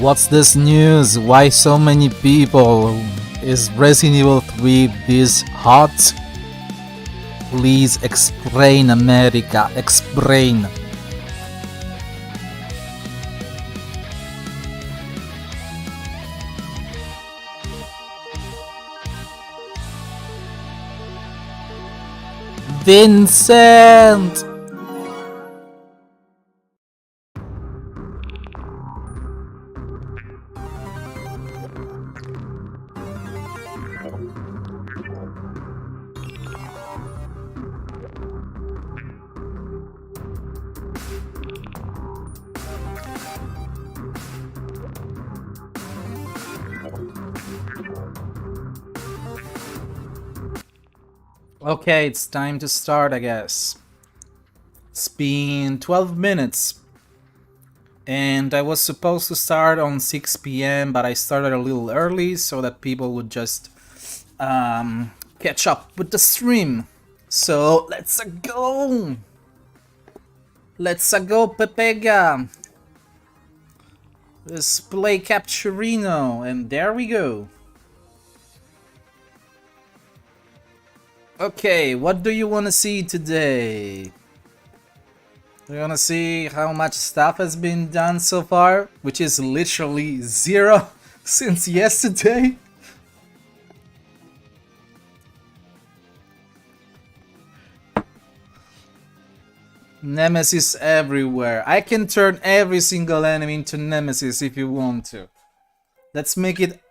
What's this news? Why so many people? Is Resident Evil 3 this hot? Please explain, America. Explain. Vincent! Okay, it's time to start, I guess. It's been 12 minutes. And I was supposed to start on 6 p.m., but I started a little early so that people would just catch up with the stream. So, let's go! Let's go, Pepega! Let's play Capturino, and there we go. Okay, what do you want to see today? You want to see how much stuff has been done so far? Which is literally 0 since yesterday. Nemesis everywhere. I can turn every single enemy into Nemesis if you want to. Let's make it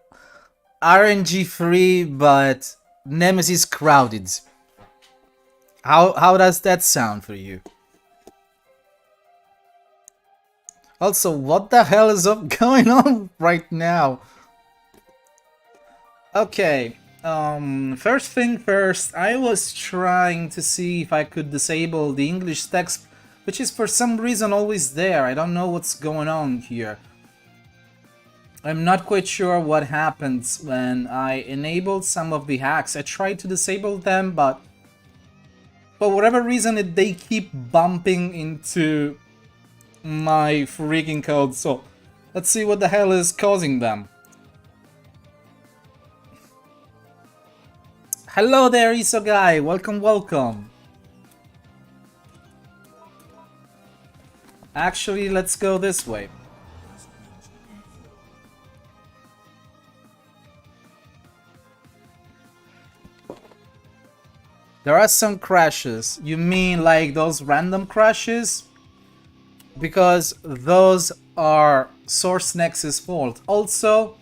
RNG free, but Nemesis crowded. How does that sound for you? Also, what the hell is going on right now? Okay, first thing first, I was trying to see if I could disable the English text, which is for some reason always there. I don't know what's going on here. I'm not quite sure what happens when I enabled some of the hacks. I tried to disable them, but for whatever reason they keep bumping into my freaking code. So let's see what the hell is causing them. Hello there, Iso guy. Welcome, welcome. Actually, let's go this way. There are some crashes. You mean like those random crashes? Because those are Source Nexus fault. Also,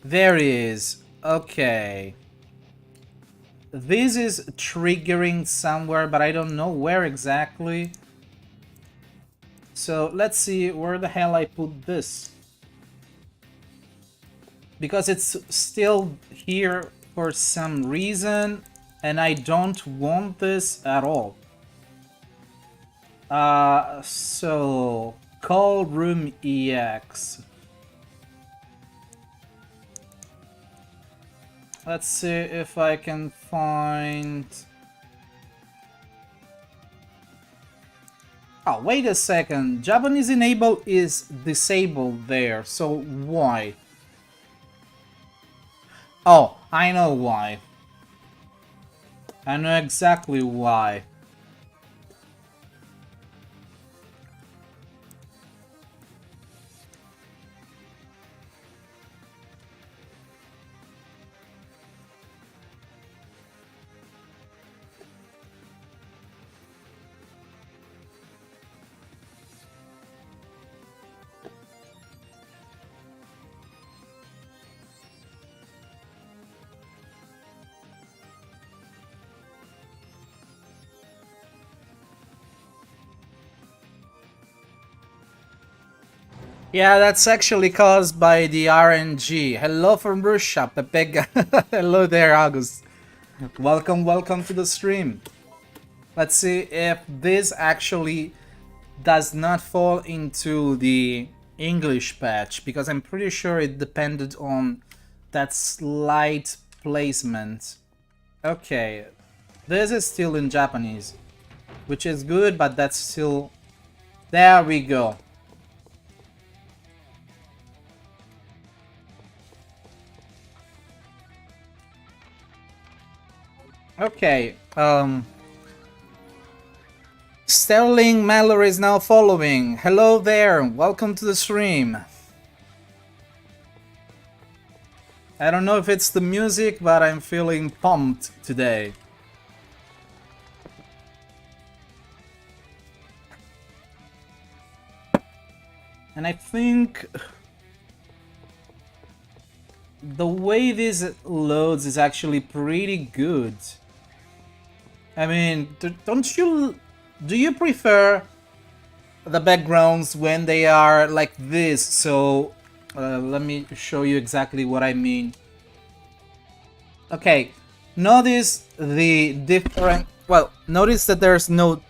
there is. Okay. This is triggering somewhere, but I don't know where exactly. So let's see where the hell I put this. Because it's still here for some reason, and I don't want this at all. So call room EX. Let's see if I can find... Oh, wait a second. Japanese enable is disabled there, so why? Oh, I know why. I know exactly why. Yeah, that's actually caused by the RNG. Hello from Russia, Pepega. Hello there, August. Welcome, welcome to the stream. Let's see if this actually does not fall into the English patch, because I'm pretty sure it depended on that slight placement. Okay, this is still in Japanese, which is good, but that's still... There we go. Okay, Sterling Mallory is now following. Hello there, welcome to the stream. I don't know if it's the music, but I'm feeling pumped today. And I think the way this loads is actually pretty good. I mean, do you prefer the backgrounds when they are like this? So let me show you exactly what I mean. Okay, notice the different, well, notice that there's no,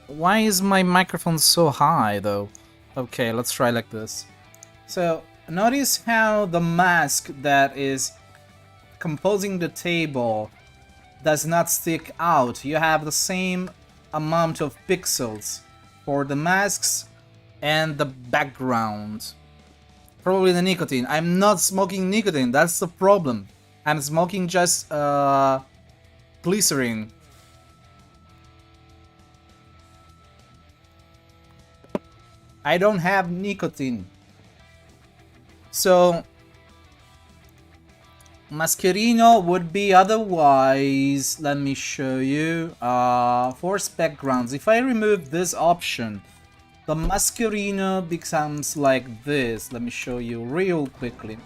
why is my microphone so high though? Okay, let's try like this. So notice how the mask that is composing the table does not stick out. You have the same amount of pixels for the masks and the background. Probably the nicotine. I'm not smoking nicotine, that's the problem. I'm smoking just glycerin. I don't have nicotine. So Mascherino would be otherwise. Let me show you. Force backgrounds. If I remove this option, the Mascherino becomes like this. Let me show you real quickly.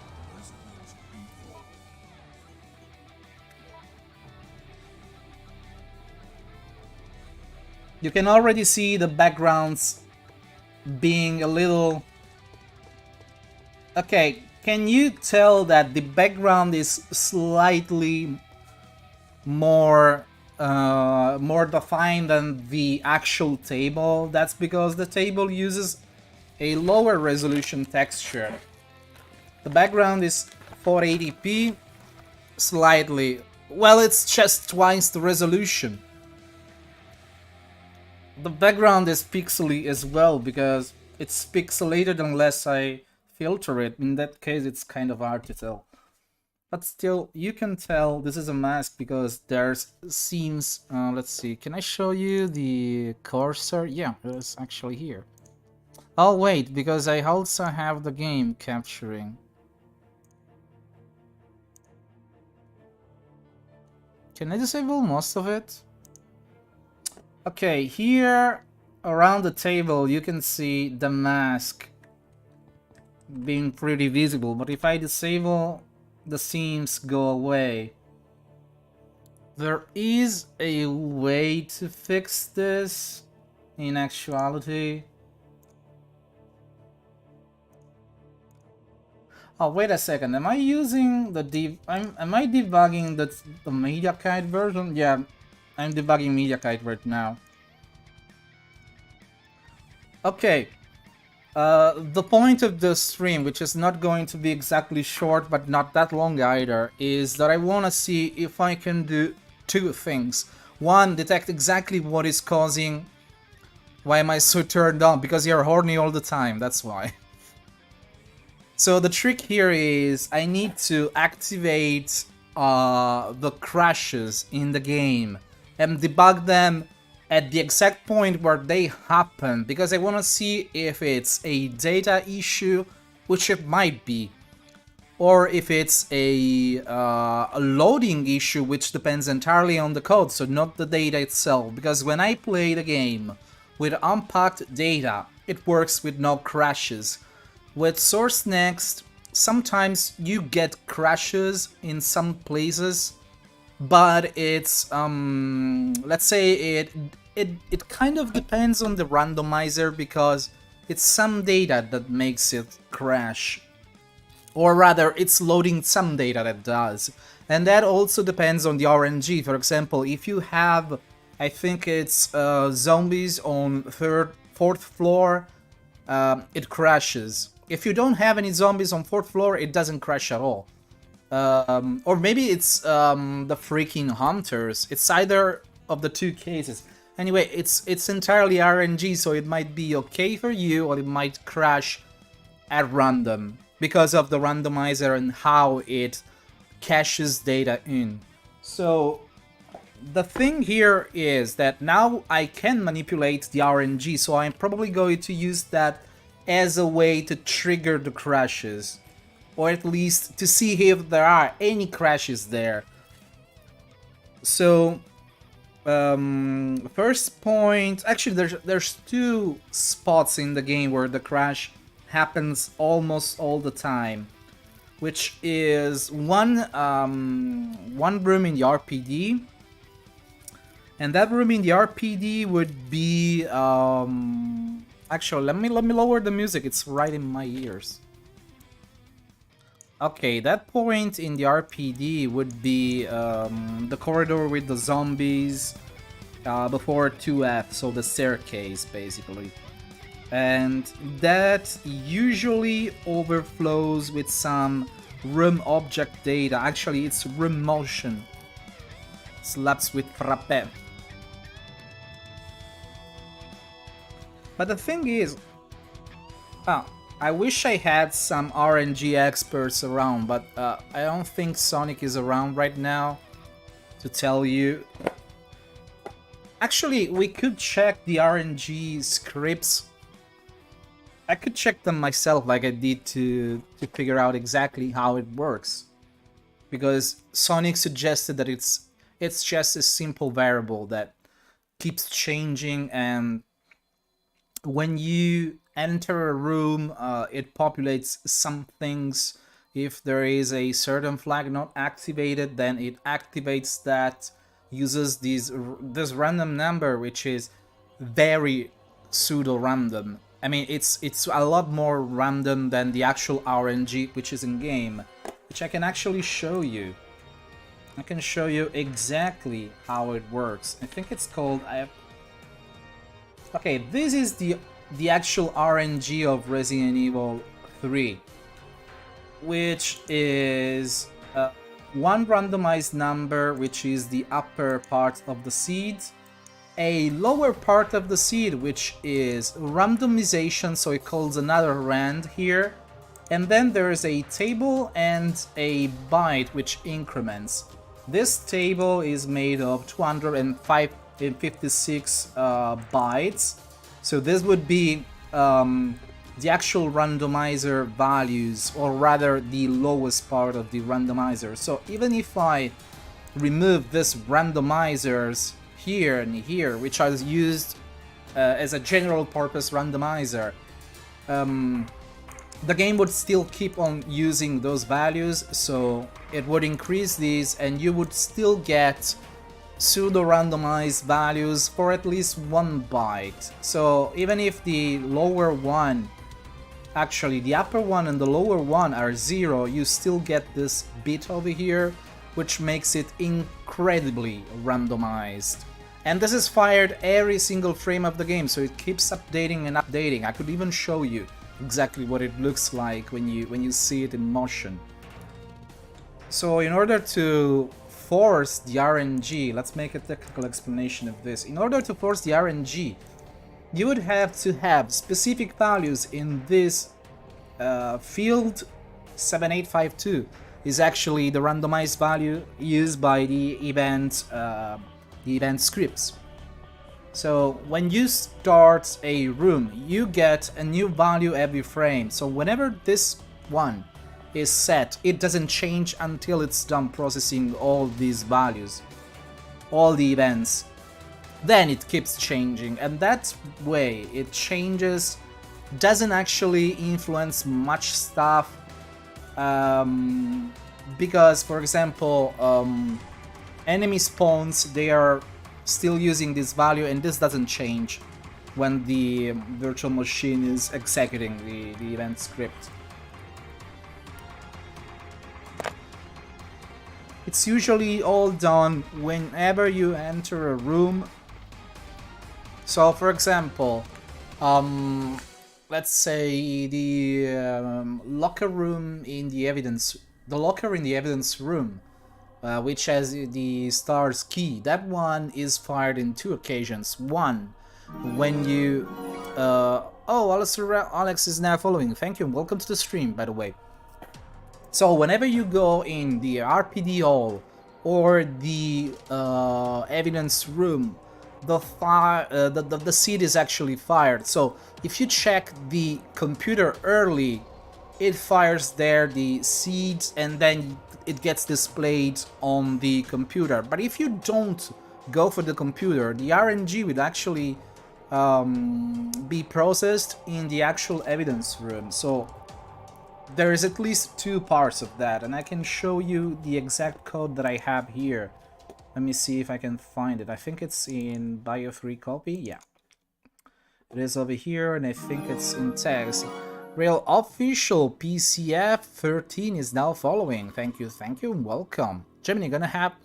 You can already see the backgrounds being a little... Okay, can you tell that the background is slightly more more defined than the actual table? That's because the table uses a lower resolution texture. The background is 480p, slightly, well, it's just twice the resolution. The background is pixely as well because it's pixelated unless I filter it. In that case, it's kind of hard to tell. But still, you can tell this is a mask because there's seams. Let's see, can I show you the cursor? Yeah, it's actually here. Oh wait, because I also have the game capturing. Can I disable most of it? Okay, here around the table you can see the mask being pretty visible, but if I disable, the seams go away. There is a way to fix this in actuality. Oh, wait a second, am I using the am I debugging the media kite version? Yeah, I'm debugging media kite right now. Okay, the point of the stream, which is not going to be exactly short but not that long either, is that I want to see if I can do two things. One, detect exactly what is causing why am I so turned on, because you're horny all the time, that's why. So the trick here is I need to activate the crashes in the game and debug them at the exact point where they happen, because I want to see if it's a data issue, which it might be, or if it's a loading issue, which depends entirely on the code, so not the data itself, because when I play the game with unpacked data, it works with no crashes. With Source Next, sometimes you get crashes in some places, but it's let's say it kind of depends on the randomizer, because it's some data that makes it crash, or rather it's loading some data that does, and that also depends on the RNG. For example, if you have, I think it's zombies on fourth floor, it crashes. If you don't have any zombies on 4th floor, it doesn't crash at all. Or maybe it's the freaking hunters. It's either of the two cases. Anyway, it's entirely RNG, so it might be okay for you, or it might crash at random because of the randomizer and how it caches data in. So the thing here is that now I can manipulate the RNG, so I'm probably going to use that as a way to trigger the crashes, or at least to see if there are any crashes there. So, first point, actually there's two spots in the game where the crash happens almost all the time, which is one room in the RPD, and that room in the RPD would be actually let me lower the music. It's right in my ears. Okay, that point in the RPD would be the corridor with the zombies before 2F, so the staircase basically. And that usually overflows with some room object data. Actually, it's room motion. Slaps with frappe. But the thing is, I wish I had some RNG experts around, but I don't think Sonic is around right now to tell you. Actually, we could check the RNG scripts. I could check them myself like I did to figure out exactly how it works. Because Sonic suggested that it's just a simple variable that keeps changing, and when you enter a room, it populates some things. If there is a certain flag not activated, then it activates that, uses this random number, which is very pseudo-random. I mean, it's a lot more random than the actual RNG which is in game, which I can actually show you. I can show you exactly how it works. I think it's called... Okay, this is the actual RNG of Resident Evil 3, which is one randomized number, which is the upper part of the seed, a lower part of the seed, which is randomization, so it calls another rand here, and then there is a table and a byte which increments. This table is made of 256 bytes, so this would be the actual randomizer values, or rather the lowest part of the randomizer. So even if I remove this randomizers here and here, which are used as a general purpose randomizer, the game would still keep on using those values, so it would increase these and you would still get pseudo-randomized values for at least 1 byte. So even if the lower one, actually the upper one and the lower one are 0, you still get this bit over here, which makes it incredibly randomized. And this is fired every single frame of the game, so it keeps updating and updating. I could even show you exactly what it looks like when you see it in motion. So in order to force the RNG, let's make a technical explanation of this. In order to force the RNG, you would have to have specific values in this field. 7852 is actually the randomized value used by the event scripts. So when you start a room, you get a new value every frame. So whenever this one is set, it doesn't change until it's done processing all these values, all the events. Then it keeps changing, and that way it changes, doesn't actually influence much stuff, because for example enemy spawns, they are still using this value, and this doesn't change when the virtual machine is executing the event script. It's usually all done whenever you enter a room. So for example, let's say the locker room in the evidence, room, which has the star's key, that one is fired in 2 occasions. One, when you oh, Alex is now following. Thank you, welcome to the stream, by the way. So whenever you go in the RPD hall or the evidence room, the seed is actually fired. So if you check the computer early, it fires there the seeds and then it gets displayed on the computer. But if you don't go for the computer, the RNG will actually be processed in the actual evidence room. So there is at least two parts of that, and I can show you the exact code that I have here. Let me see if I can find it. I think it's in Bio 3 copy. Yeah, it is over here, and I think it's in text. Real official PCF 13 is now following. Thank you, welcome. Gemini, gonna have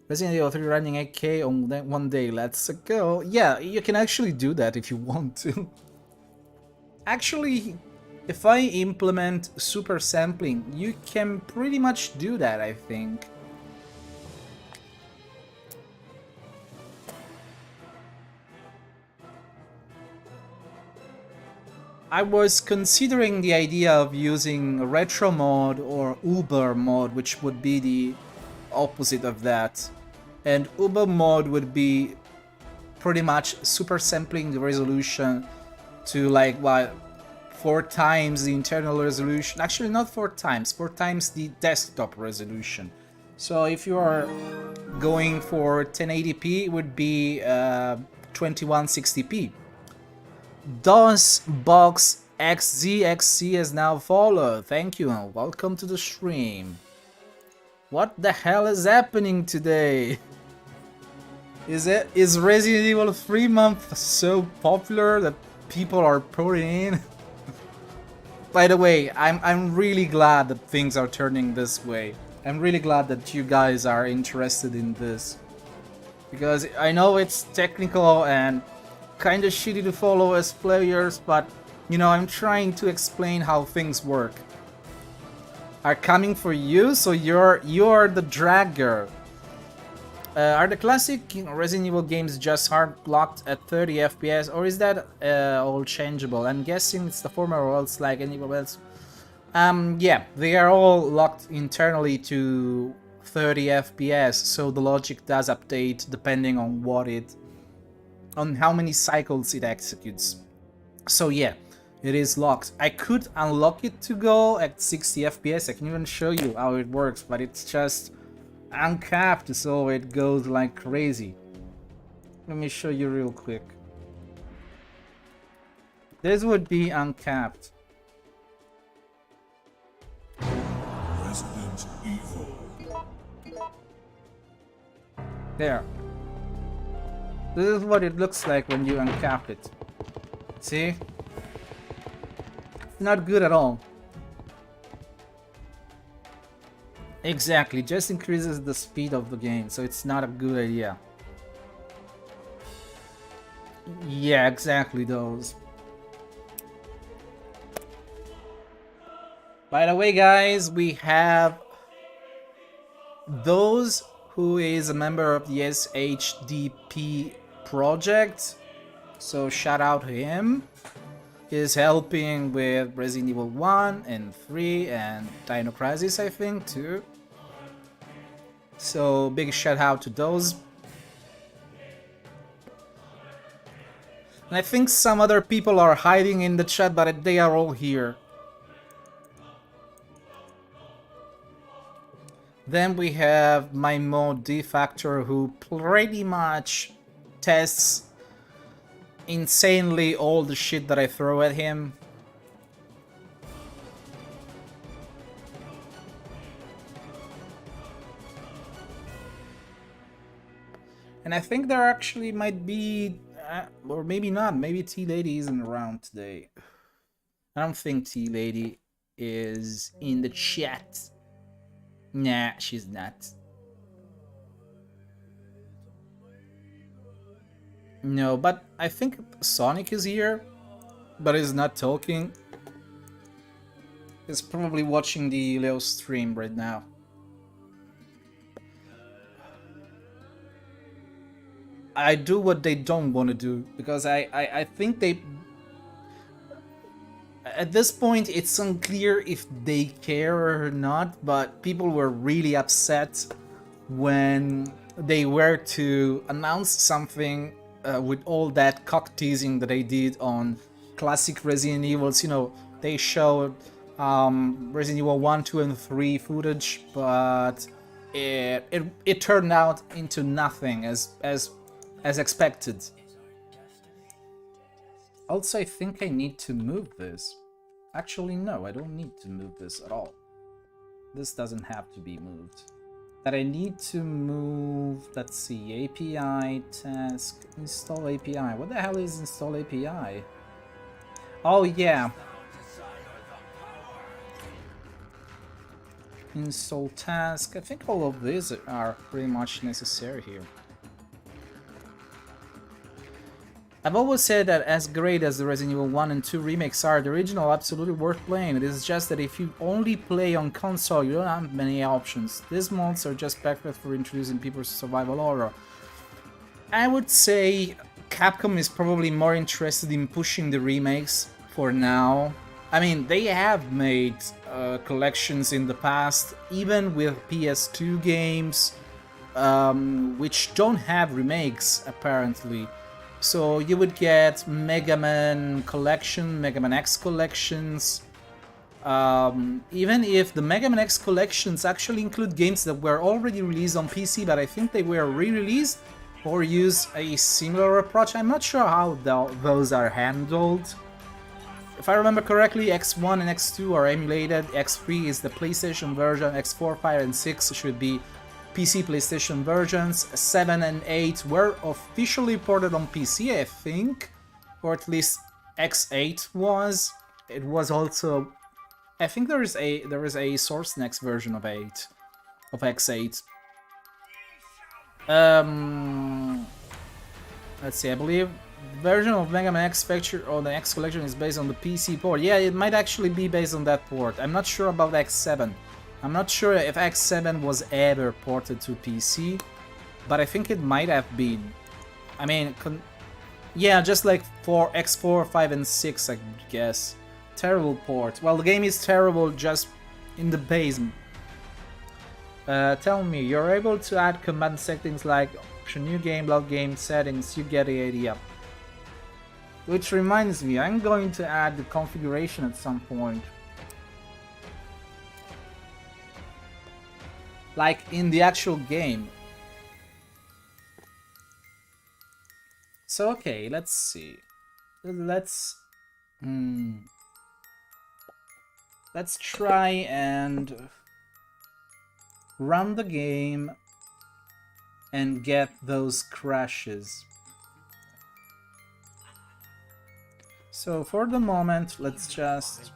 Resident Evil 3 running 8K on one day. Let's go. Yeah, you can actually do that if you want to. Actually, if I implement super sampling, you can pretty much do that, I think. I was considering the idea of using retro mode or Uber mode, which would be the opposite of that. And Uber mode would be pretty much super sampling the resolution to like what, 4 times the internal resolution. Actually, not 4 times, 4 times the desktop resolution. So if you are going for 1080p, it would be 2160p. DOS Box XZXC has now followed. Thank you and welcome to the stream. What the hell is happening today? Is Resident Evil 3 month so popular that people are pouring in? By the way, I'm really glad that things are turning this way. I'm really glad that you guys are interested in this. Because I know it's technical and kind of shitty to follow as players, but you know, I'm trying to explain how things work. Are coming for you, so you're the dragger. Are the classic Resident Evil games just hard locked at 30 FPS, or is that all changeable? I'm guessing it's the former, or else like anyone else. Yeah, they are all locked internally to 30 FPS, so the logic does update depending on on how many cycles it executes. So yeah, it is locked. I could unlock it to go at 60 FPS. I can even show you how it works, but it's just uncapped, so it goes like crazy. Let me show you real quick. This would be uncapped. Resident Evil. There. This is what it looks like when you uncap it. See? Not good at all. Exactly, just increases the speed of the game, so it's not a good idea. Yeah, exactly those. By the way, guys, we have those who is a member of the SHDP project, so shout out to him. Is helping with Resident Evil 1 and 3 and Dino Crisis, I think, too. So big shout out to those. And I think some other people are hiding in the chat, but they are all here. Then we have my mod D-Factor, who pretty much tests insanely all the shit that I throw at him. And I think there actually might be, or maybe not, maybe T-Lady isn't around today. I don't think T-Lady is in the chat. Nah, she's not. No, but I think Sonic is here, but is not talking. He's probably watching the Leo stream right now. I do what they don't want to do, because I think they... At this point, it's unclear if they care or not, but people were really upset when they were to announce something with all that cock teasing that they did on classic Resident Evils. You know, they showed Resident Evil 1, 2, and 3 footage, but it turned out into nothing as expected. Also, I think I need to move this. Actually, no, I don't need to move this at all. This doesn't have to be moved. That I need to move, let's see, API, task, install API. What the hell is install API? Oh, yeah. Install task. I think all of these are pretty much necessary here. I've always said that as great as the Resident Evil 1 and 2 remakes are, the original absolutely worth playing. It is just that if you only play on console, you don't have many options. These mods are just perfect for introducing people to survival horror. I would say Capcom is probably more interested in pushing the remakes for now. I mean, they have made collections in the past, even with PS2 games, which don't have remakes, apparently. So you would get Mega Man collection, Mega Man X collections. Even if the Mega Man X collections actually include games that were already released on PC, but I think they were re-released or use a similar approach. I'm not sure how those are handled. If I remember correctly, X1 and X2 are emulated, X3 is the PlayStation version, X4, 5, and 6 should be PC PlayStation versions, 7 and 8 were officially ported on PC, I think, or at least X8 was. It was also, I think there is a Source Next version of X8. Let's see, I believe the version of Mega Man X Factor or the X Collection is based on the PC port. Yeah, it might actually be based on that port. I'm not sure about X7. I'm not sure if X7 was ever ported to PC, but I think it might have been. I mean, yeah, just like for X4, 5, and 6, I guess. Terrible port. Well, the game is terrible just in the base. Tell me, you're able to add command settings like option new game, log game settings, you get the idea. Which reminds me, I'm going to add the configuration at some point. Like in the actual game. So okay, let's see. Let's try and run the game and get those crashes. So for the moment, let's just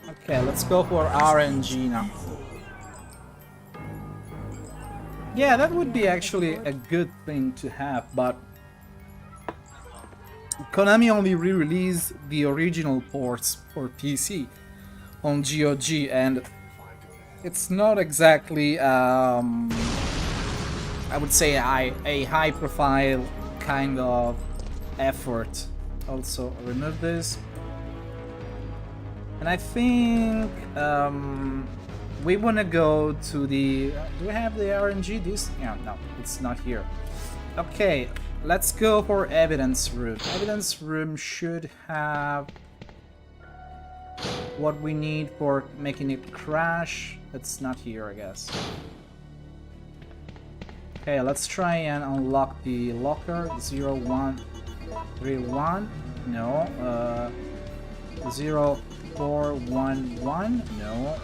okay, let's go for RNG now. Yeah, that would be actually a good thing to have, but Konami only re-released the original ports for PC on GOG, and it's not exactly, I would say, a high-profile kind of effort. Also, remove this. And I think we want to go to the... do we have the RNG? This? Yeah, no, it's not here. Okay, let's go for evidence room. Evidence room should have what we need for making it crash. It's not here, I guess. Okay, let's try and unlock the locker. 0131. No. 0411. No.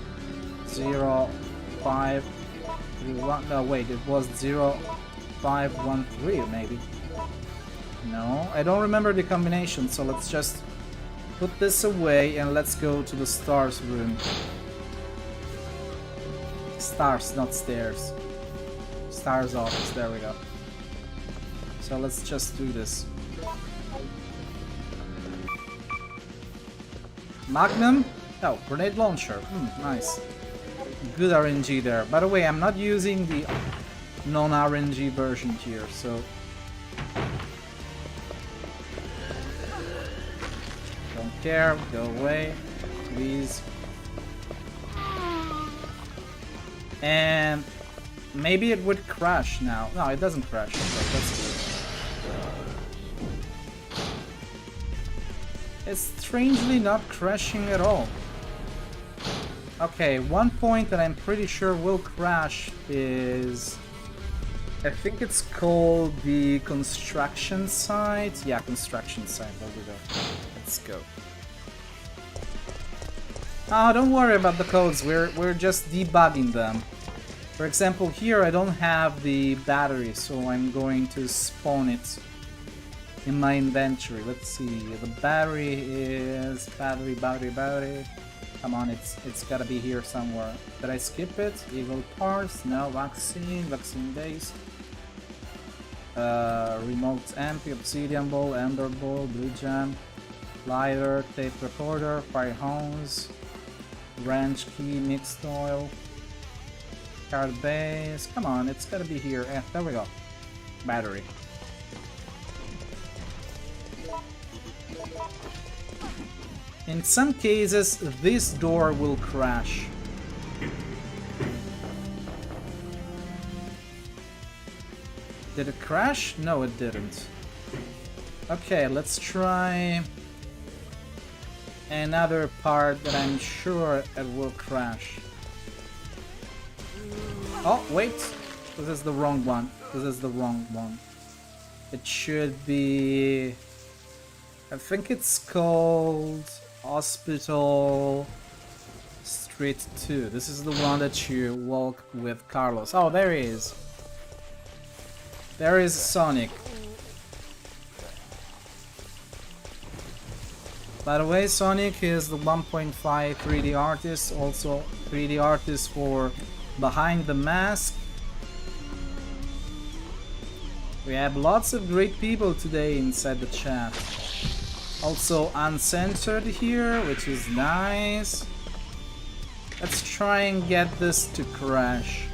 0531. No, wait, it was 0513 maybe. No, I don't remember the combination, so let's just put this away and let's go to the stars room. Stars, not stairs. Stars office, there we go. So let's just do this. Magnum? Oh, grenade launcher. Nice. Good RNG there. By the way, I'm not using the non-RNG version here, so... don't care. Go away, please. And maybe it would crash now. No, it doesn't crash. Okay, that's good. It's strangely not crashing at all. Okay, one point that I'm pretty sure will crash is... I think it's called the construction site. Yeah, construction site. There we go. Let's go. Oh, don't worry about the codes. We're just debugging them. For example, here I don't have the battery, so I'm going to spawn it in my inventory. Let's see. The battery is battery. Come on, it's gotta be here somewhere. Did I skip it? Evil parts? No. Vaccine base. Remote MP, obsidian ball, ender ball, blue jam, lighter, tape recorder, fire hose, wrench key, mixed oil, card base. Come on, it's gotta be here. There we go. Battery. In some cases, this door will crash. Did it crash? No, it didn't. Okay, let's try another part that I'm sure it will crash. Oh, wait! This is the wrong one. It should be... I think it's called Hospital Street 2. This is the one that you walk with Carlos. Oh, there he is. There is Sonic. By the way, Sonic is the 1.5 3D artist, also 3D artist for Behind the Mask. We have lots of great people today inside the chat. Also uncensored here, which is nice. Let's try and get this to crash.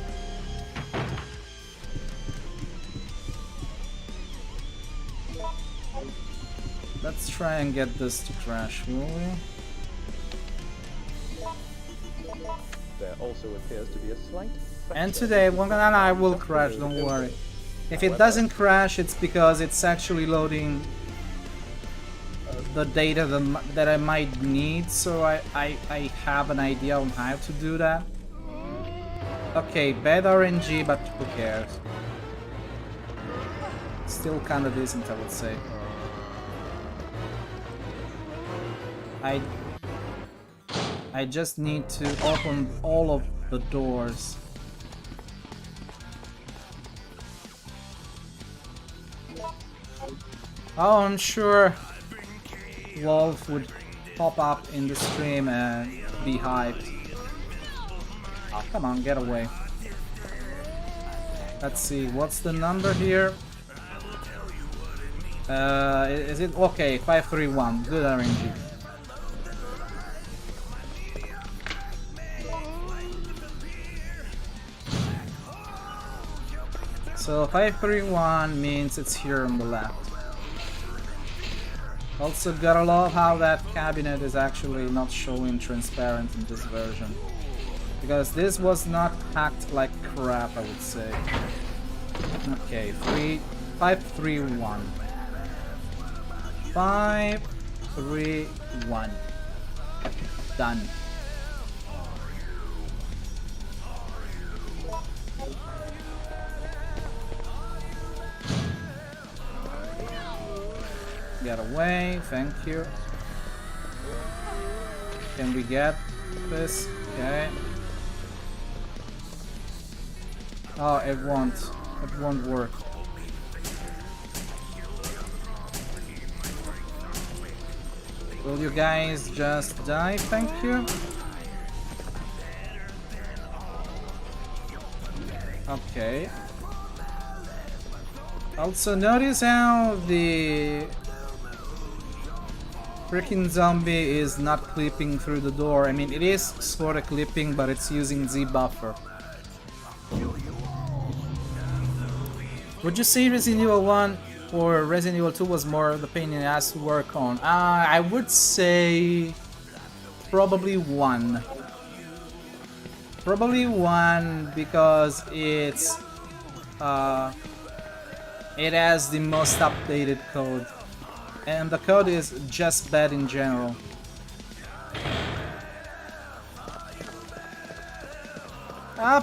Let's try and get this to crash, will we? There also appears to be a slight... And today, I will crash, don't worry. If it doesn't crash, it's because it's actually loading the data that I might need, so I have an idea on how to do that. Okay, bad RNG, but who cares? Still kinda decent, I would say. I just need to open all of the doors. Oh, I'm sure Wolf would pop up in the stream and be hyped. Oh, come on, get away. Let's see, what's the number here? Is it okay? 531. Good RNG. So 531 means it's here on the left. Also gotta love how that cabinet is actually not showing transparent in this version. Because this was not hacked like crap, I would say. Okay, 531. 531. Done. Get away, thank you. Can we get this? Okay. Oh, it won't work. Will you guys just die? Thank you. Okay. Also notice how the freaking zombie is not clipping through the door. I mean, it is sort of clipping, but it's using Z buffer. Would you say Resident Evil 1 or Resident Evil 2 was more the pain in the ass to work on? I would say probably 1. Probably 1 because it's it has the most updated code, and the code is just bad in general.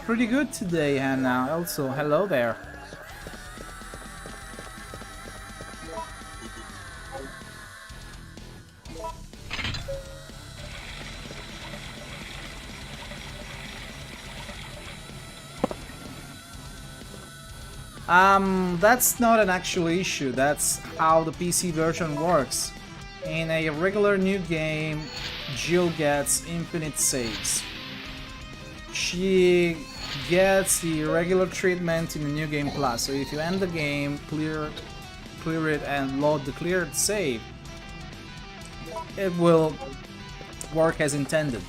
Pretty good today, Hannah. Also, hello there. That's not an actual issue. That's how the PC version works. In a regular new game, Jill gets infinite saves. She gets the regular treatment in the New Game Plus. So if you end the game, clear it and load the cleared save, it will work as intended.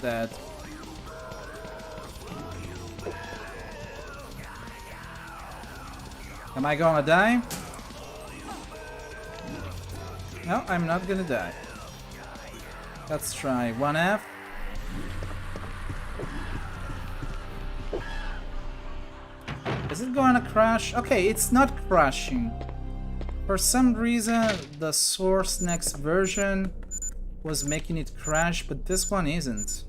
Dead. Am I gonna die? No, I'm not gonna die. Let's try 1F. Is it gonna crash? Okay, it's not crashing. For some reason, the Source Next version was making it crash, but this one isn't.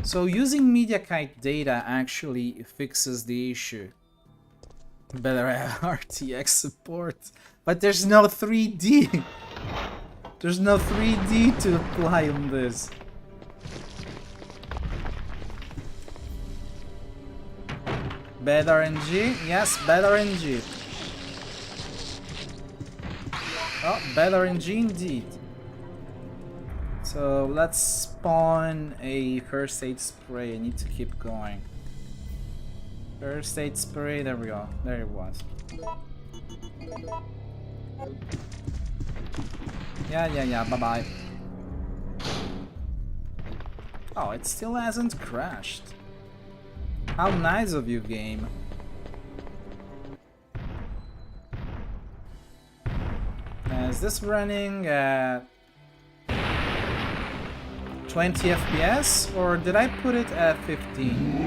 So using MediaKite data actually fixes the issue. Better have RTX support. But there's no 3D. There's no 3D to apply on this. Bad RNG? Yes, bad RNG. Oh, bad RNG indeed. So let's spawn a first aid spray. I need to keep going. First aid spray, there we go. There it was. Yeah, bye-bye. Oh, it still hasn't crashed. How nice of you, game. Is this running at 20 FPS or did I put it at 15?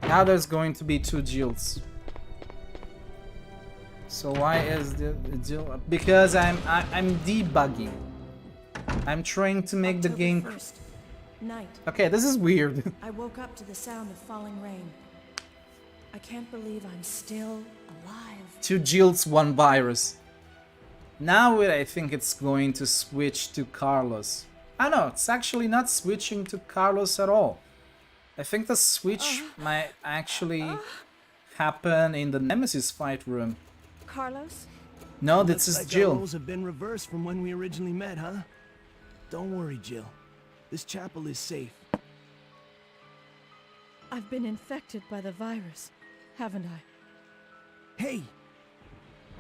Now there's going to be 2 Jills. So why is the Jill? Because I'm debugging. I'm trying to make the game. 1st, night. Okay, this is weird. I woke up to the sound of falling rain. I can't believe I'm still alive. 2 Jills, 1 virus. Now I think it's going to switch to Carlos. Ah no, it's actually not switching to Carlos at all. I think the switch might actually happen in the Nemesis fight room. Carlos? No, this is Jill. Roles have been reversed from when we originally met, huh? Don't worry, Jill. This chapel is safe. I've been infected by the virus, haven't I? Hey!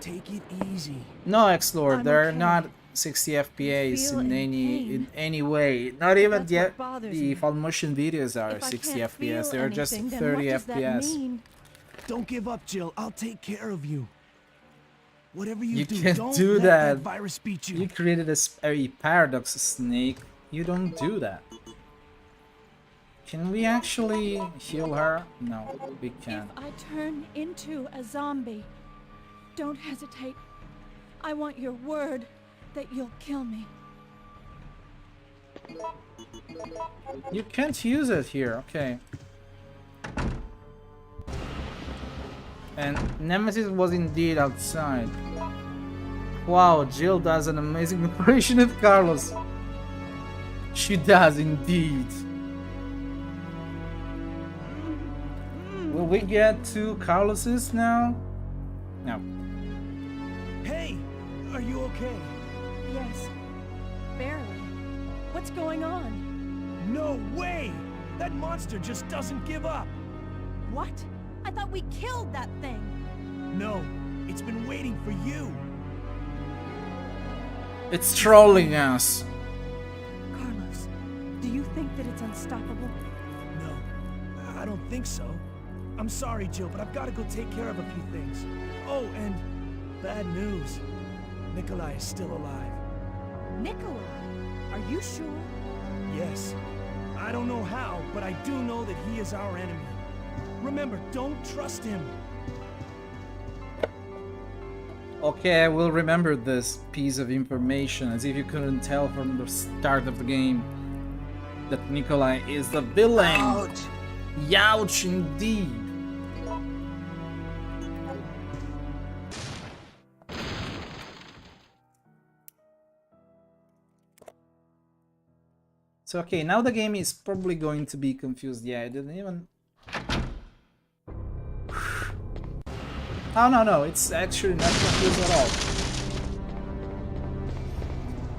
Take it easy. No, X-Lord, I'm they're okay. not 60 FPS feel in in any way. Not even That's yet what bothers the me. full motion videos are If I 60 can't FPS. feel They're just anything, then 30 what does that FPS. mean? Don't give up, Jill. I'll take care of you. Whatever You you do, can't don't do let that. that virus beat you. You created a paradox, Snake. You don't do that. Can we actually heal her? No, we can't. If I turn into a zombie, don't hesitate. I want your word that you'll kill me. You can't use it here, okay. And Nemesis was indeed outside. Wow, Jill does an amazing impression of Carlos. She does indeed. Will we get 2 Carloses now? No. Hey, are you okay? Yes. Barely. What's going on? No way! That monster just doesn't give up! What? I thought we killed that thing. No, it's been waiting for you. It's trolling us. Carlos, do you think that it's unstoppable? No, I don't think so. I'm sorry, Jill, but I've got to go take care of a few things. Oh, and bad news. Nikolai is still alive. Nikolai? Are you sure? Yes. I don't know how, but I do know that he is our enemy. Remember, don't trust him. Okay, I will remember this piece of information, as if you couldn't tell from the start of the game that Nikolai is the villain. Ouch! Youch, indeed. So okay, now the game is probably going to be confused. Yeah, I didn't even... Oh, no, it's actually not confused at all.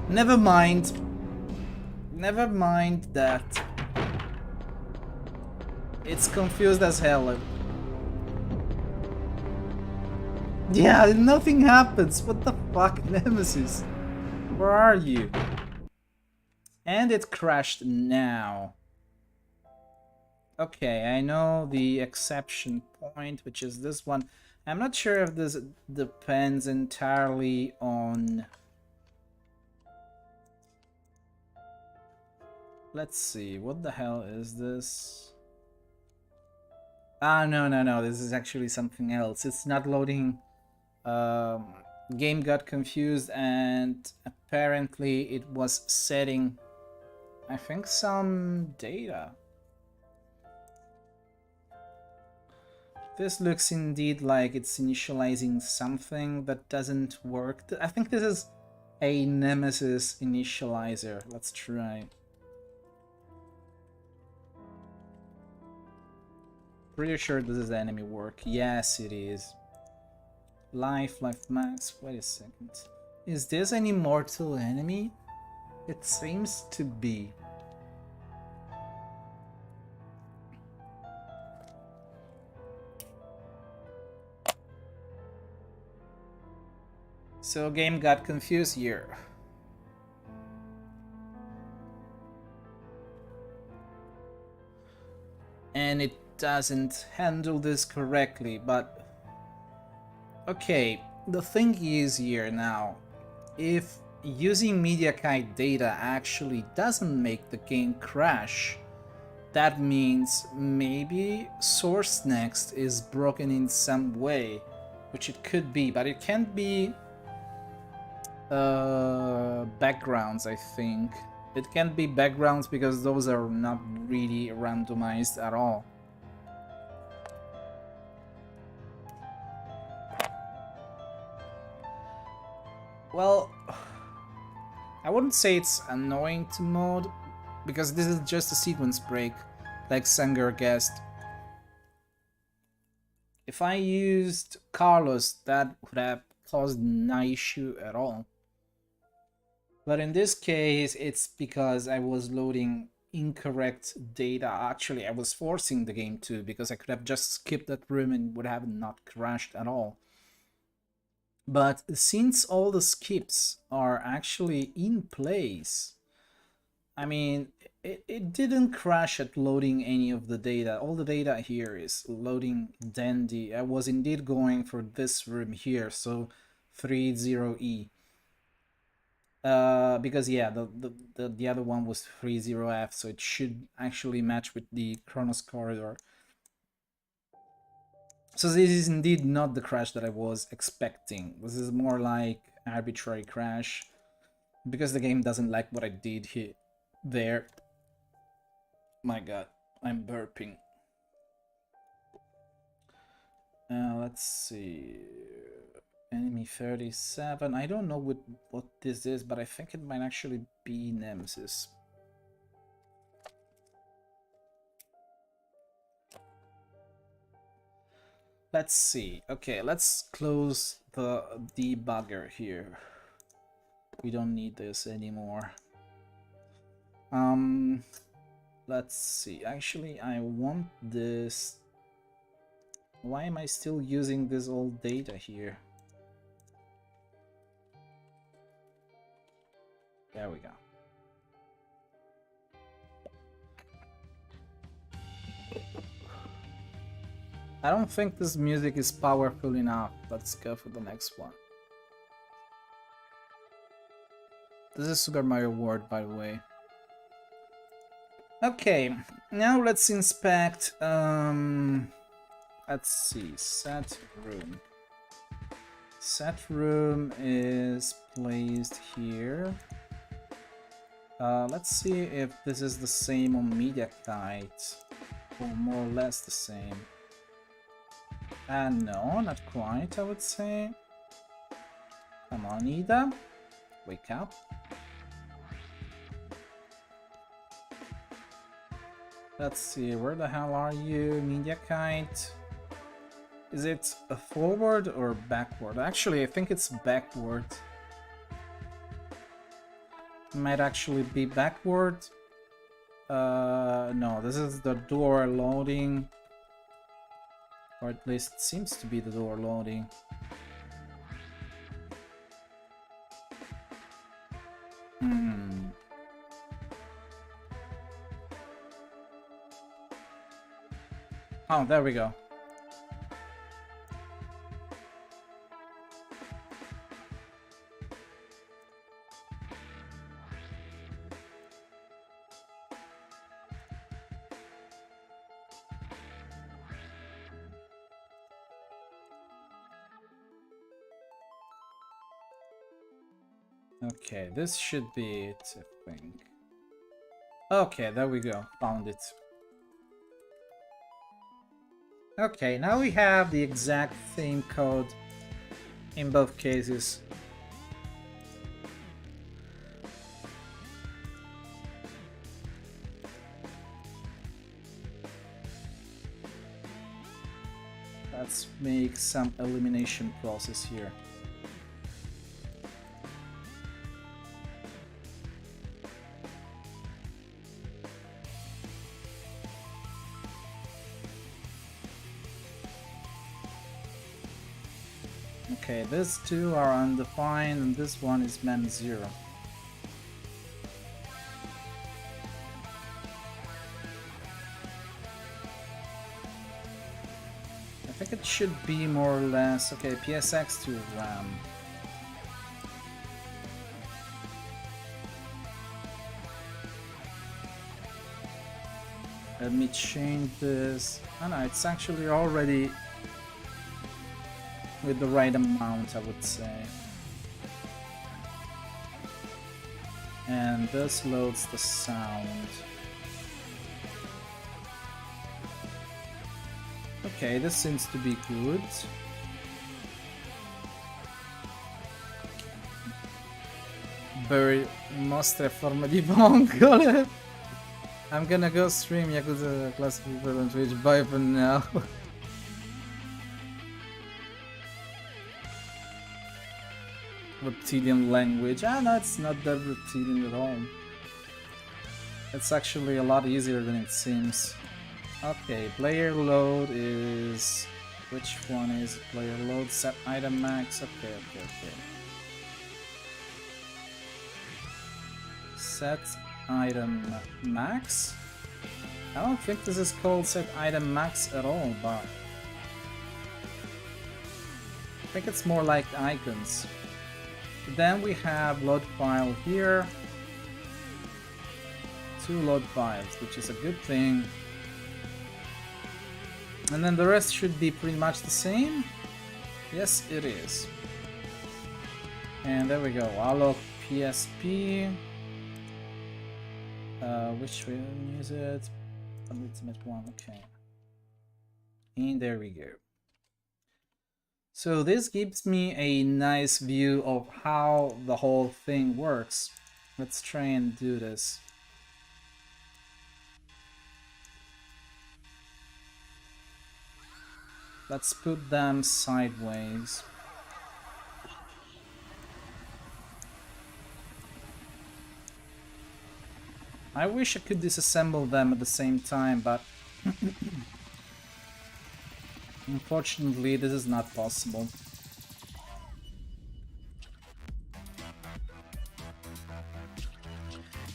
Never mind. Never mind that. It's confused as hell. Yeah, nothing happens. What the fuck, Nemesis? Where are you? And it crashed now. Okay, I know the exception point, which is this one. I'm not sure if this depends entirely on... Let's see, what the hell is this? Ah, no, this is actually something else. It's not loading. Game got confused and apparently it was setting, I think, some data. This looks indeed like it's initializing something that doesn't work. I think this is a Nemesis initializer. Let's try. Pretty sure this is enemy work. Yes, it is. Life max. Wait a second. Is this an immortal enemy? It seems to be. So game got confused here. And it doesn't handle this correctly, but okay, the thing is here now, if using MediaKite data actually doesn't make the game crash, that means maybe Source Next is broken in some way, which it could be, but it can't be backgrounds, I think. It can't be backgrounds because those are not really randomized at all. Well, I wouldn't say it's annoying to mod, because this is just a sequence break, like Sanger guessed. If I used Carlos, that would have caused no issue at all. But in this case, it's because I was loading incorrect data. Actually, I was forcing the game to, because I could have just skipped that room and would have not crashed at all. But since all the skips are actually in place, I mean, it didn't crash at loading any of the data. All the data here is loading dandy. I was indeed going for this room here, so 30E. Because yeah, the other one was 30F, so it should actually match with the Kronos corridor. So this is indeed not the crash that I was expecting. This is more like arbitrary crash, because the game doesn't like what I did here. There. My god, I'm burping. Let's see. Enemy 37. I don't know what this is, but I think it might actually be Nemesis. Let's see. Okay, let's close the debugger here. We don't need this anymore. Let's see. Actually, I want this. Why am I still using this old data here? There we go. I don't think this music is powerful enough. Let's go for the next one. This is Super Mario World, by the way. Okay, now let's inspect. Let's see. Set room. Set room is placed here. Let's see if this is the same on Media Kite, or more or less the same. No, not quite, I would say. Come on, Ida. Wake up. Let's see, where the hell are you, Media Kite? Is it a forward or backward? Actually, I think it's backward. Might actually be backward. No, this is the door loading. Or at least it seems to be the door loading. Oh, there we go. Okay, this should be it, I think. Okay, there we go. Found it. Okay, now we have the exact same code in both cases. Let's make some elimination process here. Okay, these two are undefined and this one is mem0. I think it should be more or less... Okay, PSX to RAM. Let me change this. Oh no, it's actually already with the right amount, I would say. And this loads the sound. Okay, this seems to be good. Very mostre forma di vongole. I'm gonna go stream Yakuza Classic people on Twitch. Bye for now. Reptilian language. Ah, no, it's not that reptilian at all. It's actually a lot easier than it seems. Okay, player load is... Which one is player load? Set item max. Okay. Set item max? I don't think this is called set item max at all, but... I think it's more like icons. Then we have load file here. 2 load files, which is a good thing. And then the rest should be pretty much the same. Yes, it is. And there we go. Alloc PSP. Which one is it? Ultimate one. Okay. And there we go. So this gives me a nice view of how the whole thing works. Let's try and do this. Let's put them sideways. I wish I could disassemble them at the same time, but unfortunately this is not possible.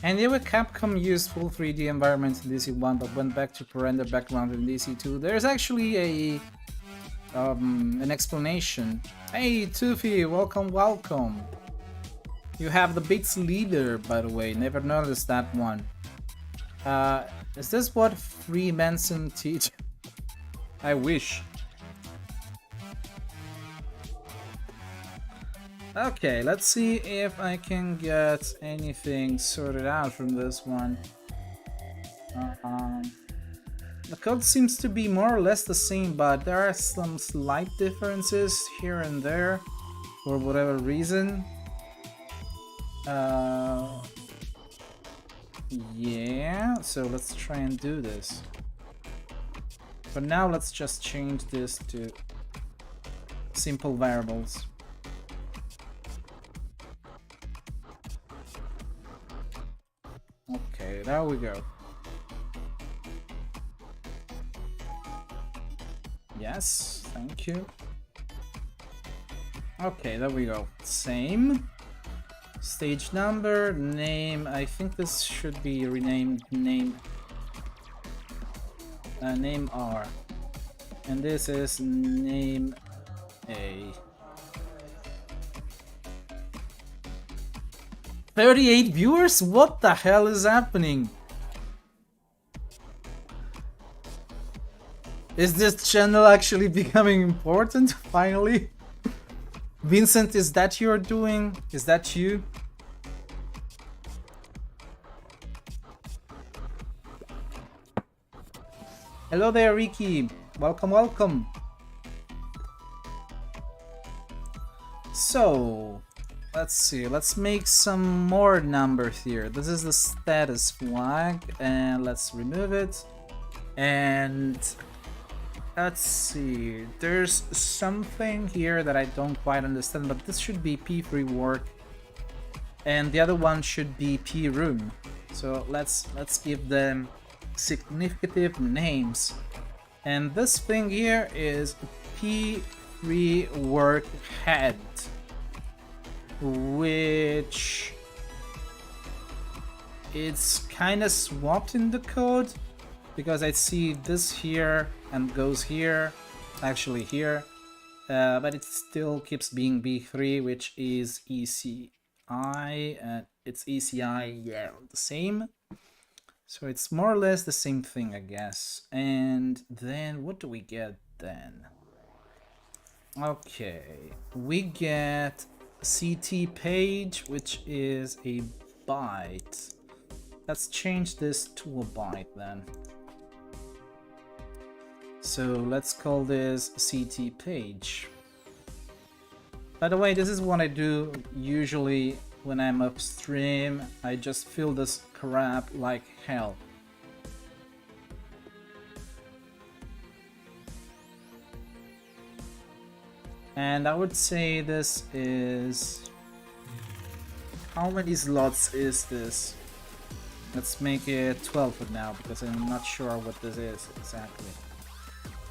And yeah, Capcom used full 3D environments in DC1 but went back to render background in DC2. There's actually a an explanation. Hey Toofy, welcome. You have the Beats leader, by the way, never noticed that one. Is this what Freemason teach? I wish. Okay, let's see if I can get anything sorted out from this one. The code seems to be more or less the same, but there are some slight differences here and there for whatever reason. Yeah, so let's try and do this. For now, let's just change this to simple variables. Okay, there we go. Yes, thank you. Okay, there we go. Same. Stage number, name. I think this should be renamed name R. And this is name A. 38 viewers? What the hell is happening? Is this channel actually becoming important finally? Vincent, is that you're doing? Is that you? Hello there, Ricky. Welcome. So, let's see. Let's make some more numbers here. This is the status flag, and let's remove it. And let's see. There's something here that I don't quite understand, but this should be P3 work, and the other one should be P room. So let's give them significant names. And this thing here is P3 work head, which it's kind of swapped in the code because I see this here and goes here, actually here, but it still keeps being B3, which is ECI, and it's ECI, yeah, the same. So it's more or less the same thing, I guess. And then what do we get then? Okay, we get CT page, which is a byte. Let's change this to a byte then. So let's call this CT page. By the way, this is what I do usually when I'm upstream. I just fill this crap like hell. And I would say this is... How many slots is this? Let's make it 12 for now, because I'm not sure what this is exactly.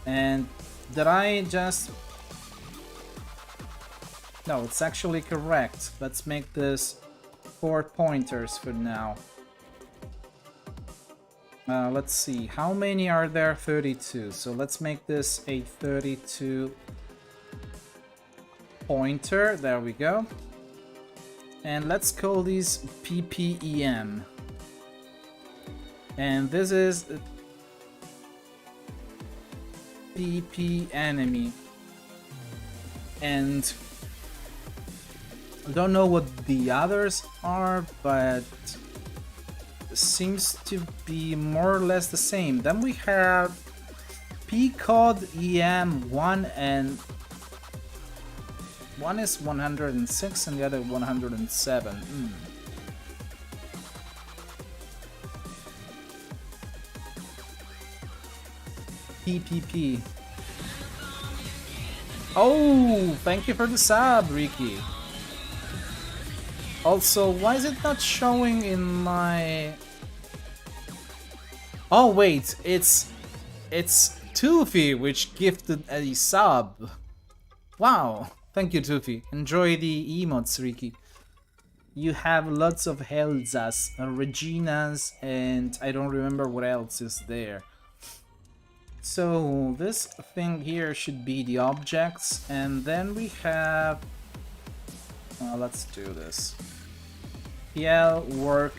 And did I just... No, it's actually correct. Let's make this 4 pointers for now. Let's see, how many are there? 32. So let's make this a 32 pointer. There we go. And let's call these PPEM. And this is PP enemy. And I don't know what the others are, but seems to be more or less the same. Then we have PCOD EM1, and one is 106 and the other 107. PPP. Oh, thank you for the sub, Ricky. Also, why is it not showing in my... Oh wait, it's Toofy which gifted a sub. Wow, thank you Toofy. Enjoy the emotes, Ricky. You have lots of Helzas, Reginas, and I don't remember what else is there. So this thing here should be the objects, and then we have... let's do this. PL work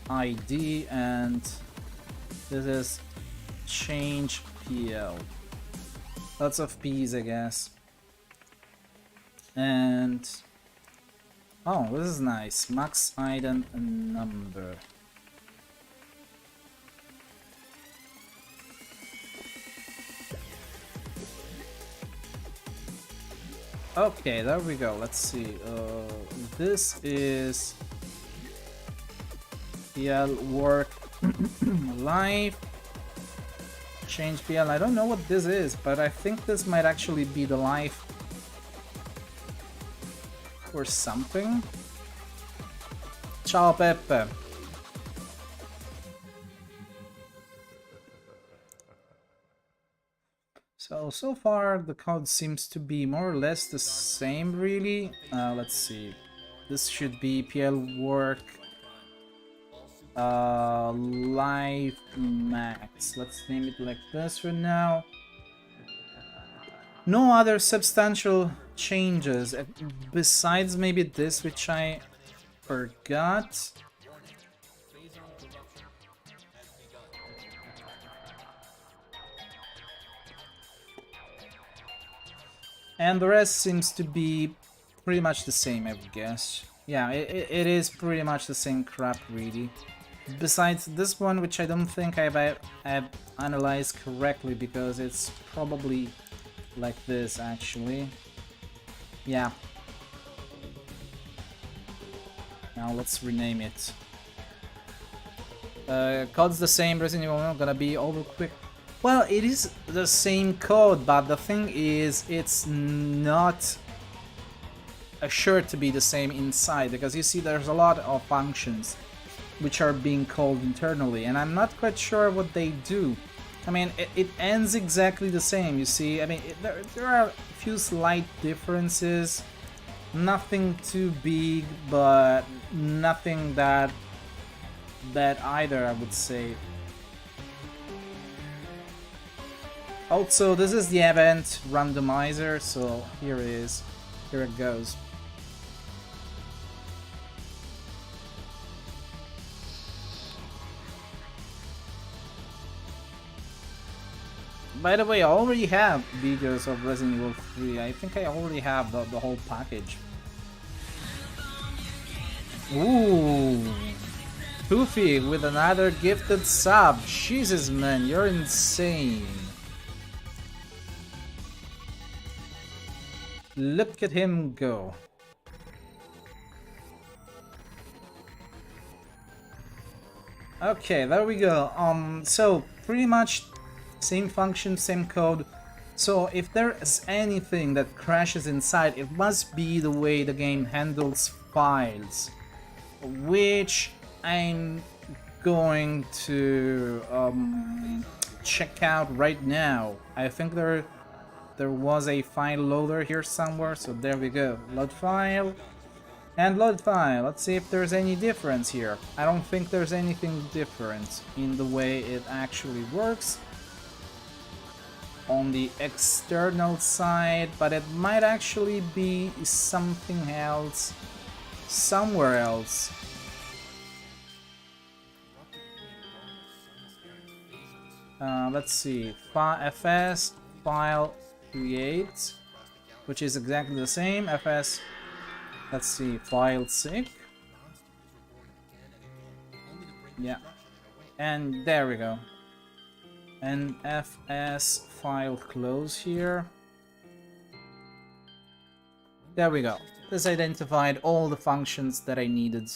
ID, and this is change PL. Lots of P's, I guess. And oh, this is nice. Max item number. Okay, there we go. Let's see. This is PL work life. Change PL. I don't know what this is, but I think this might actually be the life or something. Ciao Peppe. So far the code seems to be more or less the same, really. Let's see. This should be PL work life max. Let's name it like this for now. No other substantial changes besides maybe this, which I forgot. And the rest seems to be pretty much the same, I would guess. Yeah, it is pretty much the same crap, really. Besides this one, which I don't think I've analyzed correctly, because it's probably like this, actually. Yeah. Now let's rename it. Code's the same, Resident Evil gonna be over quick. Well, it is the same code, but the thing is, it's not assured to be the same inside, because you see there's a lot of functions which are being called internally, and I'm not quite sure what they do. I mean, it ends exactly the same, you see. I mean, there are a few slight differences, nothing too big, but nothing that either, I would say. Also, this is the event randomizer, so here it is. Here it goes. By the way, I already have videos of Resident Evil 3. I think I already have the whole package. Ooh! Poofy with another gifted sub. Jesus, man, you're insane. Look at him go. Okay, there we go. So pretty much same function, same code. So if there is anything that crashes inside, it must be the way the game handles files, which I'm going to check out right now. I think there was a file loader here somewhere, so there we go. Load file and load file. Let's see if there's any difference here. I don't think there's anything different in the way it actually works on the external side, but it might actually be something else somewhere else. Let's see. FS file create, which is exactly the same. FS, let's see, file sync. Yeah, and there we go. And FS file close here. There we go. This identified all the functions that I needed.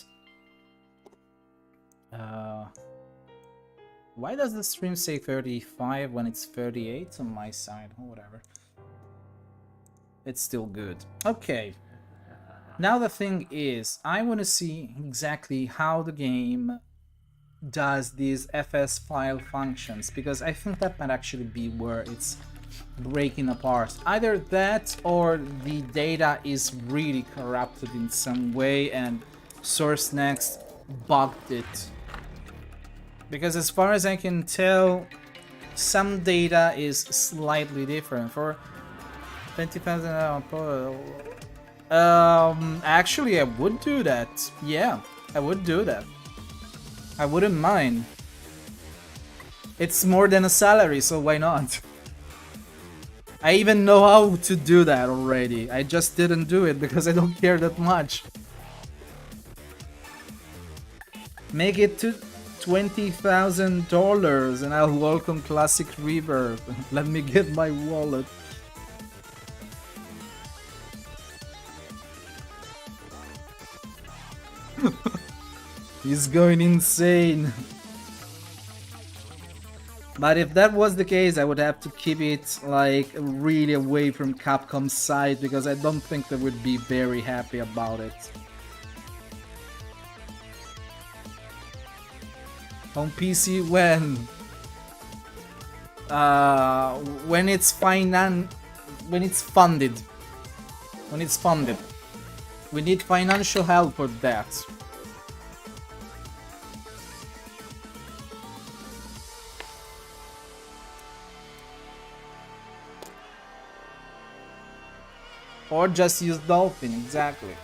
Why does the stream say 35 when it's 38 on my side? Oh, whatever. it's still good. Okay. Now the thing is, I want to see exactly how the game does these FS file functions, because I think that might actually be where it's breaking apart. Either that or the data is really corrupted in some way and Source Next bugged it. Because as far as I can tell, some data is slightly different. For 20,000 actually I would do that. Yeah, I would do that. I wouldn't mind. It's more than a salary, so why not? I even know how to do that already. I just didn't do it because I don't care that much. Make it to $20,000 and I'll welcome Classic Rebirth. Let me get my wallet. He's going insane. But if that was the case, I would have to keep it like really away from Capcom's side, because I don't think they would be very happy about it. On PC when it's funded. When it's funded. We need financial help for that. Or just use Dolphin, exactly.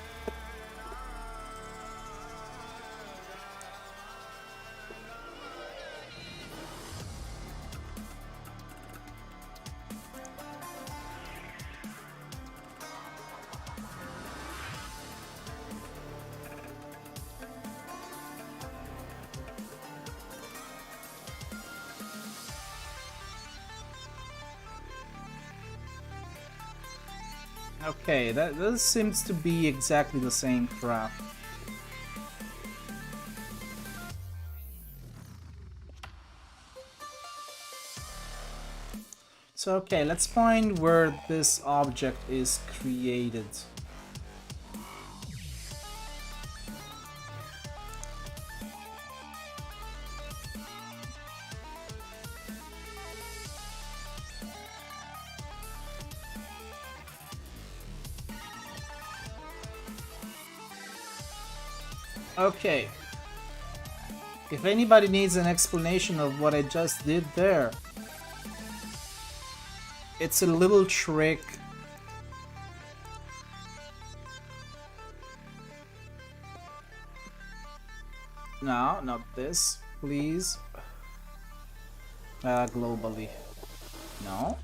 Okay, this seems to be exactly the same crap. So okay, let's find where this object is created. Okay. If anybody needs an explanation of what I just did there, it's a little trick. No, not this, please. Globally. No.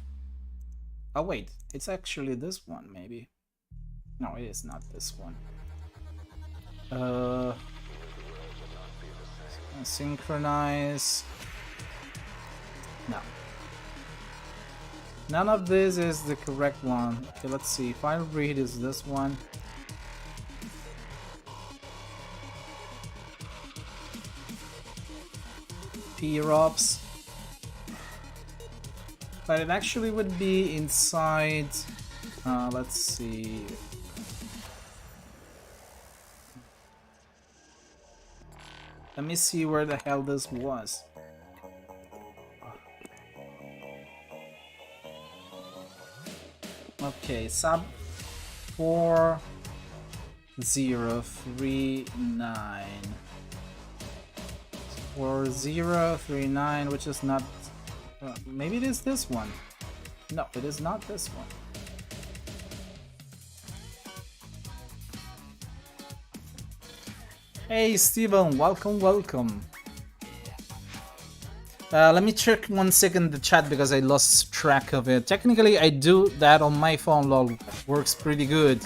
Oh wait, it's actually this one, maybe. No, it is not this one. Synchronize. No. None of this is the correct one. Okay, let's see. File read is this one. PROPS. But it actually would be inside. Let's see. Let me see where the hell this was. Okay, sub 4039. 4039, which is not. Maybe it is this one. No, it is not this one. Hey Steven, welcome, welcome. Let me check 1 second the chat because I lost track of it. Technically I do that on my phone, lol. Works pretty good.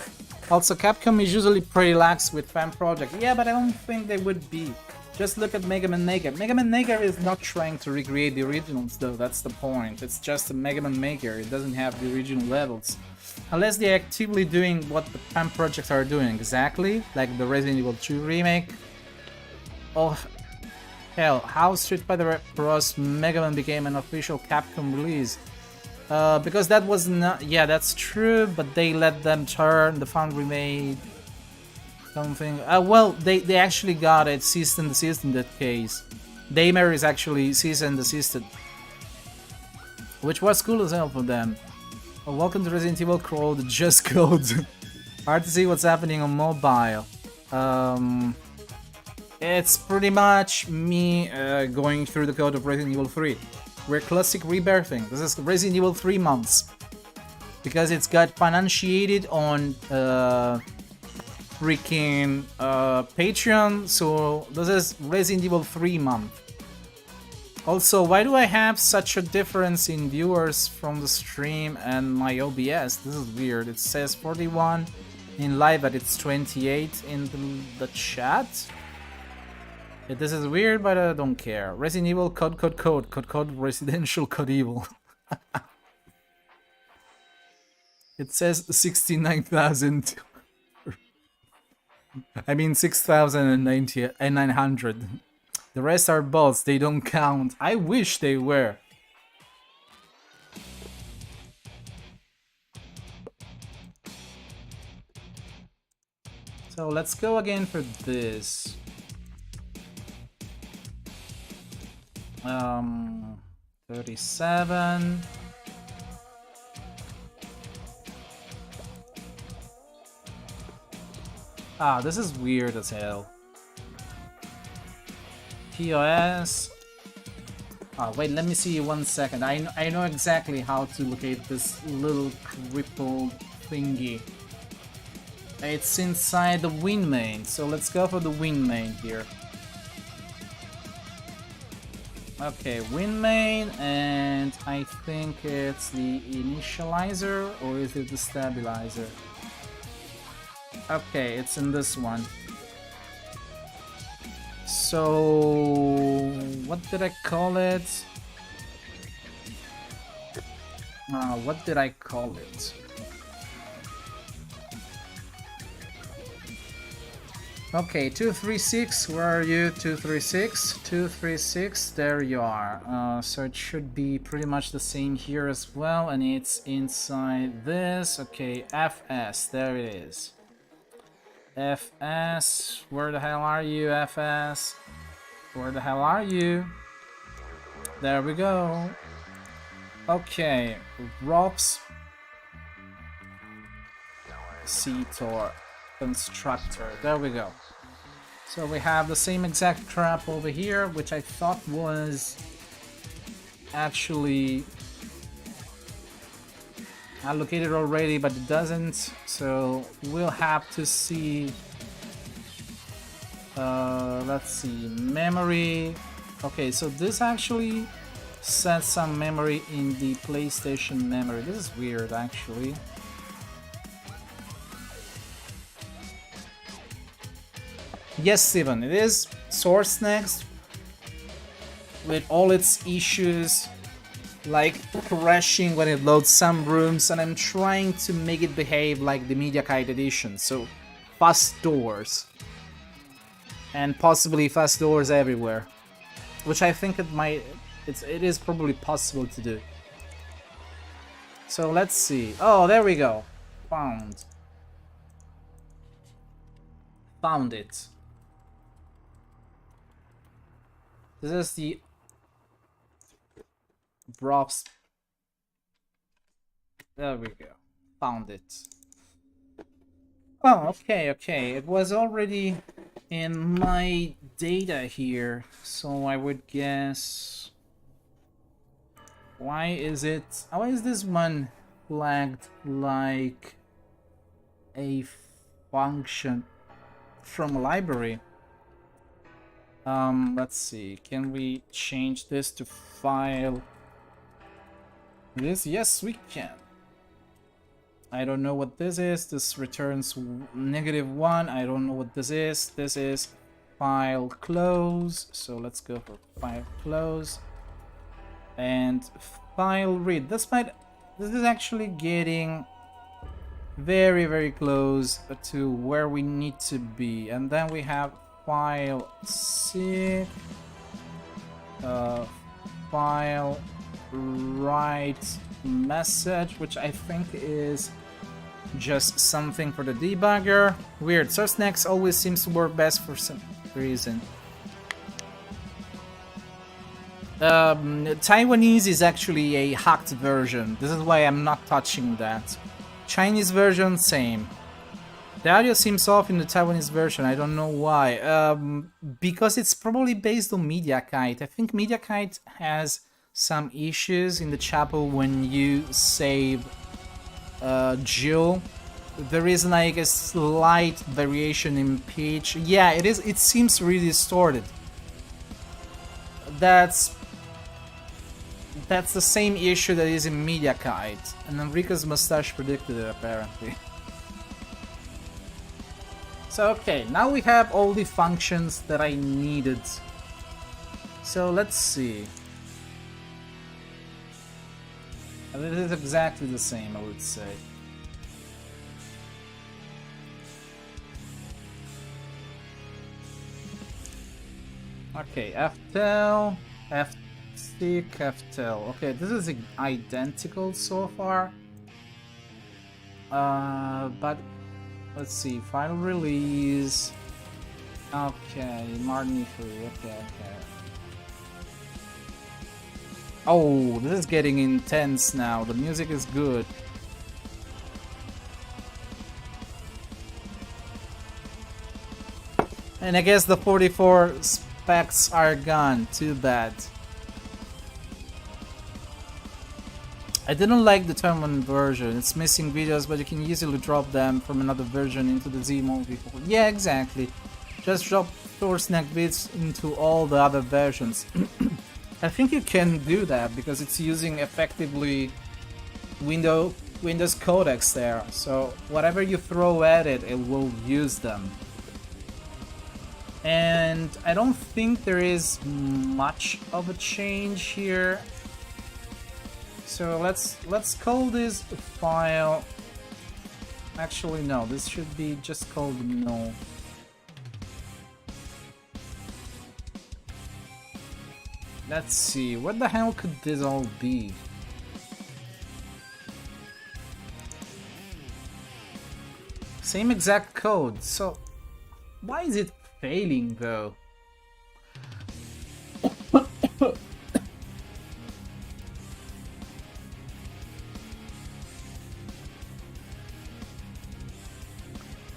Also Capcom is usually pretty lax with fan projects. Yeah, but I don't think they would be. Just look at Mega Man Maker. Mega Man Maker is not trying to recreate the originals though, that's the point. It's just a Mega Man Maker, it doesn't have the original levels. Unless they're actively doing what the fan projects are doing, exactly, like the Resident Evil 2 remake. Oh, hell, how Street Fighter Bros. Mega Man became an official Capcom release. Because that was not... Yeah, that's true, but they let them turn. The Foundry made something... well, they actually got it cease and desist in that case. Damer is actually cease and desisted. Which was cool as hell for them. Well, welcome to Resident Evil Crawl, the Just Code. Hard to see what's happening on mobile. It's pretty much me going through the code of Resident Evil 3. We're classic rebirthing. This is Resident Evil 3 months. Because it's got financiated on freaking Patreon. So this is Resident Evil 3 month. Also, why do I have such a difference in viewers from the stream and my OBS? This is weird. It says 41 in live, but it's 28 in the chat. This is weird, but I don't care. Resident Evil code residential code evil. It says 69,000. I mean 6,090 and 900. The rest are bots, they don't count. I wish they were. So let's go again for this. 37. Ah, this is weird as hell. POS. Oh, wait, let me see 1 second. I know exactly how to locate this little crippled thingy. It's inside the win main, so let's go for the win main here. Okay, win main, and I think it's the initializer, or is it the stabilizer? Okay, it's in this one. So, what did I call it? What did I call it? Okay, 236, where are you? 236, 236, there you are. So it should be pretty much the same here as well, and it's inside this. Okay, FS, there it is. FS, where the hell are you, FS? Where the hell are you? There we go. Okay, ROPS, CTOR, Constructor, there we go. So we have the same exact crap over here, which I thought was actually allocated already, but it doesn't, so we'll have to see. Let's see, memory. Okay, so this actually sets some memory in the PlayStation memory. This is weird, actually. Yes, Steven, it is Source Next with all its issues, like crashing when it loads some rooms, and I'm trying to make it behave like the Media Kite edition, so fast doors. And possibly fast doors everywhere. Which I think it is probably possible to do. So let's see. Oh, there we go. Found it. This is the drops. There we go. Found it. Oh, okay. It was already in my data here, so I would guess. Why is this one flagged like a function from a library? Let's see, can we change this to file this? Yes, we can. I don't know what this is. This returns -1. I don't know what this is. This is file close. So let's go for file close and file read. This is actually getting very, very close to where we need to be. And then we have file C, file right message, which I think is just something for the debugger. Weird. Source next always seems to work best for some reason. Taiwanese is actually a hacked version. This is why I'm not touching that. Chinese version, same. The audio seems off in the Taiwanese version. I don't know why. Because it's probably based on MediaKite. I think MediaKite has some issues in the chapel when you save Jill. There is like a slight variation in pitch. Yeah, it is. It seems really distorted. That's the same issue that is in MediaKite, and Enrico's mustache predicted it apparently. So okay, now we have all the functions that I needed. So let's see. And it is exactly the same, I would say. Okay, FTEL, FStick, FTEL. Okay, this is identical so far. But let's see, final release. Okay, Martin free. Okay. Oh, this is getting intense now. The music is good. And I guess the 44 specs are gone. Too bad. I didn't like the Taiwan version. It's missing videos, but you can easily drop them from another version into the Z movie. Yeah, exactly. Just drop source-neck bits into all the other versions. I think you can do that because it's using effectively Windows codecs there. So whatever you throw at it, it will use them. And I don't think there is much of a change here. So let's call this file. Actually, no. This should be just called no. Let's see. What the hell could this all be? Same exact code. So why is it failing though?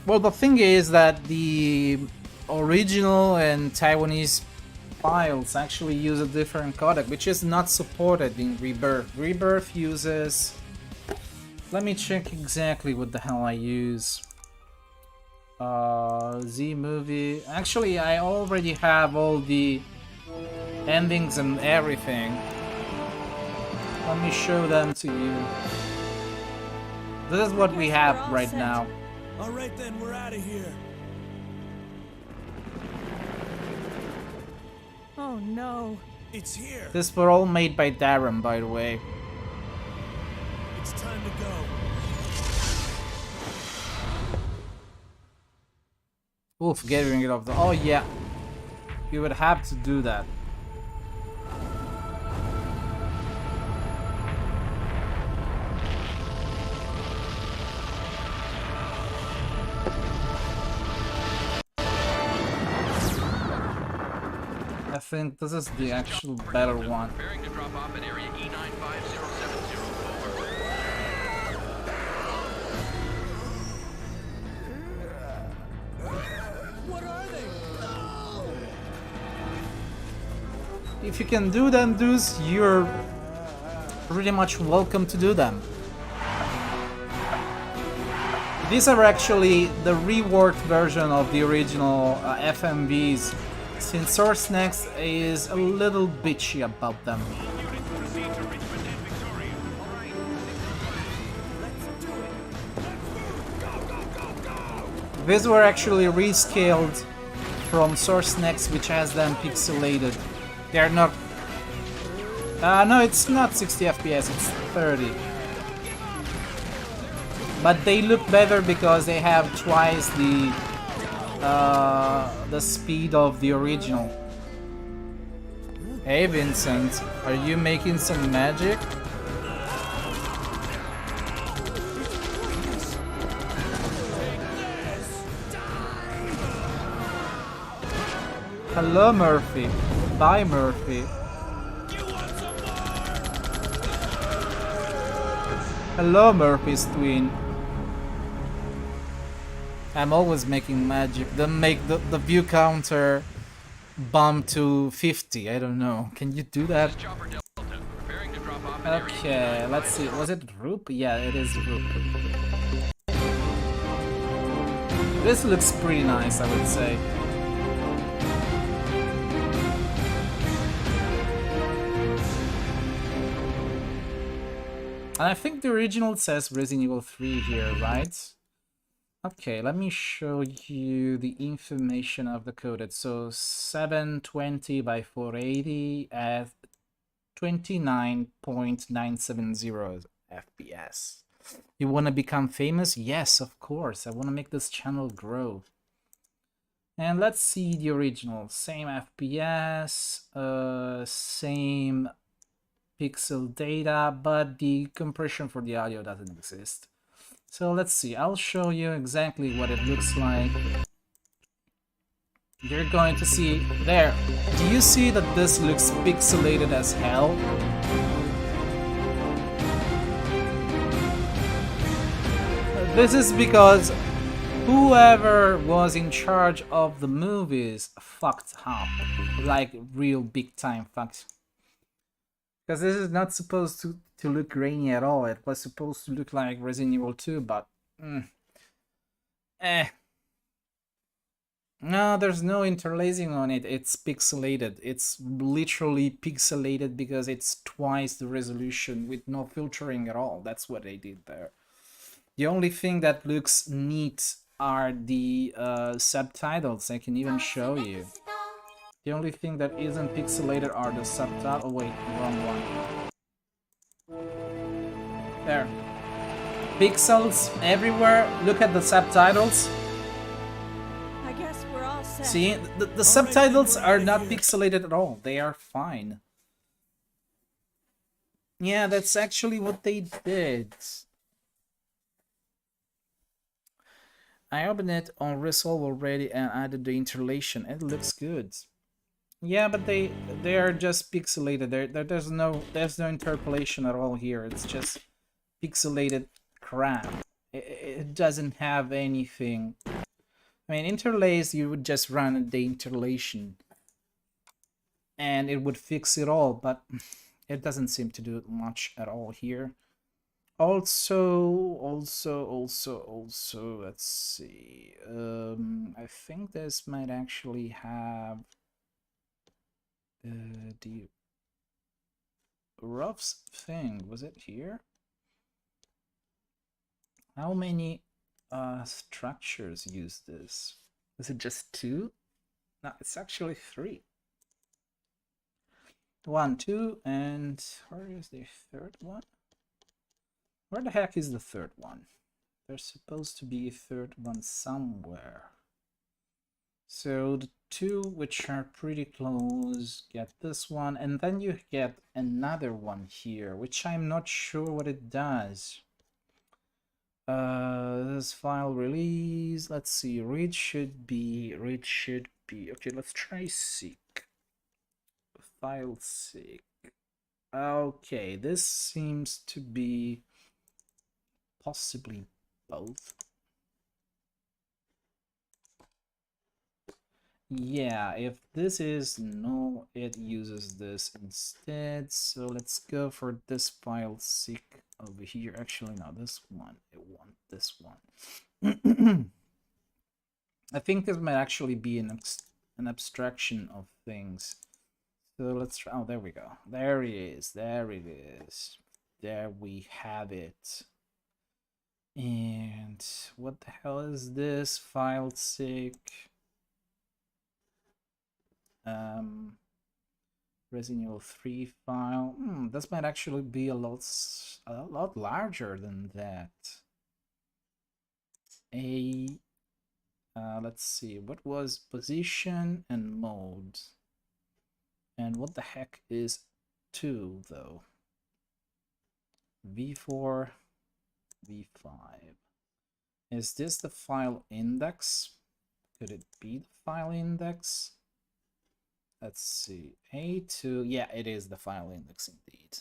Well, the thing is that the original and Taiwanese files actually use a different codec, which is not supported in Rebirth. Rebirth uses... Let me check exactly what the hell I use. Z movie. Actually, I already have all the endings and everything. Let me show them to you. This is what we have right now. All right then, we're out of here. Oh no. It's here. These were all made by Darren, by the way. It's time to go. Oof, getting rid of the... Oh yeah. You would have to do that. I think this is the actual better one. Preparing to drop off at area E95070. What are they? If you can do them, dudes, you're pretty much welcome to do them. These are actually the reworked version of the original FMVs, since Source Next is a little bitchy about them. These were actually rescaled from Source Next, which has them pixelated. They're not... no, it's not 60 FPS, it's 30. But they look better because they have twice the speed of the original. Hey Vincent, are you making some magic? Hello Murphy. Bye Murphy. Hello Murphy's twin. I'm always making magic. Then make the view counter bump to 50. I don't know. Can you do that? Chopper Delta, preparing to drop off at Okay, area let's see. Was it Roop? Yeah, it is Roop. This looks pretty nice, I would say. And I think the original says Resident Evil 3 here, right? Okay, let me show you the information of the coded. So 720 by 480 at 29.970 FPS. You want to become famous? Yes, of course. I want to make this channel grow. And let's see the original. Same FPS, same pixel data, but the compression for the audio doesn't exist. So let's see, I'll show you exactly what it looks like. You're going to see there. Do you see that this looks pixelated as hell? This is because whoever was in charge of the movies fucked up. Like real big time fucked. Because this is not supposed to look grainy at all. It was supposed to look like Resident Evil 2, but... No, there's no interlacing on it. It's pixelated. It's literally pixelated because it's twice the resolution with no filtering at all. That's what they did there. The only thing that looks neat are the subtitles. I can even show you. The only thing that isn't pixelated are the subtitles. Oh wait, wrong one. There. Pixels everywhere. Look at the subtitles. I guess we're all set. See, the subtitles are not pixelated at all. They are fine. Yeah, that's actually what they did. I opened it on Resolve already and added the interlation. It looks good. Yeah, but they are just pixelated. There's no interpolation at all here. It's just pixelated crap. It doesn't have anything. I mean, interlace, you would just run the interlation and it would fix it all, but it doesn't seem to do much at all here. Also, let's see. I think this might actually have the rough thing. Was it here? How many structures use this? Is it just 2? No, it's actually 3. 1, 2, and where is the third one? Where the heck is the third one? There's supposed to be a third one somewhere. So the 2 which are pretty close get this one, and then you get another one here, which I'm not sure what it does. This file release, let's see, read should be, okay, let's try seek. File seek. Okay, this seems to be possibly both. Yeah, if this is no, it uses this instead. So let's go for this file seek over here. Actually, no, this one. I want this one. I think this might actually be an abstraction of things. So let's try. Oh, there we go. There it is. There it is. There we have it. And what the hell is this? File seek. Resident Evil 3 file. This might actually be a lot larger than that. Let's see, what was position and mode? And what the heck is 2 though? v4, v5. Is this the file index? Could it be the file index? Let's see. A2. Yeah, it is the file index indeed.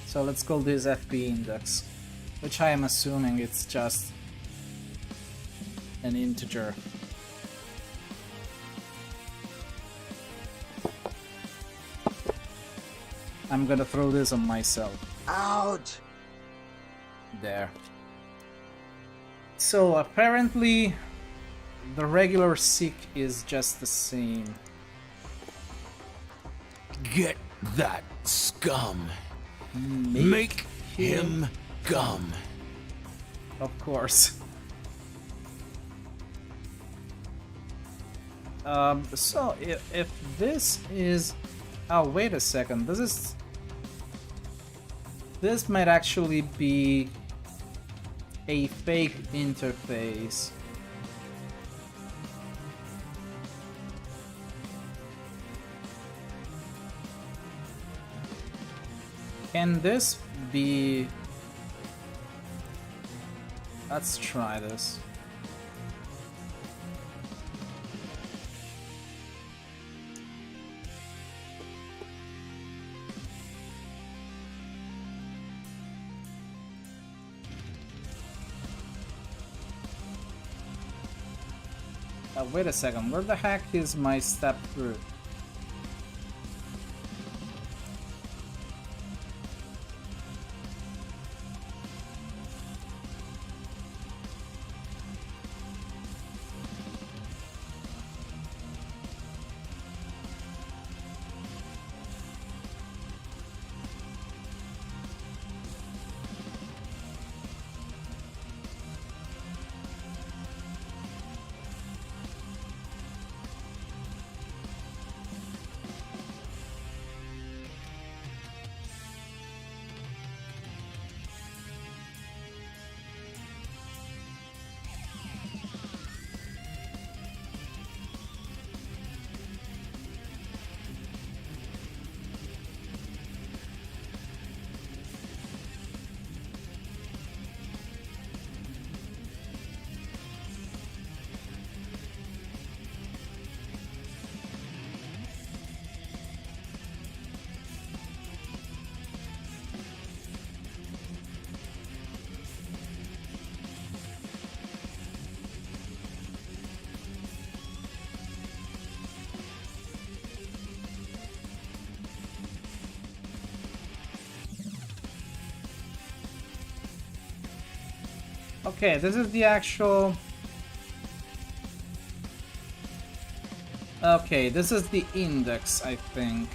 So let's call this FP index, which I am assuming it's just an integer. I'm gonna throw this on myself. Ouch! There. So apparently the regular seek is just the same. Get that scum. Make him gum. Of course. So if this is... Oh, wait a second. This might actually be a fake interface. Can this be... Let's try this. Wait a second, where the heck is my step through? Okay, this is the actual... Okay, this is the index, I think.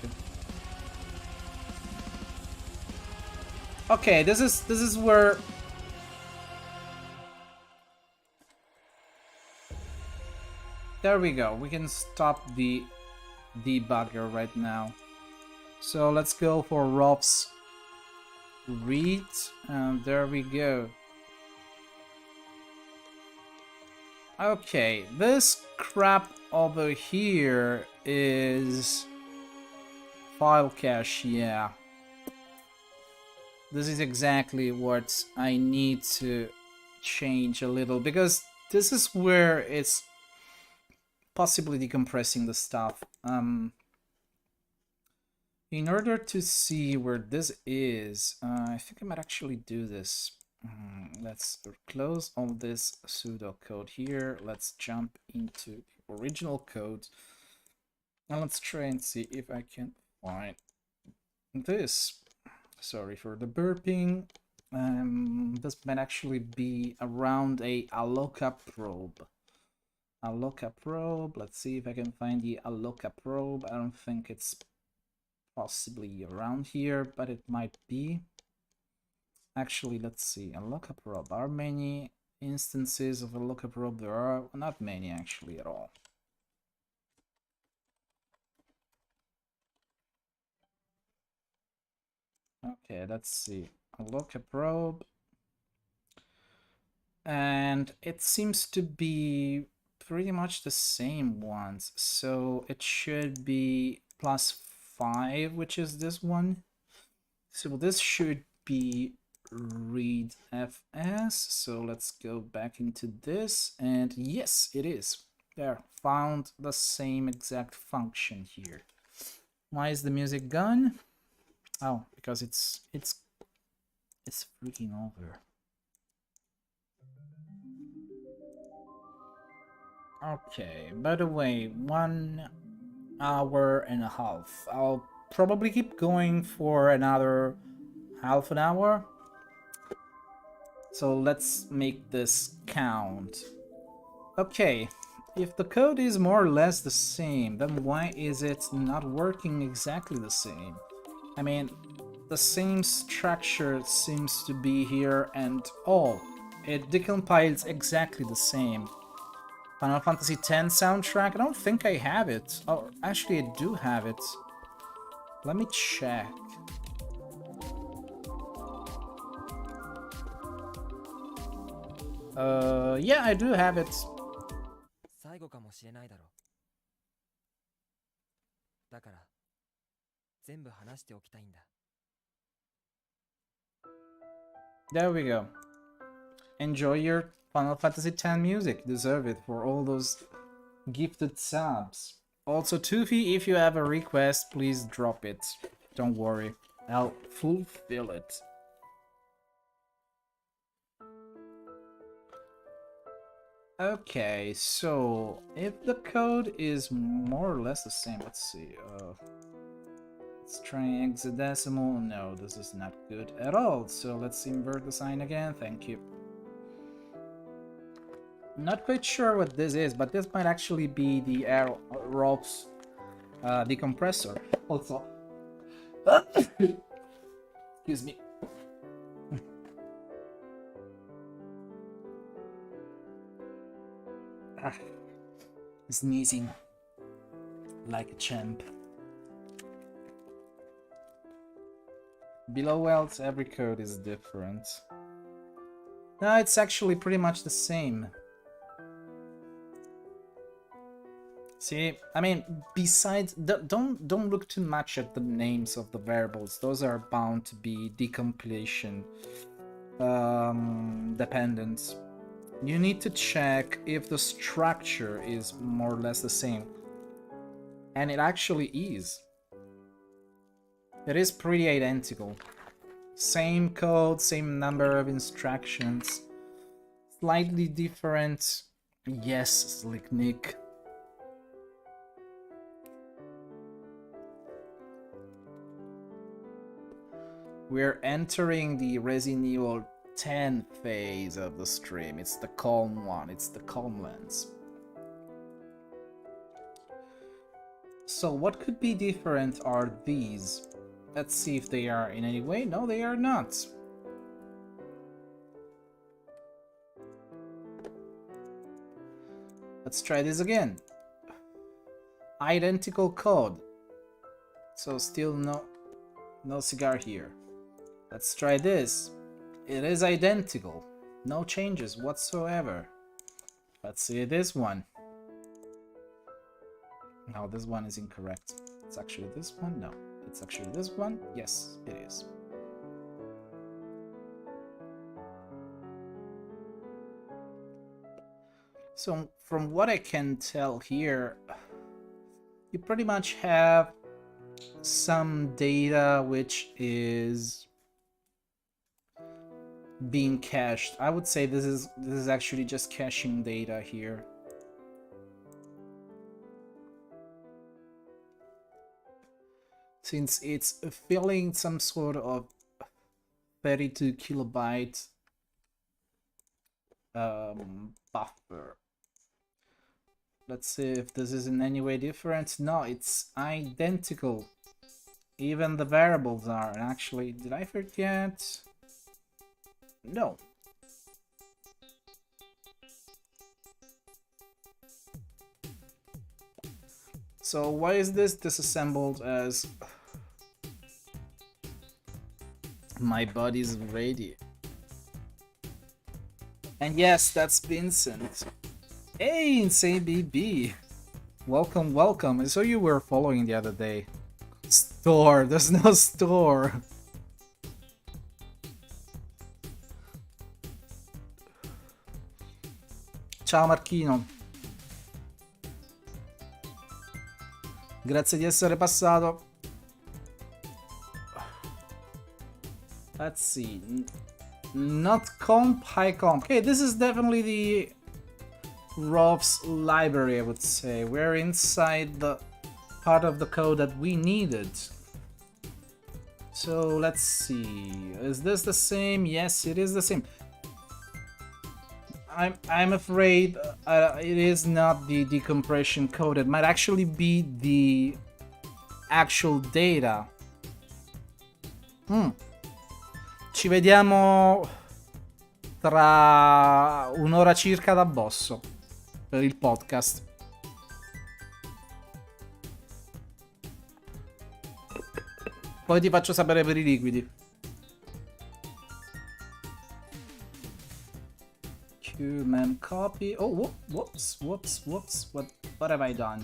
Okay, this is where... There we go. We can stop the debugger right now. So let's go for Rob's read, and there we go. Okay, this crap over here is file cache, yeah. This is exactly what I need to change a little, because this is where it's possibly decompressing the stuff. In order to see where this is, I think I might actually do this. Let's close all this pseudocode here. Let's jump into the original code. And let's try and see if I can find this. Sorry for the burping. This might actually be around a Alloca probe. Alloca probe. Let's see if I can find the Alloca probe. I don't think it's possibly around here, but it might be. Actually, let's see. Alloca probe. Are many instances of Alloca probe? There are not many actually at all. Okay, let's see. Alloca probe. and it seems to be pretty much the same ones, so it should be +5, which is this one. So this should be read fs, so let's go back into this, and yes, it is. There, found the same exact function here. Why is the music gone? Oh, because it's freaking over. Okay, by the way, 1 hour and a half. I'll probably keep going for another half an hour. So let's make this count. Okay, if the code is more or less the same, then why is it not working exactly the same? I mean, the same structure seems to be here, and it decompiles exactly the same. Final Fantasy X soundtrack? I don't think I have it. Oh, actually I do have it. Let me check. Yeah, I do have it. 最後かもしれないだろう。だから全部話しておきたいんだ。There we go. Enjoy your Final Fantasy X music. You deserve it for all those gifted subs. Also, Tufi, if you have a request, please drop it. Don't worry, I'll fulfill it. Okay, so if the code is more or less the same, let's see. Let's try hexadecimal. No, this is not good at all. So let's invert the sign again. Thank you. Not quite sure what this is, but this might actually be the ROPS decompressor. Also, excuse me. Sneezing like a champ. Below else, every code is different. No, it's actually pretty much the same. See, I mean, besides, don't look too much at the names of the variables. Those are bound to be decompilation dependent. You need to check if the structure is more or less the same. And it actually is. It is pretty identical. Same code, same number of instructions. Slightly different. Yes, Slick Nick. We're entering the Resident Evil 10 phase of the stream. It's the calm one, it's the calm lens. So what could be different are these. Let's see if they are in any way. No, they are not. Let's try this again. Identical code. So still no cigar here. Let's try this. It is identical. No changes whatsoever. Let's see this one. No, this one is incorrect. It's actually this one. No, it's actually this one. Yes, it is. So from what I can tell here, you pretty much have some data which is being cached. I would say this is actually just caching data here. Since it's filling some sort of 32 kilobyte buffer. Let's see if this is in any way different. No, it's identical. Even the variables are. And actually, did I forget? No. So why is this disassembled as my body's ready? And yes, that's Vincent. Hey, Insane BB. Welcome, welcome. I saw you were following the other day. Store. There's no store. Ciao Marchino. Grazie di essere passato. Let's see. Not comp, high comp. Okay, this is definitely the Rov's library, I would say. We're inside the part of the code that we needed. So let's see. Is this the same? Yes, it is the same. I'm afraid it is not the decompression code. It might actually be the actual data. Ci vediamo tra un'ora circa da Bosso per il podcast. Poi ti faccio sapere per i liquidi. Human copy. Oh, whoops. What have I done?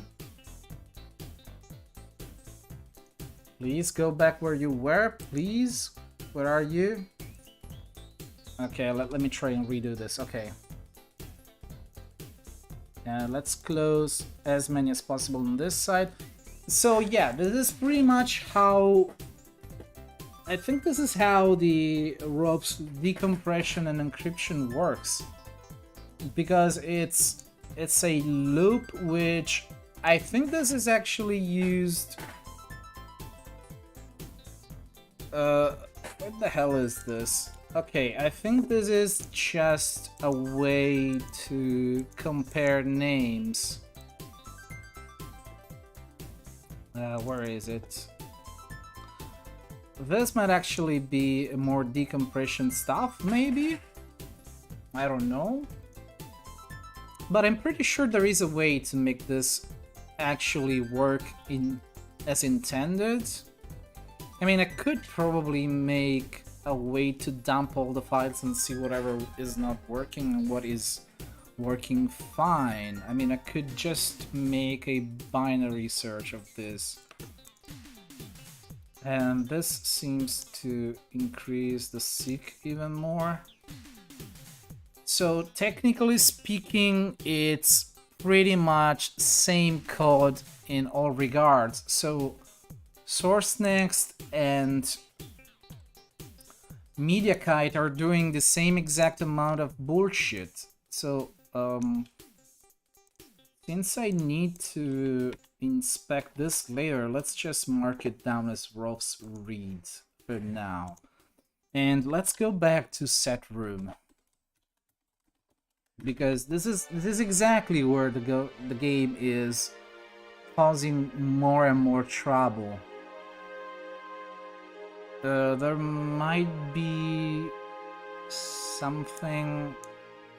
Please go back where you were, please. Where are you? Okay, let me try and redo this. Okay. And let's close as many as possible on this side. So yeah, this is pretty much how... I think this is how the ropes decompression and encryption works. Because it's a loop which I think this is actually used... what the hell is this? Okay, I think this is just a way to compare names. Where is it? This might actually be more decompression stuff, maybe? I don't know. But I'm pretty sure there is a way to make this actually work as intended. I mean, I could probably make a way to dump all the files and see whatever is not working and what is working fine. I mean, I could just make a binary search of this. And this seems to increase the seek even more. So technically speaking, it's pretty much same code in all regards. So SourceNext and MediaKite are doing the same exact amount of bullshit. So since I need to inspect this later, let's just mark it down as Rov's read for now. And let's go back to set room. Because this is exactly where the game is causing more and more trouble. There might be something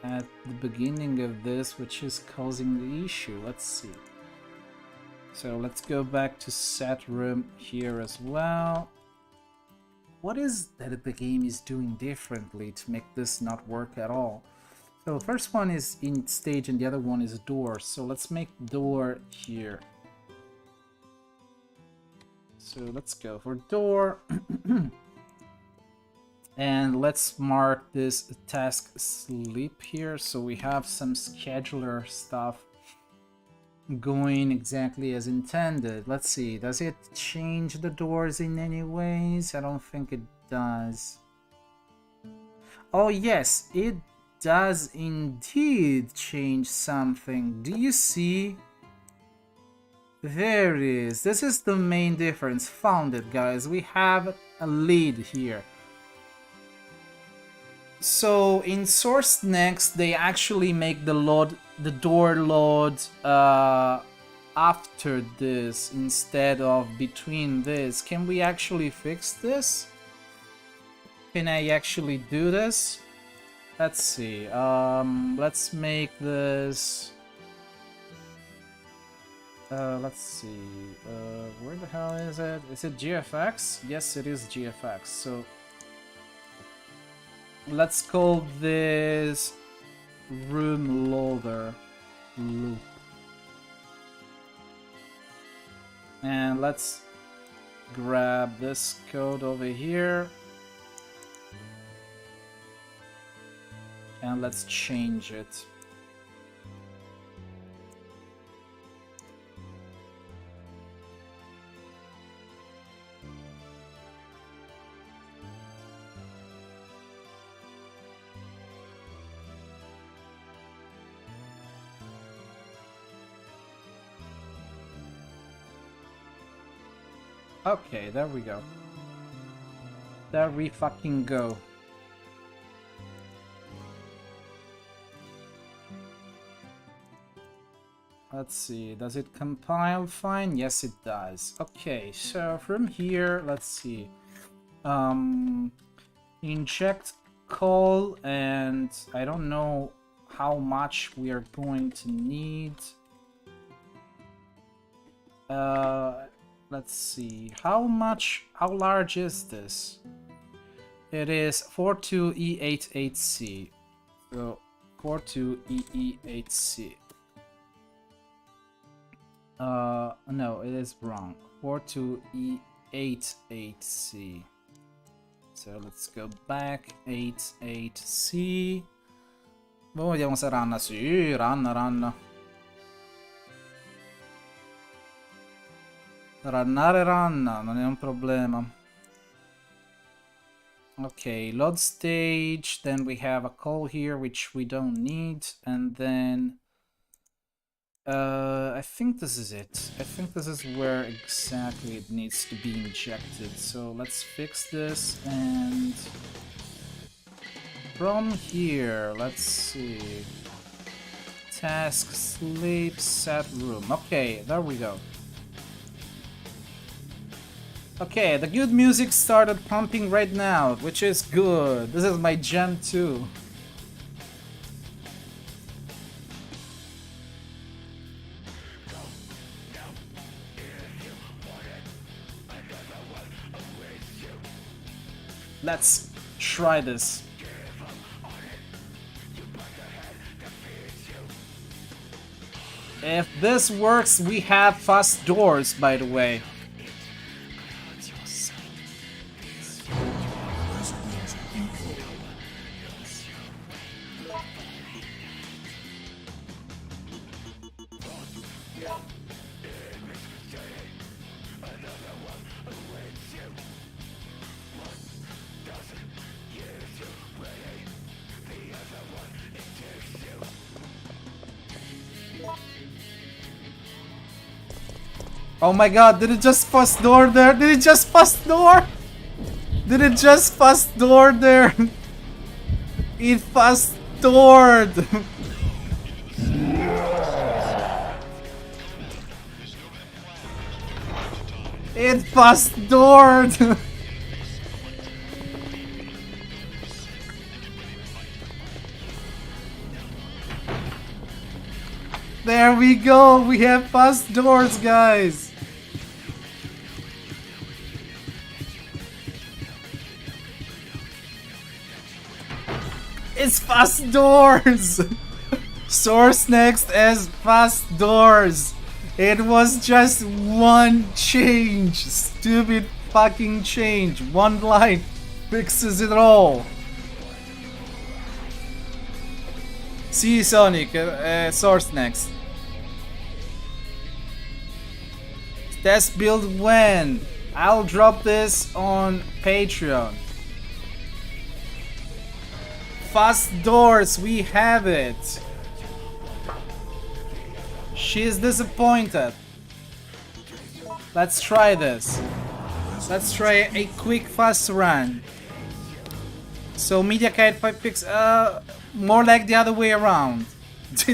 at the beginning of this which is causing the issue. Let's see. So let's go back to set room here as well. What is that the game is doing differently to make this not work at all? So the first one is in stage and the other one is door. So let's make door here. So let's go for door. And let's mark this task sleep here. So we have some scheduler stuff going exactly as intended. Let's see, does it change the doors in any ways? I don't think it does. Oh yes, it does indeed change something. Do you see? There it is. This is the main difference. Found it, guys. We have a lead here. So in SourceNext, they actually make the door load after this instead of between this. Can we actually fix this? Can I actually do this? Let's see. Let's make this. Let's see. Where the hell is it? Is it GFX? Yes, it is GFX. So let's call this room loader loop. And let's grab this code over here. And let's change it. Okay, there we go. There we fucking go. Let's see, does it compile fine? Yes, it does. Okay, so from here, let's see. Inject coal, and I don't know how much we are going to need. Let's see, how large is this? It is 42E88C. So 42E88C. No, it is wrong. 42E88C. So let's go back. 88C. Boh, vediamo se ranna. Sì, ranna. Rannare ranna, non è un problema. Okay, load stage, then we have a call here which we don't need, and then I think this is it. I think this is where exactly it needs to be injected. So let's fix this, and from here, let's see. Task, sleep, set room. Okay, there we go. Okay, the good music started pumping right now, which is good. This is my jam too. Let's try this. If this works, we have fast doors, by the way. Oh my god, did it just fast door there? Did it just fast door? Did it just fast door there? It fast doored. It fast doored. There we go. We have fast doors, guys. It's fast doors! Source next as fast doors. It was just one change. Stupid fucking change. One line fixes it all. See Sonic, source next. Test build when? I'll drop this on Patreon. Fast doors, we have it. She's disappointed. Let's try this. Let's try a quick fast run. So Media Kite 5 picks, more like the other way around.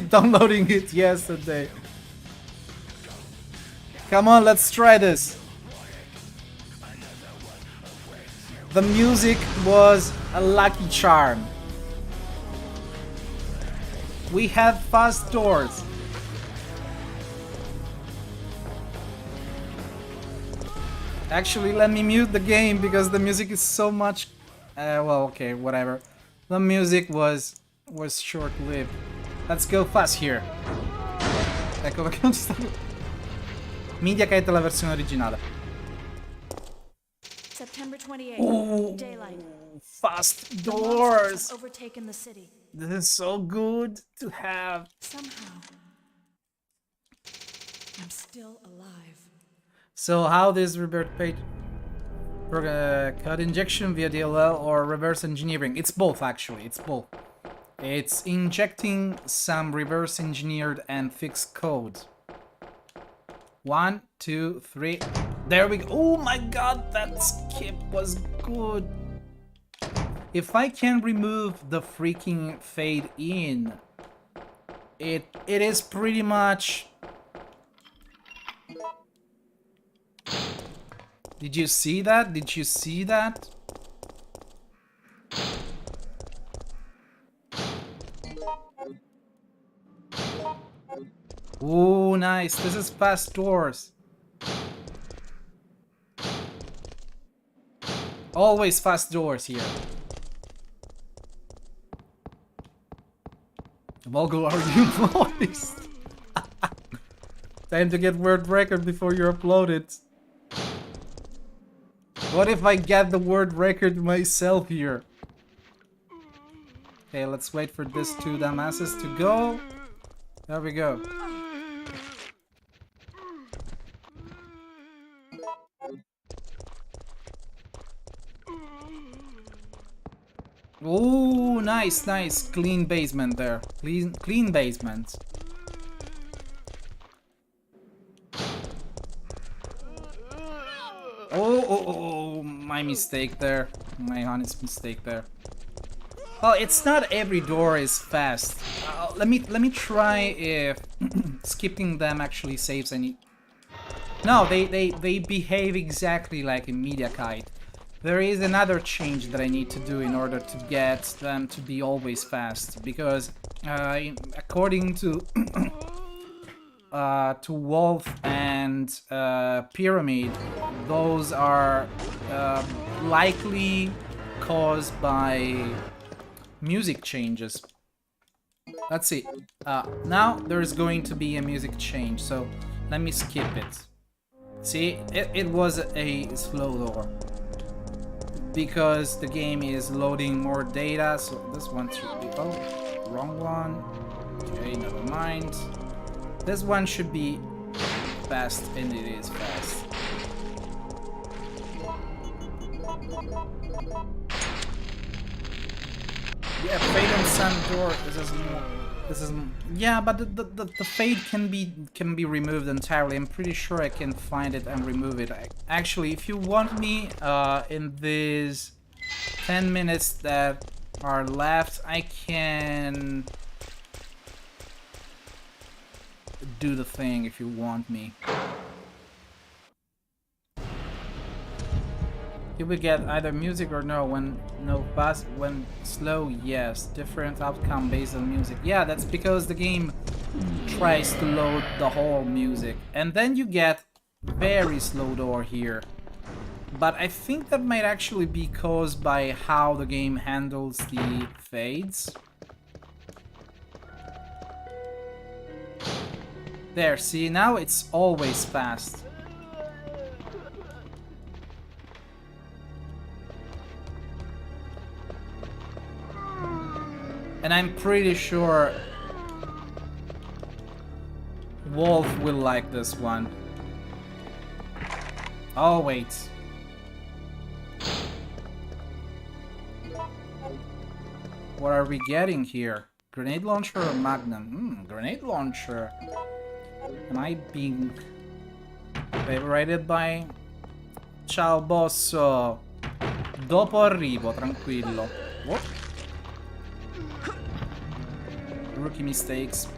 Downloading it yesterday. Come on, let's try this. The music was a lucky charm. We have fast doors. Actually, let me mute the game because the music is so much... well, okay, whatever. The music was was short-lived. Let's go fast here. Ecco perché non ci sta. Media Kite è la versione originale. September 28th, daylight. Fast The monsters doors. have overtaken the city. This is so good to have. Somehow, I'm still alive. So how this revert page? Code injection via DLL or reverse engineering? It's both actually. It's both. It's injecting some reverse engineered and fixed code. 1, 2, 3. There we go. Oh my god, that skip was good. If I can remove the freaking fade in, it is pretty much. Did you see that? Did you see that? Oh, nice. This is fast doors. Always fast doors here. Volgo, are you voiced? Time to get word record before you upload it. What if I get the word record myself here? Okay, let's wait for these two dumbasses to go. There we go. Oh, nice, nice. Clean basement there. Clean basement. Oh, my mistake there. My honest mistake there. Well, it's not every door is fast. Let me try if skipping them actually saves any. No, they behave exactly like in Media Kite. There is another change that I need to do in order to get them to be always fast, because according to Wolf and Pyramid, those are likely caused by music changes. Let's see. Now there is going to be a music change, so let me skip it. See, it was a slow door because the game is loading more data, so this one should be... Oh, wrong one. Okay, never mind. This one should be fast, and it is fast. Yeah, fade on sun door. This is yeah, but the fade can be removed entirely. I'm pretty sure I can find it and remove it. Actually, if you want me in these 10 minutes that are left, I can do the thing if you want me. You will get either music or no. When no fast, when slow, yes. Different outcome based on music. Yeah, that's because the game tries to load the whole music. And then you get very slow door here. But I think that might actually be caused by how the game handles the fades. There, see, now it's always fast. And I'm pretty sure Wolf will like this one. Oh, wait. What are we getting here? Grenade launcher or Magnum? Grenade launcher. Am I being favorited by... Ciao, bosso. Dopo arrivo, tranquillo. What? Rookie mistakes.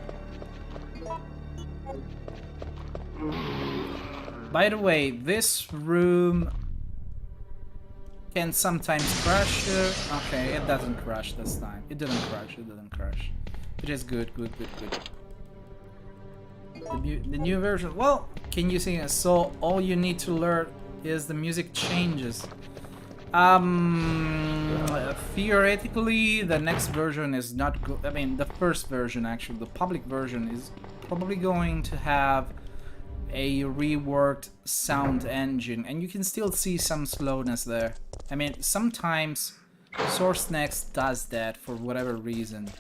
By the way, this room can sometimes crash. Okay, it doesn't crash this time. It didn't crash. It didn't crash. It is good. Good. The new version. Well, can you see? So all you need to learn is the music changes. Theoretically, the next version is not good. I mean, the first version, actually, the public version, is probably going to have a reworked sound engine, and you can still see some slowness there. I mean, sometimes Source Next does that for whatever reason.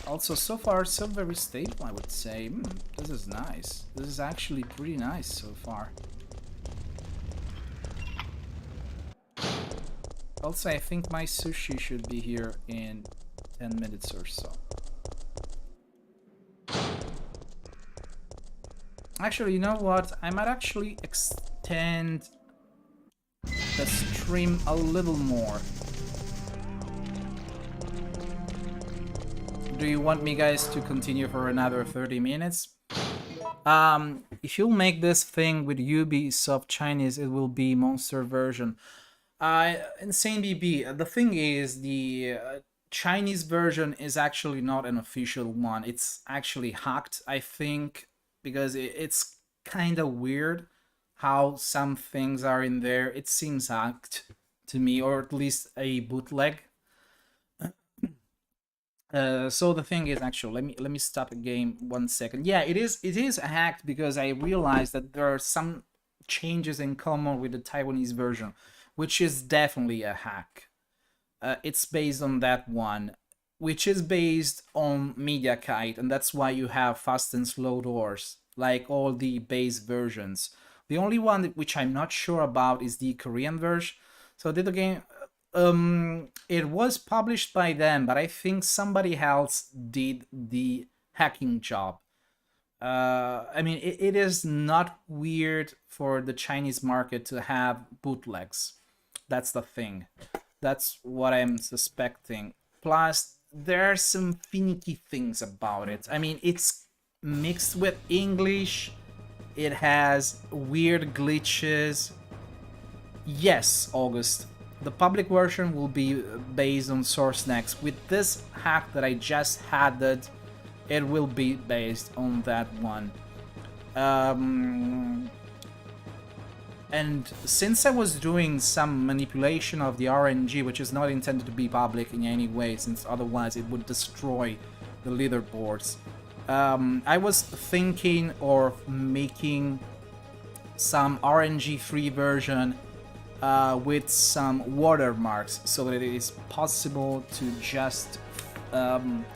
Also, so far, so very stable, I would say. This is nice. This is actually pretty nice so far. Also, I think my sushi should be here in 10 minutes or so. Actually, you know what? I might actually extend the stream a little more. Do you want me guys to continue for another 30 minutes? If you'll make this thing with Ubisoft Chinese, it will be monster version. Insane BB, the thing is, the Chinese version is actually not an official one. It's actually hacked, I think, because it's kind of weird how some things are in there. It seems hacked to me, or at least a bootleg. So the thing is, actually, let me stop the game 1 second. Yeah, it is hacked because I realized that there are some changes in common with the Taiwanese version, which is definitely a hack. It's based on that one, which is based on Media Kite, and that's why you have fast and slow doors, like all the base versions. The only one which I'm not sure about is the Korean version. So the game, it was published by them, but I think somebody else did the hacking job. I mean, it is not weird for the Chinese market to have bootlegs. That's the thing. That's what I'm suspecting. Plus, there are some finicky things about it. I mean, it's mixed with English. It has weird glitches. Yes, August. The public version will be based on Source Next. With this hack that I just had, it will be based on that one. And since I was doing some manipulation of the RNG, which is not intended to be public in any way, since otherwise it would destroy the leaderboards, I was thinking of making some RNG-free version with some watermarks, so that it is possible to just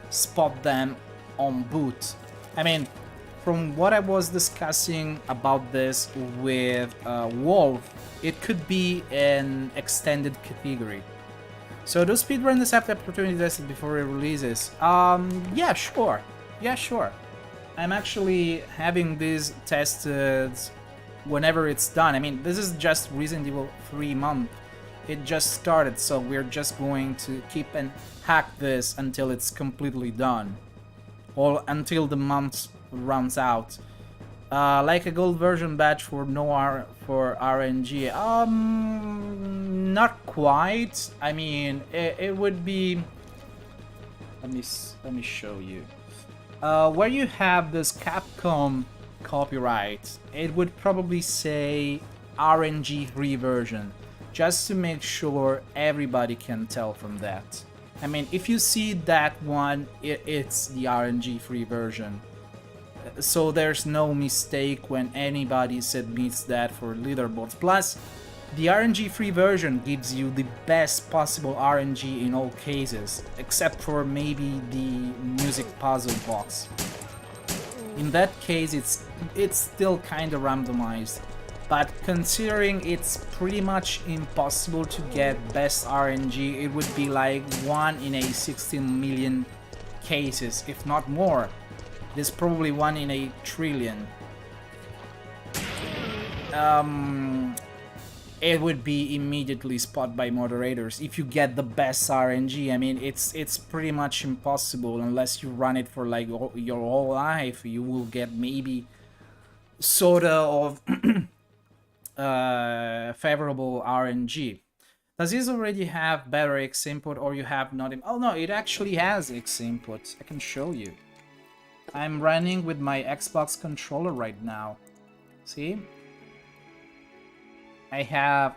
spot them on boot. I mean, from what I was discussing about this with Wolf, it could be an extended category. So do speedrunners have the opportunity to test it before it releases? Yeah, sure. Yeah, sure. I'm actually having this tested whenever it's done. I mean, this is just Resident Evil 3 month. It just started, so we're just going to keep and hack this until it's completely done. Or until the month runs out. Like a gold version badge for for RNG. Not quite. I mean, it would be. Let me show you. Where you have this Capcom copyright, it would probably say RNG free version, just to make sure everybody can tell from that. I mean, if you see that one, it's the RNG free version. So there's no mistake when anybody submits that for leaderboards. Plus, the RNG free version gives you the best possible RNG in all cases, except for maybe the music puzzle box. In that case, it's still kind of randomized. But considering it's pretty much impossible to get best RNG, it would be like 1 in a 16 million cases, if not more. There's probably 1 in a trillion. It would be immediately spotted by moderators if you get the best RNG. I mean, it's pretty much impossible unless you run it for like your whole life. You will get maybe sort of favorable RNG. Does this already have better X input, or you have not? Oh no, it actually has X input. I can show you. I'm running with my Xbox controller right now. See? I have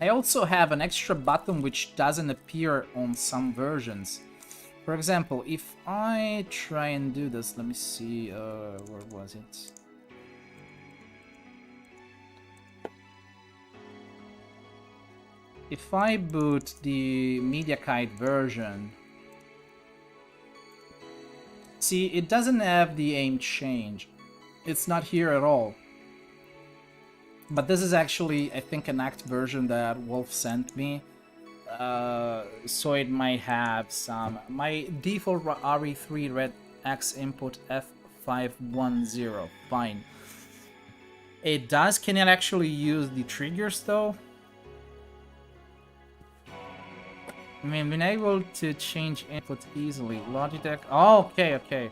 I also have an extra button which doesn't appear on some versions. For example, if I try and do this, let me see, where was it? If I boot the MediaKite version, see, it doesn't have the aim change. It's not here at all. But this is actually, I think, an act version that Wolf sent me. So it might have some. My default RE3 Red X input F510. Fine. It does. Can it actually use the triggers though? I mean, being able to change input easily. Logitech. Oh, okay, okay.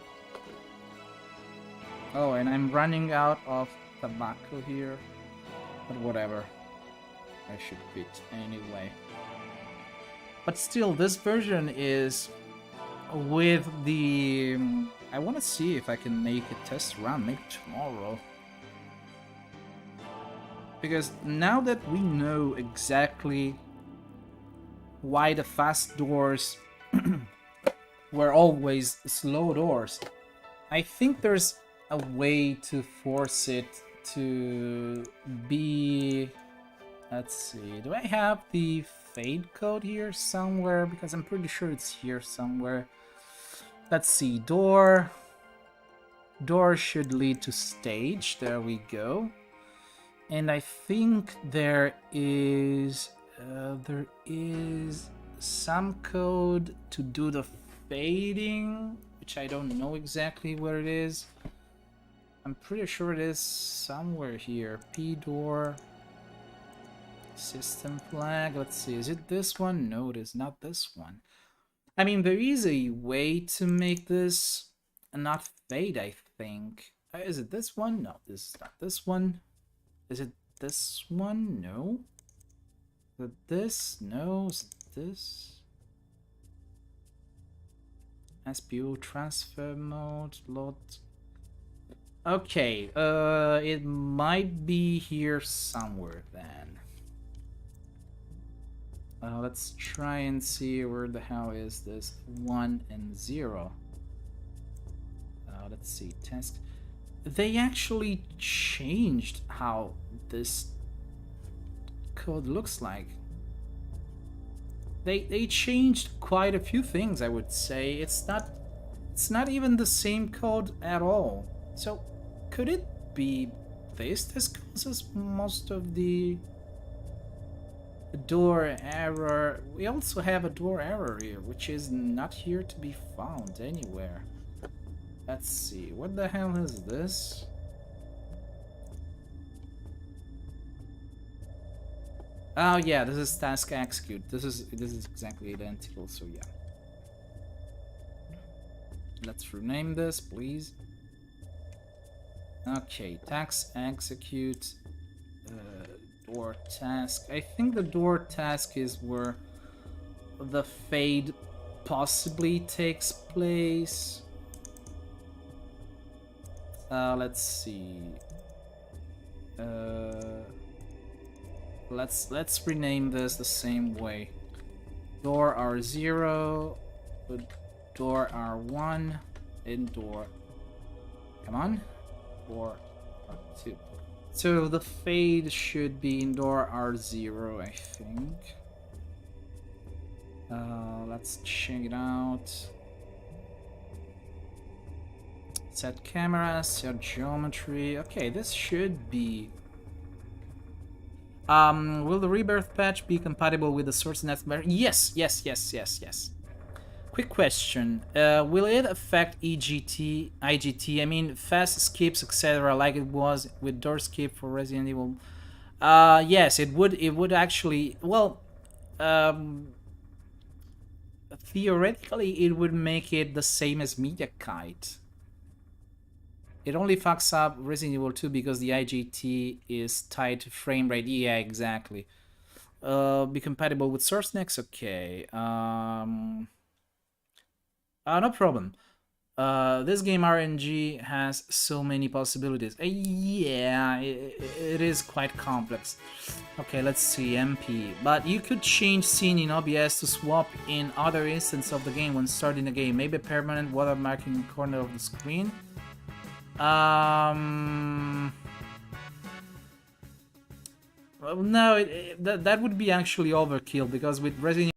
Oh, and I'm running out of tobacco here. But whatever. I should quit anyway. But still, this version is with the... I want to see if I can make a test run, maybe tomorrow. Because now that we know exactly why the fast doors were always slow doors, I think there's a way to force it to be... Let's see, do I have the fade code here somewhere? Because I'm pretty sure it's here somewhere. Let's see, door should lead to stage, there we go. And I think there is some code to do the fading, which I don't know exactly where it is. I'm pretty sure it is somewhere here. P door, system flag. Let's see, is it this one? No, it is not this one. I mean, there is a way to make this not fade, I think. Is it this one? No, this is not this one. Is it this one? No. Is it this? No. Is it this? SPU transfer mode, load. Okay, it might be here somewhere then. Let's try and see where the hell is this 1 and 0. Let's see, task. They actually changed how this code looks like. They changed quite a few things, I would say. It's not even the same code at all. So could it be this causes most of the door error? We also have a door error here, which is not here to be found anywhere. Let's see, what the hell is this? Oh yeah, this is task execute. This is exactly identical, so yeah. Let's rename this, please. Okay, task execute, door task. I think the door task is where the fade possibly takes place. Let's see. Let's rename this the same way. Door R0, door R1, and door. Come on. Door R2. So the fade should be in door R0, I think. Let's check it out. Set camera, set geometry. Okay, this should be. Will the rebirth patch be compatible with the source net? Yes. Quick question. Will it affect EGT, IGT? I mean, fast skips, etc., like it was with door skip for Resident Evil? Yes, it would. It would actually. Well, theoretically, it would make it the same as MediaKite. It only fucks up Resident Evil 2 because the IGT is tied to frame rate. Yeah, exactly. Be compatible with Source Next? Okay. No problem. This game RNG has so many possibilities. Yeah, it is quite complex. Okay, let's see, MP. But you could change scene in OBS to swap in other instances of the game when starting the game. Maybe permanent watermarking in corner of the screen. Well, no, that would be actually overkill, because with Resident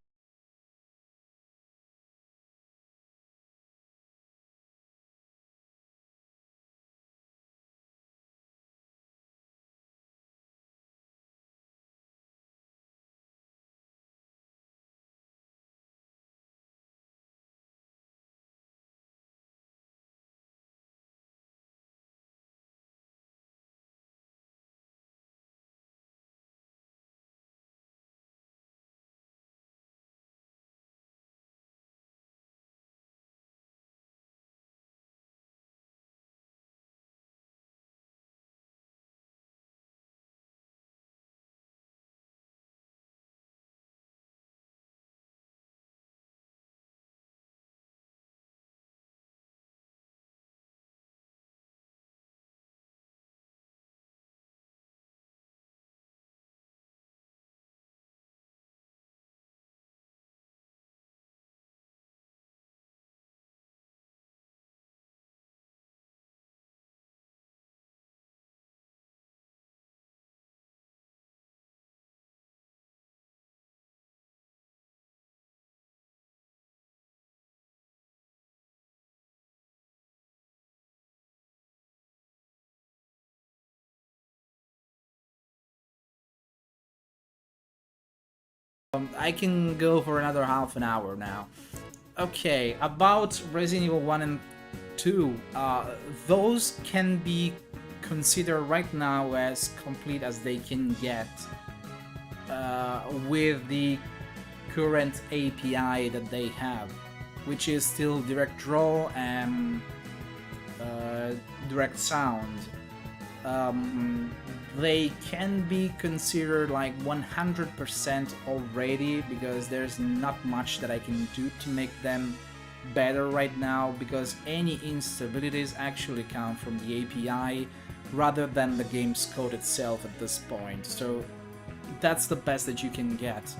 I can go for another half an hour now. Okay, about Resident Evil 1 and 2, those can be considered right now as complete as they can get with the current API that they have, which is still direct draw and direct sound. They can be considered like 100% already, because there's not much that I can do to make them better right now, because any instabilities actually come from the API rather than the game's code itself at this point, so that's the best that you can get.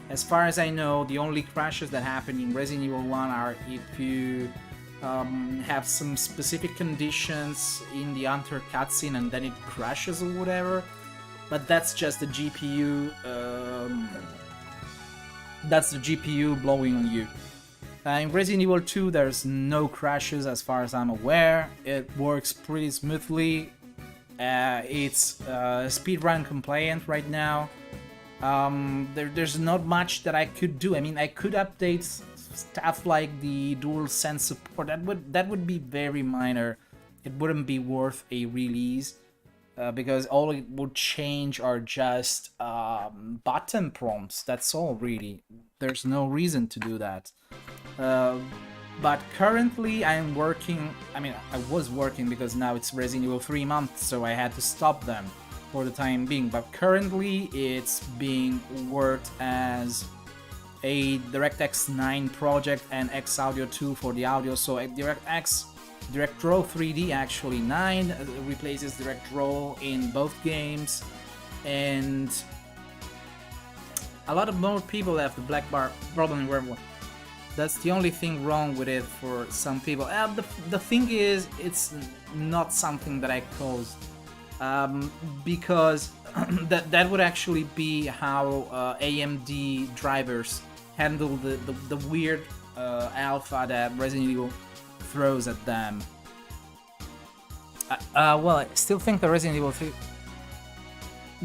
As far as I know, the only crashes that happen in Resident Evil 1 are if you have some specific conditions in the Hunter cutscene and then it crashes or whatever, but that's just the GPU. That's the GPU blowing on you. In Resident Evil 2, there's no crashes as far as I'm aware. It works pretty smoothly. It's speedrun compliant right now. There's not much that I could do. I mean, I could update stuff like the DualSense support. That would be very minor. It wouldn't be worth a release, because all it would change are just button prompts. That's all, really. There's no reason to do that. But currently I'm working, I was working, because now it's Resident Evil 3 months, so I had to stop them for the time being, but currently it's being worked as a DirectX 9 project and X Audio 2 for the audio. So DirectX Direct Draw 3D actually 9 replaces Direct Draw in both games, and a lot of more people have the black bar problem in Wormwood. That's the only thing wrong with it for some people. The thing is, it's not something that I caused, because that would actually be how AMD drivers handle the weird alpha that Resident Evil throws at them. Well, I still think the Resident Evil 3...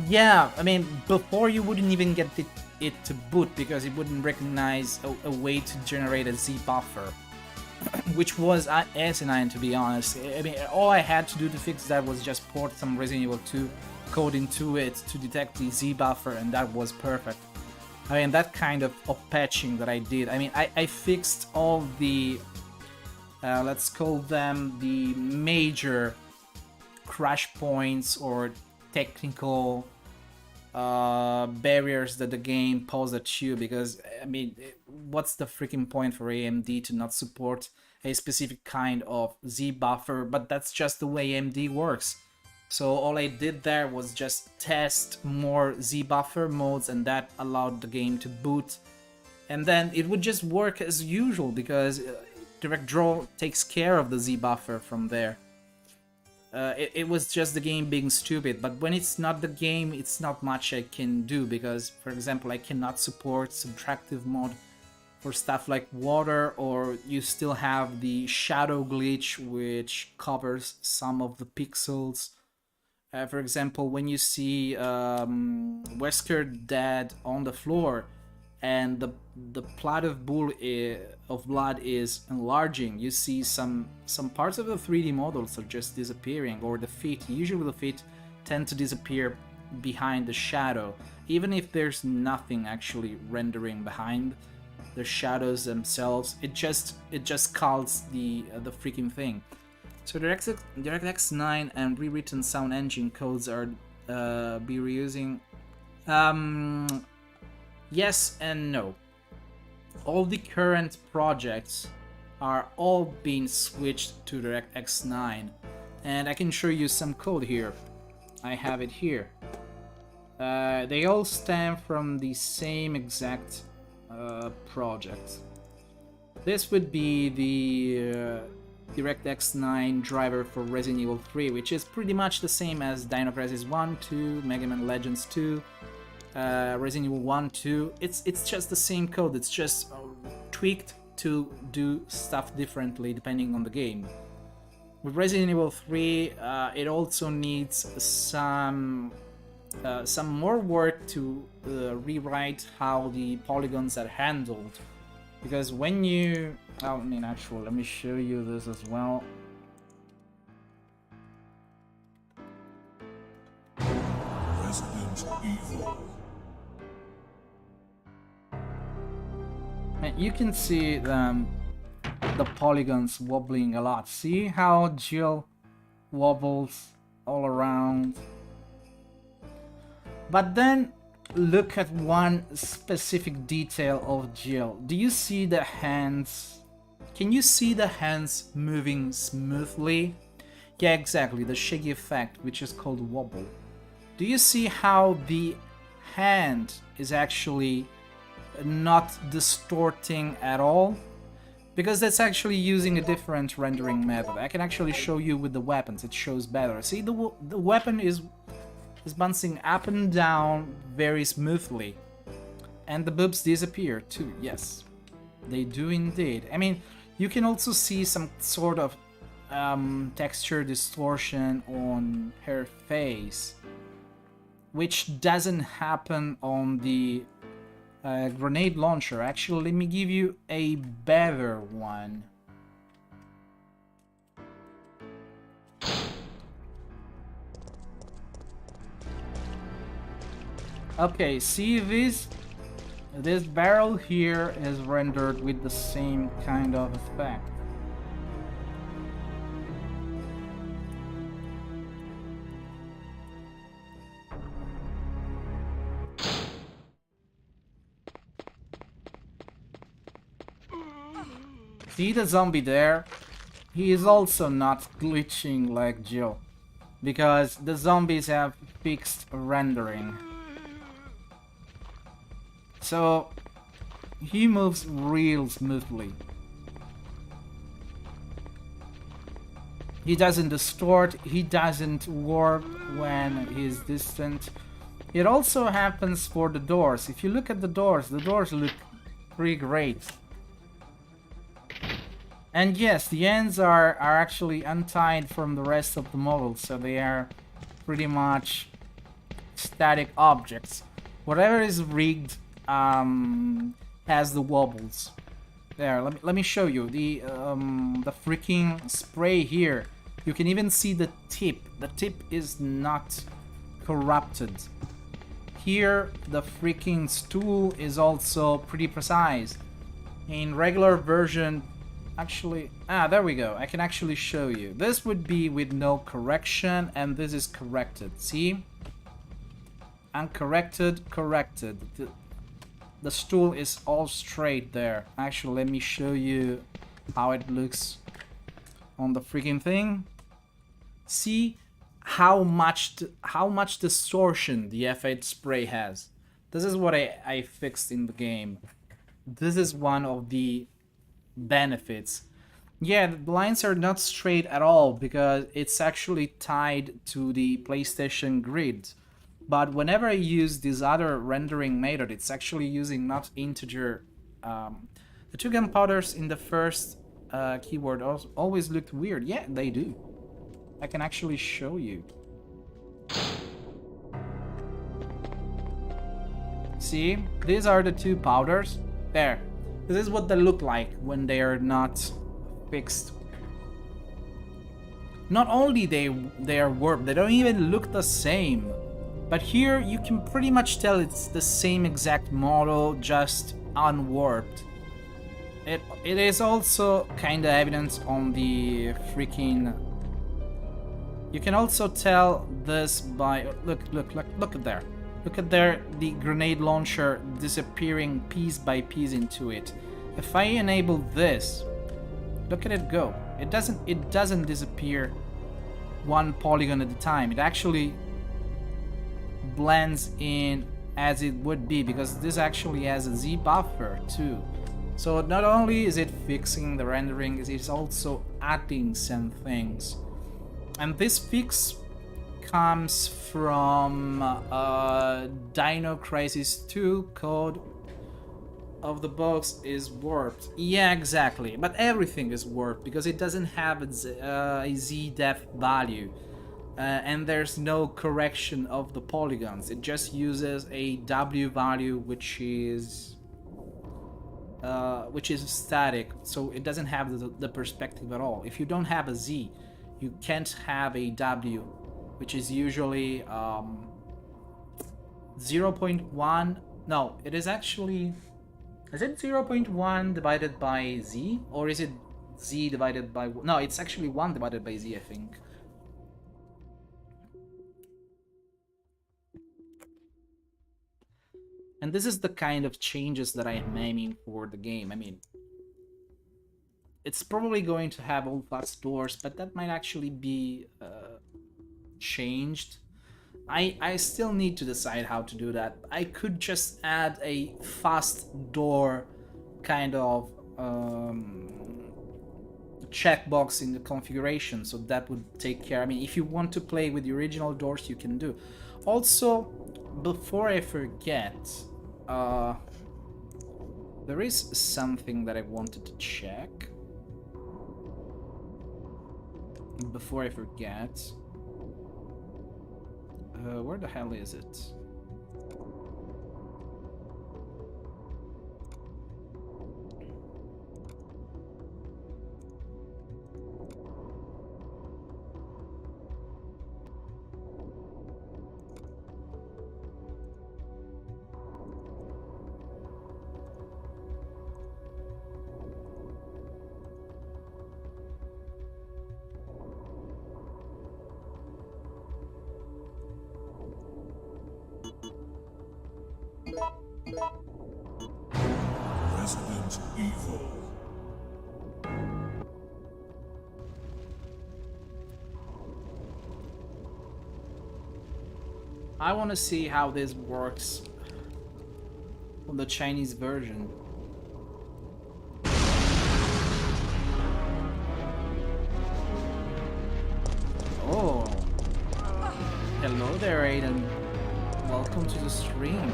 Yeah, I mean, before you wouldn't even get it to boot, because it wouldn't recognize a way to generate a Z buffer, which was asinine, to be honest. I mean, all I had to do to fix that was just port some Resident Evil 2 code into it to detect the Z buffer, and that was perfect. I mean, that kind of patching that I did, I mean, I fixed all the, let's call them the major crash points or technical barriers that the game posed at you, because, I mean, what's the freaking point for AMD to not support a specific kind of Z buffer, but that's just the way AMD works. So all I did there was just test more Z buffer modes, and that allowed the game to boot. And then it would just work as usual because Direct Draw takes care of the Z buffer from there. It was just the game being stupid, but when it's not the game, it's not much I can do because, for example, I cannot support subtractive mod for stuff like water, or you still have the shadow glitch which covers some of the pixels. For example, when you see Wesker dead on the floor and the plot of blood is enlarging, you see some parts of the 3D models are just disappearing, or the feet. Usually the feet tend to disappear behind the shadow, even if there's nothing actually rendering behind the shadows themselves. It just calls the freaking thing. So DirectX 9 and rewritten sound engine codes are be reusing. Yes and no. All the current projects are all being switched to DirectX 9, and I can show you some code here. I have it here. They all stem from the same exact project. This would be the DirectX 9 driver for Resident Evil 3, which is pretty much the same as Dino Crisis 1, 2, Mega Man Legends 2, Resident Evil 1, 2. It's just the same code, it's just tweaked to do stuff differently depending on the game. With Resident Evil 3, it also needs some more work to rewrite how the polygons are handled. Because when you... I mean, actually, let me show you this as well. Resident Evil. And you can see the polygons wobbling a lot. See how Jill wobbles all around? But then look at one specific detail of Jill. Do you see the hands? Can you see the hands moving smoothly? Yeah, exactly, the Shaggy effect, which is called wobble. Do you see how the hand is actually not distorting at all? Because that's actually using a different rendering method. I can actually show you with the weapons, it shows better. See, the weapon is bouncing up and down very smoothly. And the boobs disappear too, yes. They do indeed. I mean, you can also see some sort of texture distortion on her face, which doesn't happen on the grenade launcher. Actually, let me give you a better one. Okay, see this barrel here is rendered with the same kind of effect. See the zombie there? He is also not glitching like Jill, because the zombies have fixed rendering. So he moves real smoothly. He doesn't distort, he doesn't warp when he's distant. It also happens for the doors. If you look at the doors look pretty great. And yes, the ends are actually untied from the rest of the model, so they are pretty much static objects. Whatever is rigged has the wobbles. There, let me show you the freaking spray here. You can even see the tip. The tip is not corrupted. Here, the freaking stool is also pretty precise. In regular version, actually, there we go. I can actually show you. This would be with no correction, and this is corrected. See? Uncorrected, corrected. The stool is all straight there. Actually, let me show you how it looks on the freaking thing. See how much distortion the F8 spray has. This is what I fixed in the game. This is one of the benefits. Yeah, the lines are not straight at all because it's actually tied to the PlayStation grid. But whenever I use this other rendering method, it's actually using not integer. The two gunpowders in the first keyboard always looked weird. Yeah, they do. I can actually show you. See, these are the two powders. There. This is what they look like when they are not fixed. Not only they are warped, they don't even look the same. But here you can pretty much tell it's the same exact model, just unwarped. It is also kind of evident on the freaking. You can also tell this by look at there. Look at there, the grenade launcher disappearing piece by piece into it. If I enable this, look at it go. It doesn't disappear one polygon at a time. It actually blends in as it would be because this actually has a Z buffer too. So not only is it fixing the rendering, it's also adding some things. And this fix comes from Dino Crisis 2 code of the box is warped. Yeah, exactly. But everything is warped because it doesn't have a Z depth value. And there's no correction of the polygons. It just uses a W value which is static, so it doesn't have the perspective at all. If you don't have a Z, you can't have a W, which is usually 0.1. No, it is actually. Is it 0.1 divided by Z, or is it Z divided by? No, it's actually 1 divided by Z, I think. And this is the kind of changes that I am aiming for the game. I mean, it's probably going to have all fast doors, but that might actually be changed. I still need to decide how to do that. I could just add a fast door kind of checkbox in the configuration, so that would take care. I mean, if you want to play with the original doors, you can do. Also, before I forget, there is something that I wanted to check. Before I forget, where the hell is it? Resident Evil. I want to see how this works on the Chinese version. Oh, hello there, Aiden. Welcome to the stream.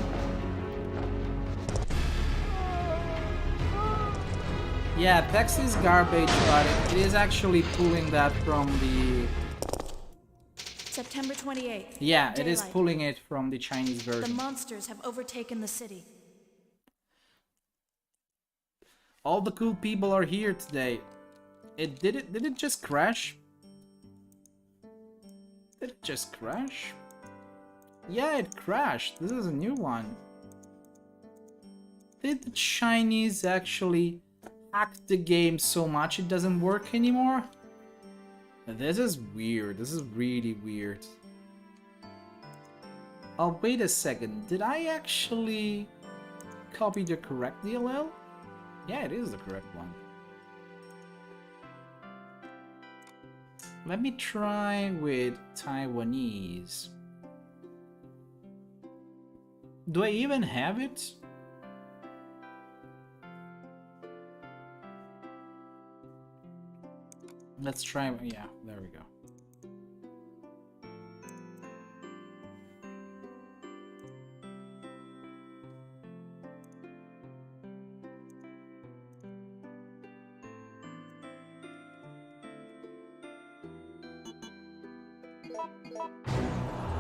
Yeah, text is garbage, but it is actually pulling that from the... September 28th. Yeah, it is daylight. pulling it from the Chinese The version. monsters have overtaken the city. All the cool people are here today. Did it just crash? Did it just crash? Yeah, it crashed. This is a new one. Did the Chinese actually hack the game so much it doesn't work anymore? This is weird. This is really weird. Oh, wait a second. Did I actually copy the correct DLL? Yeah, it is the correct one. Let me try with Taiwanese. Do I even have it? Let's try, yeah, there we go.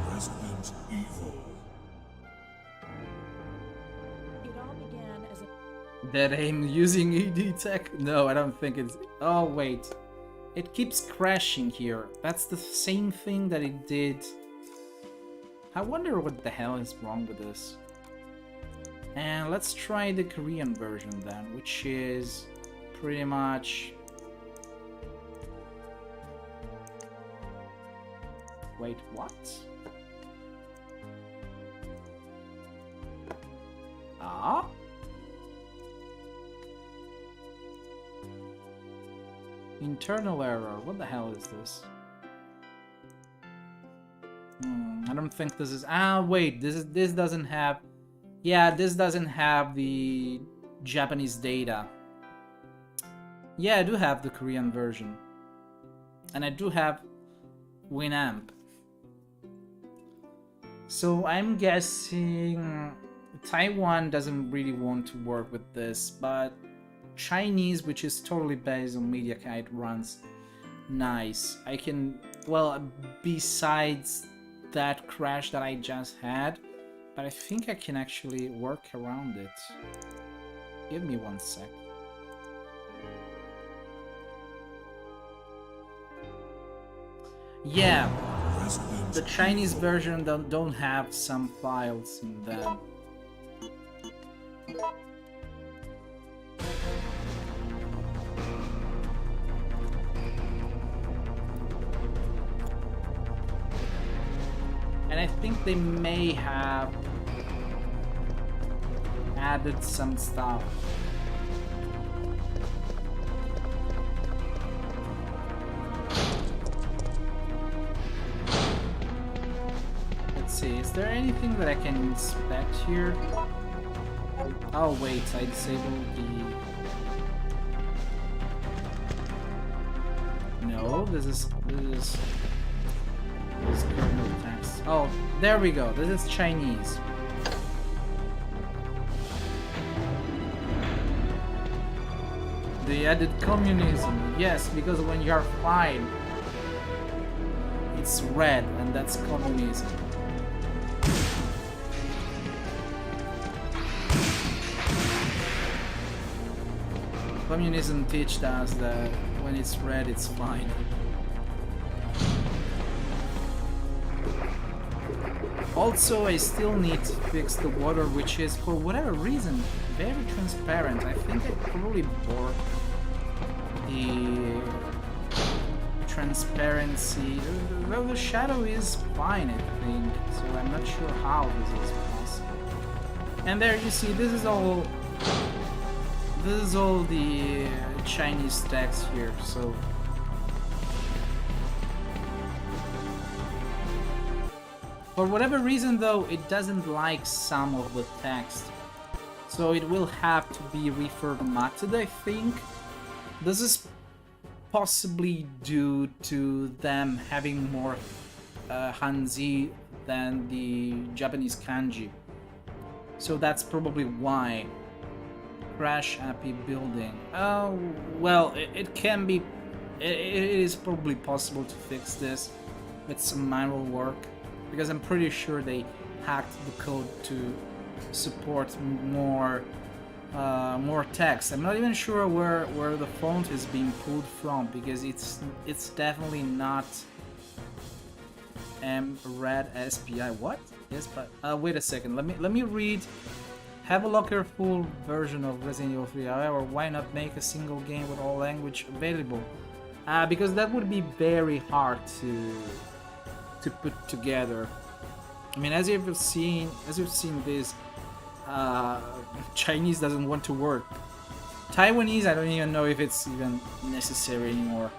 Resident Evil. It all began as a That I'm using ED tech? No, I don't think it's... Oh, wait. It keeps crashing here. That's the same thing that it did. I wonder what the hell is wrong with this. And let's try the Korean version then, which is pretty much... Wait, what? Ah? Internal error. What the hell is this? I don't think this is... Ah, wait. This doesn't have... Yeah, this doesn't have the Japanese data. Yeah, I do have the Korean version. And I do have Winamp. So I'm guessing Taiwan doesn't really want to work with this, but Chinese, which is totally based on MediaKite, runs nice. I can, well, besides that crash that I just had, but I think I can actually work around it. Give me 1 sec. Yeah, the Chinese version don't have some files in them. And I think they may have added some stuff. Let's see, is there anything that I can inspect here? Oh wait, I disabled the... No, this is kernel text. Oh, there we go. This is Chinese. They added communism. Yes, because when you're fine, it's red, and that's communism. Communism teaches us that when it's red, it's fine. Also, I still need to fix the water, which is, for whatever reason, very transparent. I think I probably broke the transparency. Well, the shadow is fine, I think, so I'm not sure how this is possible. And there you see, this is all the Chinese text here, so... For whatever reason though, it doesn't like some of the text. So it will have to be reformatted, I think. This is possibly due to them having more Hanzi than the Japanese kanji. So that's probably why. Crash happy building. Oh, well, it can be... It is probably possible to fix this with some manual work. Because I'm pretty sure they hacked the code to support more text. I'm not even sure where the font is being pulled from, because it's definitely not red SPI. What? Yes, but wait a second. Let me read. Have a locker full version of Resident Evil 3. However, why not make a single game with all language available? Because that would be very hard to put together. I mean, as you've seen this, Chinese doesn't want to work. Taiwanese, I don't even know if it's even necessary anymore.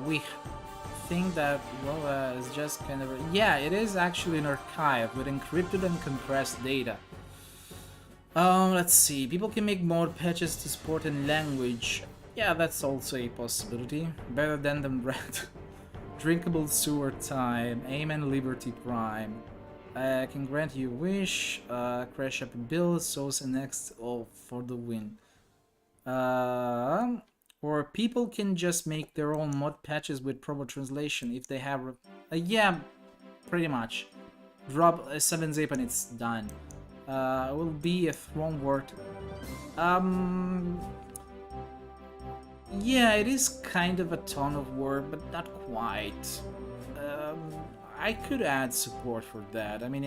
We think that Loa is just kind of yeah, it is actually an archive with encrypted and compressed data. Let's see. People can make mod patches to support in language. Yeah, that's also a possibility. Better than the red. Drinkable sewer time. Amen Liberty Prime. Can grant you wish. Crash up a bill. Source and next. Oh, for the win. Or people can just make their own mod patches with proper translation if they have. Yeah, pretty much. Drop a 7-zip and it's done. It will be a throne word. Yeah, it is kind of a ton of work, but not quite. I could add support for that. I mean,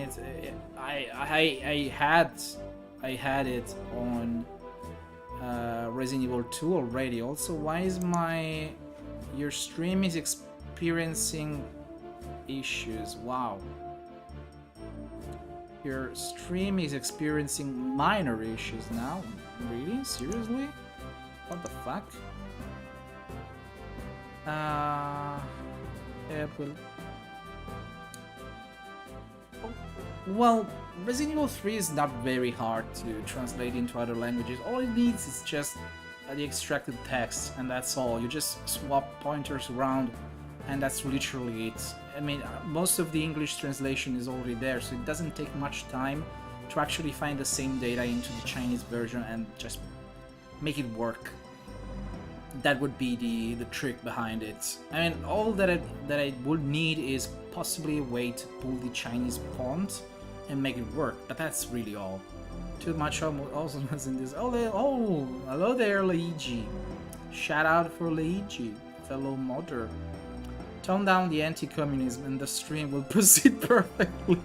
I had it on Resident Evil 2 already. Also, why is your stream is experiencing issues? Wow. Your stream is experiencing minor issues now? Really? Seriously? What the fuck? Well, Resident Evil 3 is not very hard to translate into other languages. All it needs is just the extracted text, and that's all. You just swap pointers around, and that's literally it. I mean, most of the English translation is already there, so it doesn't take much time to actually find the same data into the Chinese version and just make it work. That would be the trick behind it. I mean, all that I would need is possibly a way to pull the Chinese font and make it work, but that's really all. Too much awesomeness in this. Oh, hello there, Luigi. Shout out for Luigi, fellow modder. Tone down the anti-communism and the stream will proceed perfectly.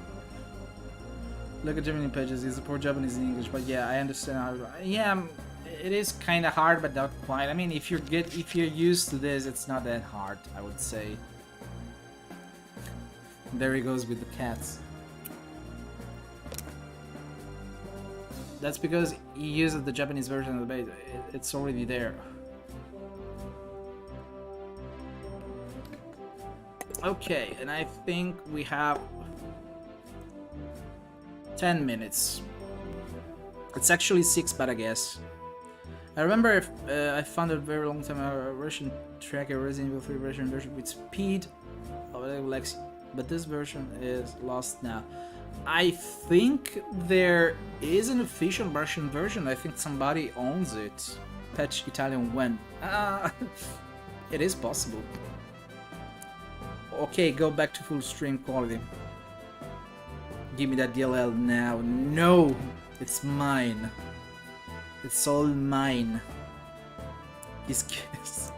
Look at German pages, you support Japanese and English, but yeah, I understand how. Yeah, it is kind of hard, but not quite. I mean, if you're used to this, it's not that hard, I would say. There he goes with the cats. That's because he uses the Japanese version of the base. It's already there. Okay, and I think we have 10 minutes. It's actually 6, but I guess. I remember if I found a very long time a Russian tracker Resident Evil 3 Russian version with speed of Lexi, but this version is lost now. I think there is an official Russian version. I think somebody owns it. Patch Italian when? It is possible. Okay, go back to full stream quality. Give me that DLL now. No! It's mine. It's all mine. His kiss.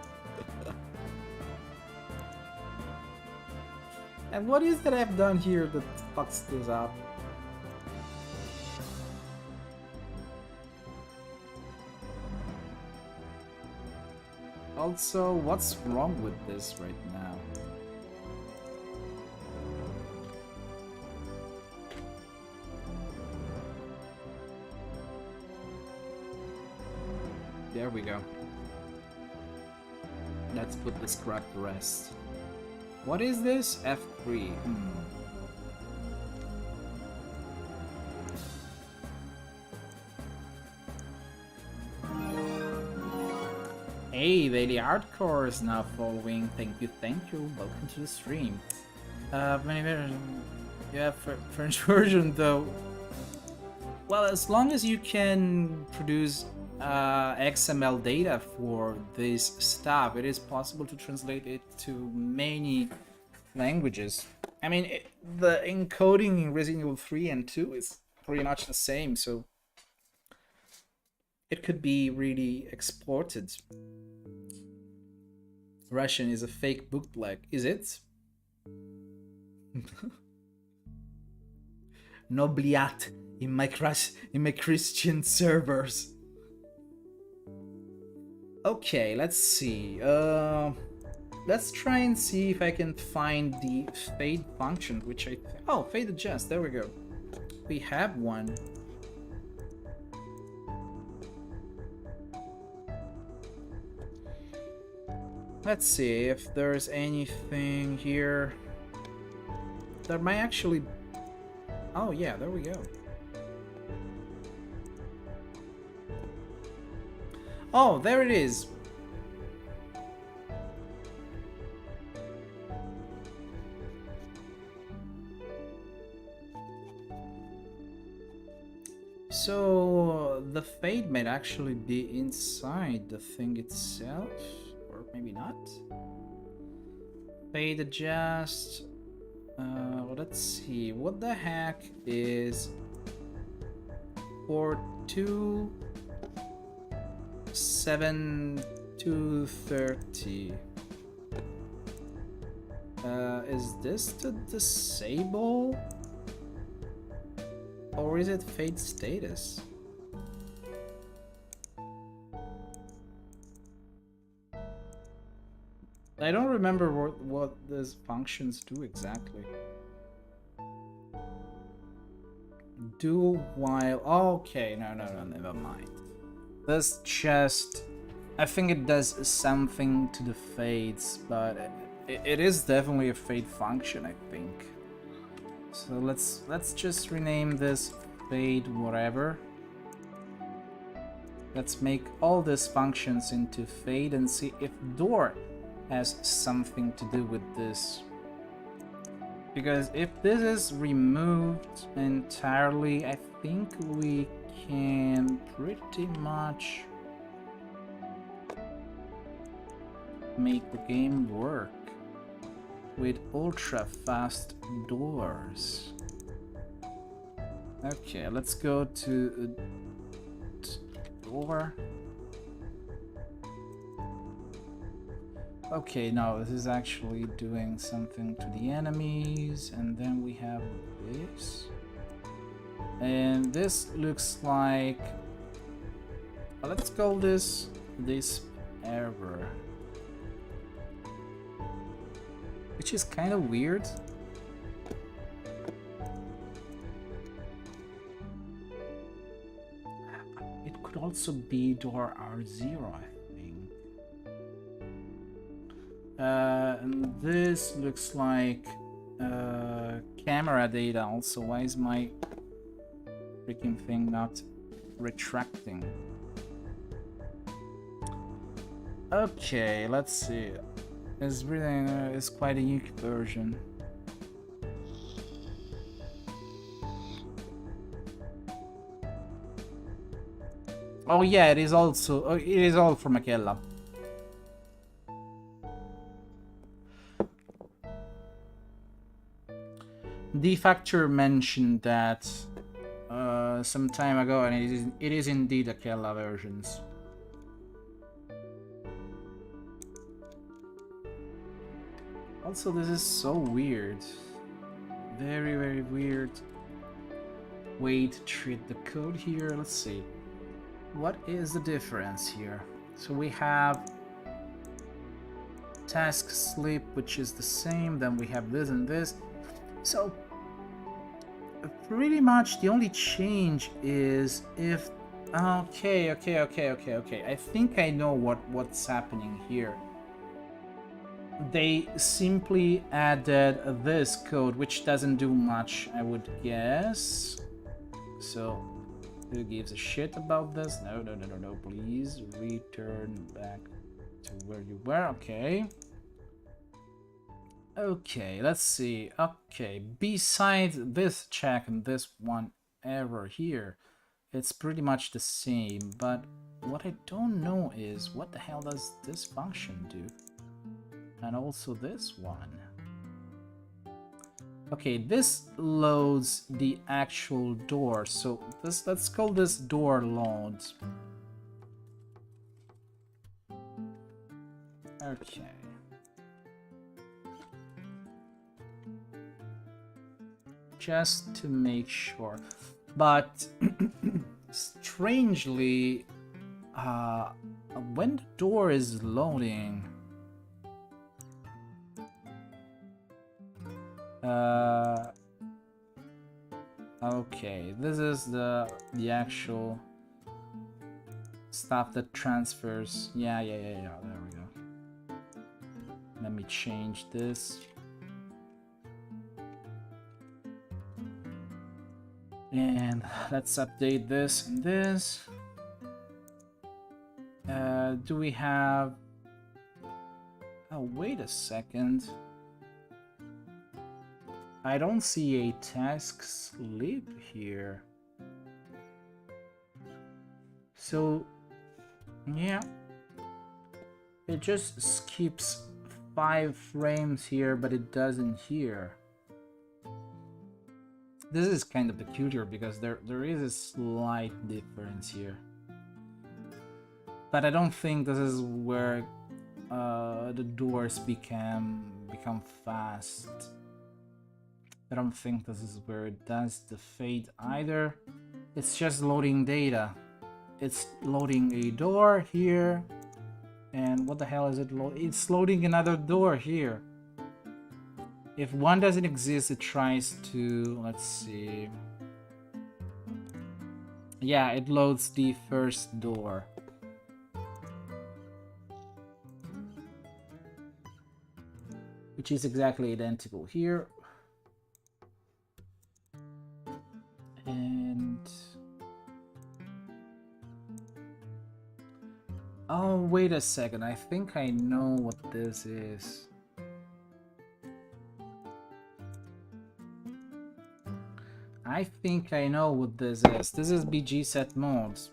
And what is that I've done here that fucks this up? Also, what's wrong with this right now? There we go. Let's put this crap to rest. What is this? F3. Hey, Daily Hardcore is now following. Thank you, thank you. Welcome to the stream. Many versions. You have French version though. Well, as long as you can produce XML data for this stuff, it is possible to translate it to many languages. I mean, the encoding in Resident Evil 3 and 2 is pretty much the same, so it could be really exported. Russian is a fake bootleg, is it? No bliat in my Christian servers. Okay, let's see. Let's try and see if I can find the fade function, which fade adjust. There we go. We have one. Let's see if there's anything here that might actually... Oh yeah, there we go. Oh, there it is. So the fade might actually be inside the thing itself, or maybe not. Fade adjust. Let's see. What the heck is 42 7 230? Is this to disable? Or is it fade status? I don't remember what these functions do exactly. Do while... Okay, no, never mind. This just... I think it does something to the fades, but it is definitely a fade function, I think. So let's just rename this fade whatever. Let's make all these functions into fade and see if door has something to do with this. Because if this is removed entirely, I think we can pretty much make the game work with ultra fast doors. Okay, let's go to door. Okay, no, this is actually doing something to the enemies, and then we have this. And this looks like... Let's call this error. Which is kind of weird. It could also be door R0, I think. And this looks like camera data also. Why is my freaking thing not retracting? Okay, let's see. It's really it's quite a unique version. Oh yeah, it is also it is all from Akella. The Factor mentioned that some time ago, and it is indeed Akella versions. Also, this is so weird. Very, very weird way to treat the code here. Let's see. What is the difference here? So we have task sleep, which is the same. Then we have this and this. So pretty much the only change is if... Okay. I think I know what's happening here. They simply added this code, which doesn't do much, I would guess. So, who gives a shit about this? No, please return back to where you were. Okay, let's see. Okay, besides this check and this one error here, it's pretty much the same. But what I don't know is, what the hell does this function do? And also this one. Okay, this loads the actual door. So let's call this door load. Okay. Just to make sure. But strangely, when the door is loading, okay, this is the actual stuff that transfers. Yeah, there we go. Let me change this. And let's update this and this. Do we have... Oh, wait a second. I don't see a task slip here. So, yeah. It just skips 5 frames here, but it doesn't here. This is kind of peculiar because there is a slight difference here. But I don't think this is where the doors become fast. I don't think this is where it does the fade either. It's just loading data. It's loading a door here. And what the hell is it? It's loading another door here. If one doesn't exist, it tries to... Let's see. Yeah, it loads the first door. Which is exactly identical here. And... Oh, wait a second. I think I know what this is. I think I know what this is. This is BG set modes.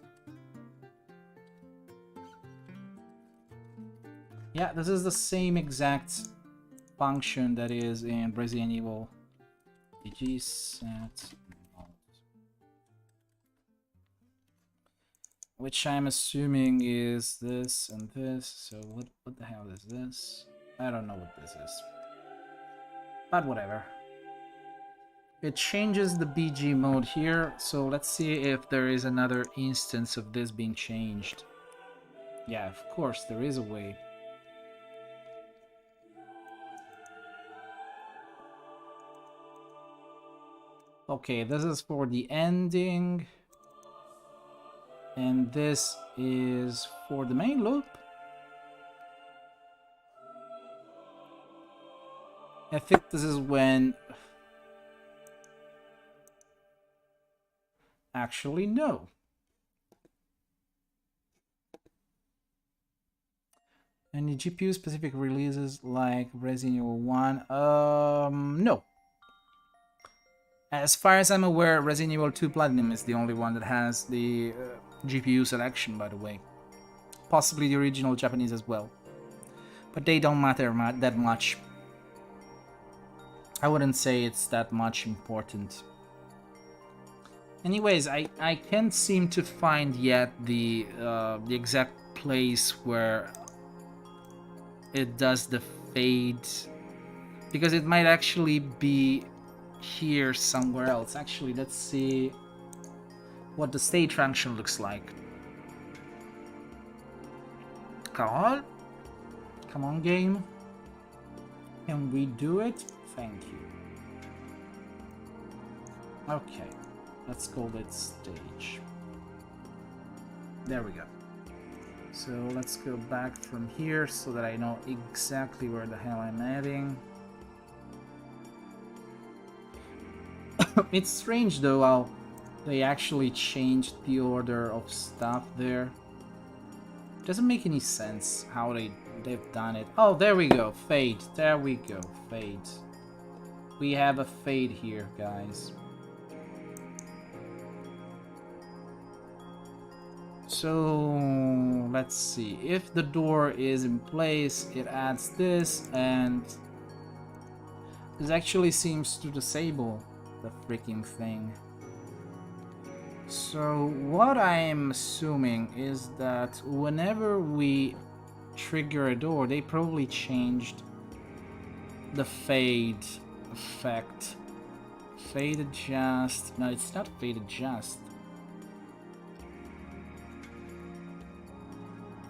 Yeah, this is the same exact function that is in Resident Evil. BG set modes. Which I'm assuming is this and this. So what the hell is this? I don't know what this is. But whatever. It changes the BG mode here, so let's see if there is another instance of this being changed. Yeah, of course, there is a way. Okay, this is for the ending. And this is for the main loop. I think this is when... Actually, no. Any GPU specific releases like Resident Evil 1? No. As far as I'm aware, Resident Evil 2 Platinum is the only one that has the GPU selection, by the way. Possibly the original Japanese as well. But they don't matter that much. I wouldn't say it's that much important. Anyways, I can't seem to find yet the exact place where it does the fade, because it might actually be here somewhere else. Actually, let's see what the stage function looks like. Come on, game. Can we do it? Thank you. Okay. Let's call it stage. There we go. So let's go back from here so that I know exactly where the hell I'm heading. It's strange though how they actually changed the order of stuff there. Doesn't make any sense how they've done it. Oh, there we go. Fade. There we go. Fade. We have a fade here, guys. So let's see, if the door is in place, it adds this, and this actually seems to disable the freaking thing. So what I am assuming is that whenever we trigger a door, they probably changed the fade effect. Fade adjust. No, it's not fade adjust.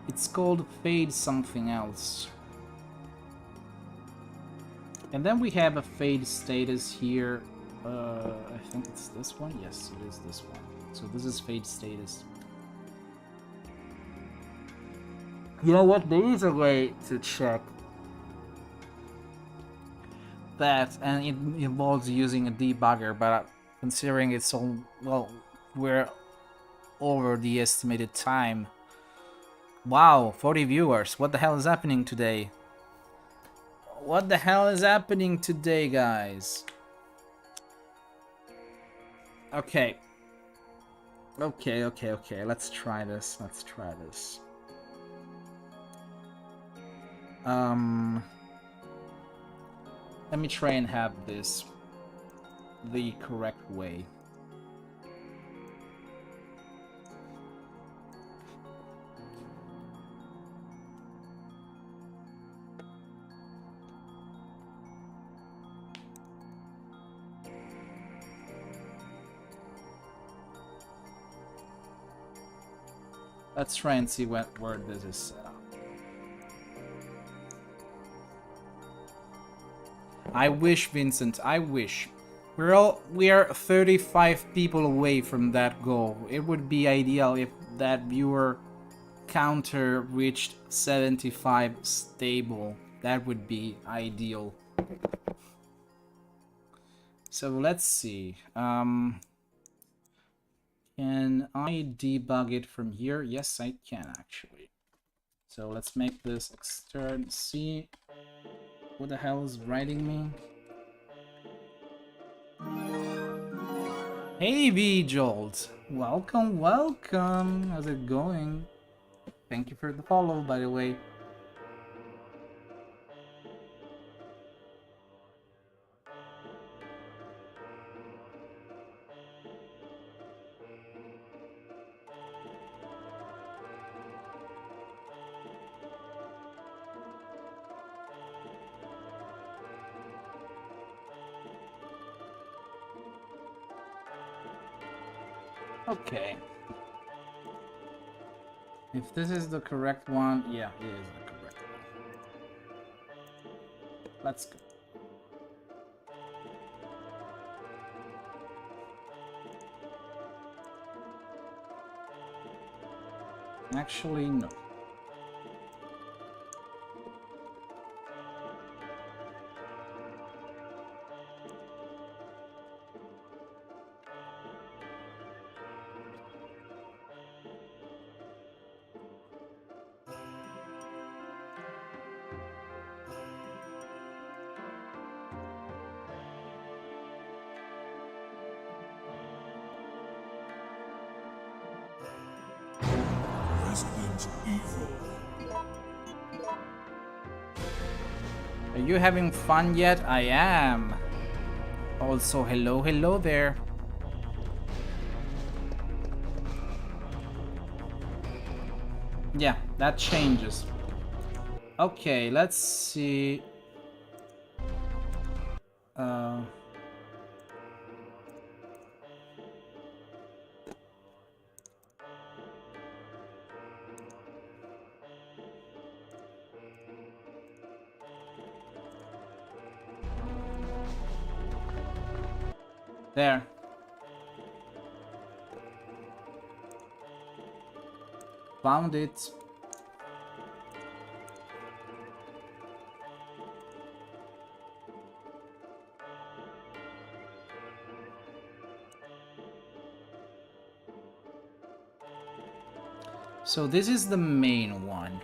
It's called fade something else. And then we have a fade status here. I think it's this one. Yes, it is this one. So this is fade status. You know what? There is a way to check that, and it involves using a debugger, but considering it's all, well, we're over the estimated time. Wow, 40 viewers. What the hell is happening today? What the hell is happening today, guys? Okay. Okay. Let's try this. Let me try and have this the correct way. Let's try and see where this is set up. I wish, Vincent, I wish. We are 35 people away from that goal. It would be ideal if that viewer counter reached 75 stable. That would be ideal. So let's see. Can I debug it from here? Yes, I can actually. So let's make this extern C. Who the hell is writing me? Hey V-Jolt! Welcome. How's it going? Thank you for the follow, by the way. Okay. If this is the correct one, yeah, it is the correct one. Let's go. Actually, no. Resident Evil. Are you having fun yet? I am. Also, hello there. Yeah, that changes. Okay, let's see. There. Found it. So this is the main one.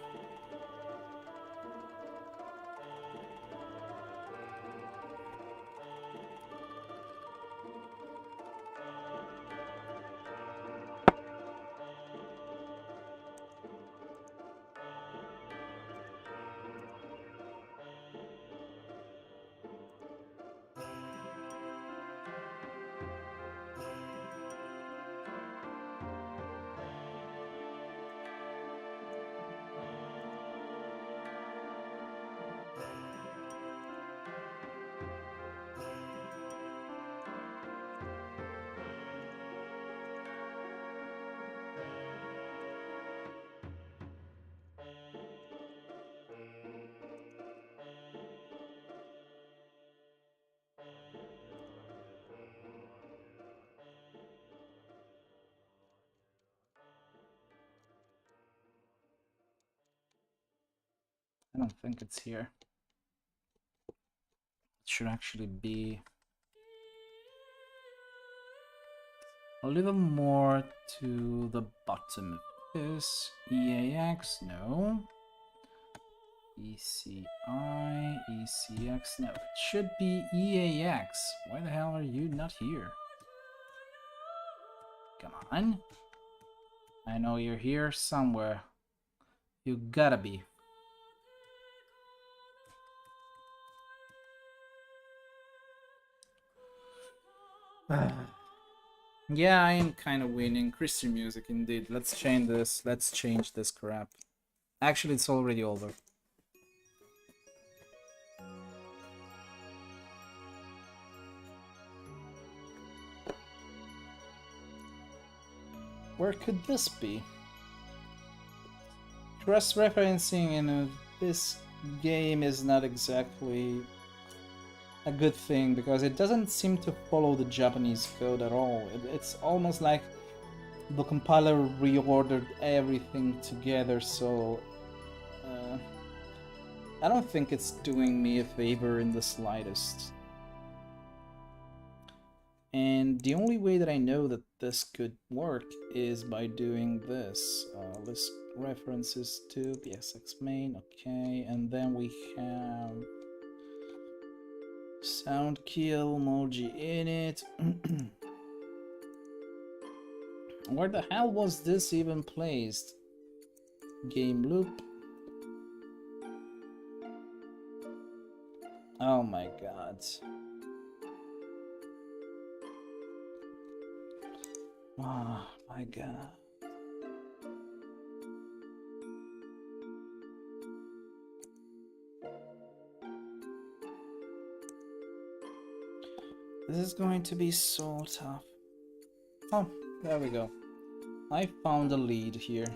I don't think it's here. It should actually be a little more to the bottom of this. EAX, no. ECI, ECX, no. It should be EAX. Why the hell are you not here? Come on. I know you're here somewhere. You gotta be. Yeah, I am kind of winning. Christian music, indeed. Let's change this. Let's change this crap. Actually, it's already over. Where could this be? Cross-referencing in this game is not exactly a good thing because it doesn't seem to follow the Japanese code at all. It's almost like the compiler reordered everything together, so I don't think it's doing me a favor in the slightest. And the only way that I know that this could work is by doing this. List references to PSX main, okay, and then we have sound kill, emoji in it. Where the hell was this even placed? Game loop. Oh my god. Oh my god. This is going to be so tough. Oh, there we go. I found a lead here.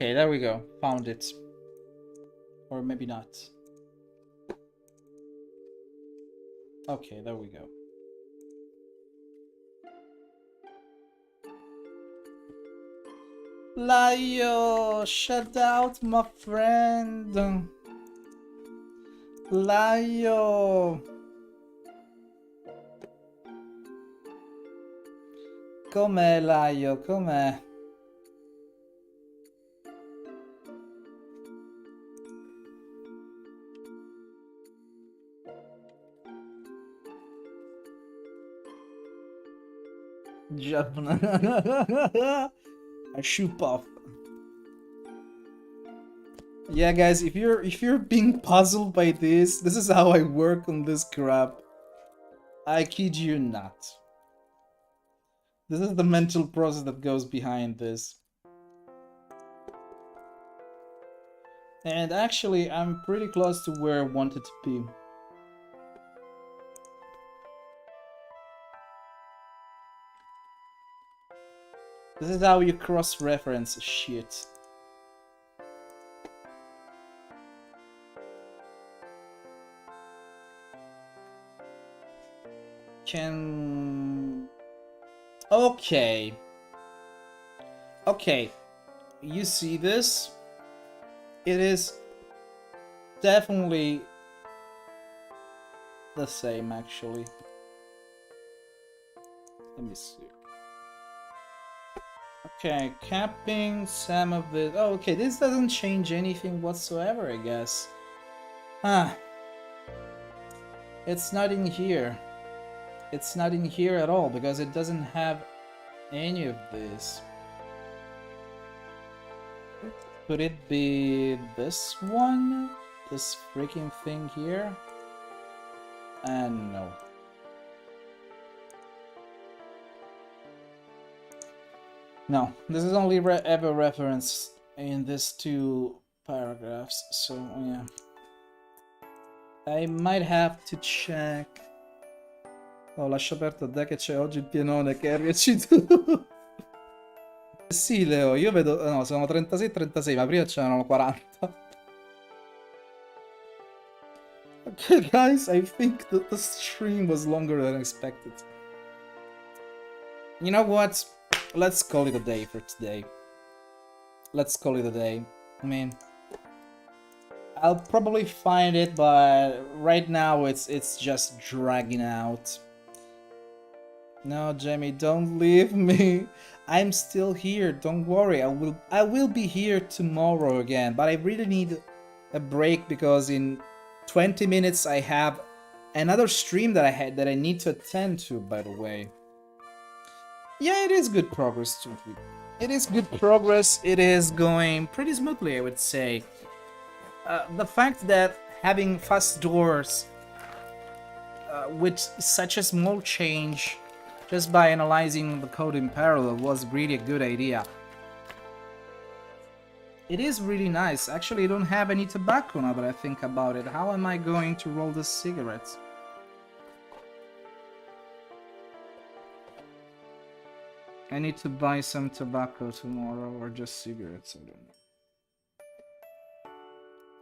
Okay, there we go. Found it. Or maybe not. Okay, there we go. Layo, shut out, my friend. Layo. Com'è, Layo? Com'è? A shoe puff. Yeah, guys, if you're being puzzled by this is how I work on this crap. I kid you not. This is the mental process that goes behind this. And actually, I'm pretty close to where I wanted to be. This is how you cross-reference shit. Okay. Okay. You see this? It is definitely the same, actually. Let me see. Okay, capping some of the... Oh, okay, this doesn't change anything whatsoever, I guess. Huh. It's not in here. It's not in here at all, because it doesn't have any of this. Could it be this one? This freaking thing here? And no. No, this is only ever reference in these two paragraphs, so yeah. I might have to check. Oh, lascio aperto da che c'è oggi il pienone, carriaci tu. Sì, Leo, io vedo... No, sono 36-36, ma prima c'erano 40. Okay, guys, I think that the stream was longer than expected. You know what? Let's call it a day for today. Let's call it a day. I mean, I'll probably find it, but right now it's just dragging out. No, Jamie, don't leave me. I'm still here. Don't worry. I will be here tomorrow again, but I really need a break because in 20 minutes I have another stream that I need to attend to, by the way. Yeah, it is good progress too. It is good progress. It is going pretty smoothly, I would say. The fact that having fast doors with such a small change just by analyzing the code in parallel was really a good idea. It is really nice. Actually, I don't have any tobacco now that I think about it. How am I going to roll the cigarettes? I need to buy some tobacco tomorrow or just cigarettes, I don't know.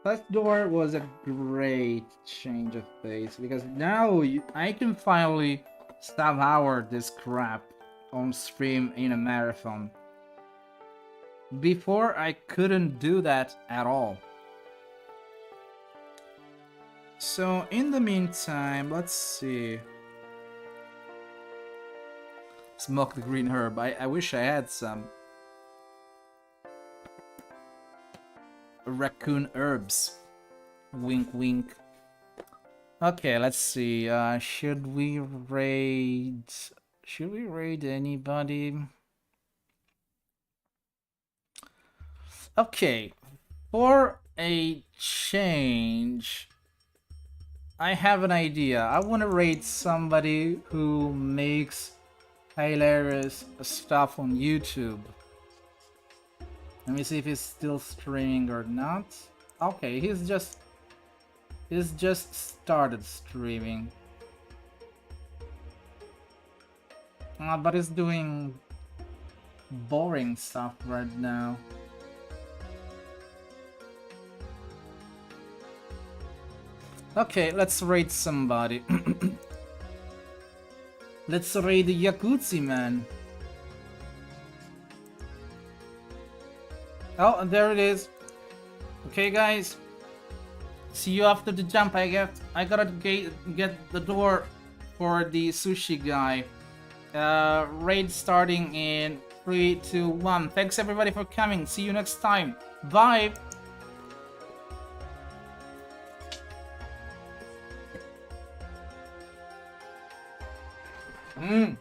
Fast door was a great change of pace because now I can finally stop hour this crap on stream in a marathon. Before I couldn't do that at all. So in the meantime, let's see. Smoke the green herb. I wish I had some. Raccoon herbs. Wink wink. Okay, let's see. Should we raid anybody? Okay. For a change, I have an idea. I want to raid somebody who makes hilarious stuff on YouTube. Let me see if he's still streaming or not. Okay, he's just started streaming. But he's doing boring stuff right now. Okay, let's raid somebody. Let's raid the Yakutsi man. Oh, and there it is. Okay, guys. See you after the jump. I gotta get the door for the sushi guy. Raid starting in 3, 2, 1. Thanks everybody for coming. See you next time. Bye. Mmm.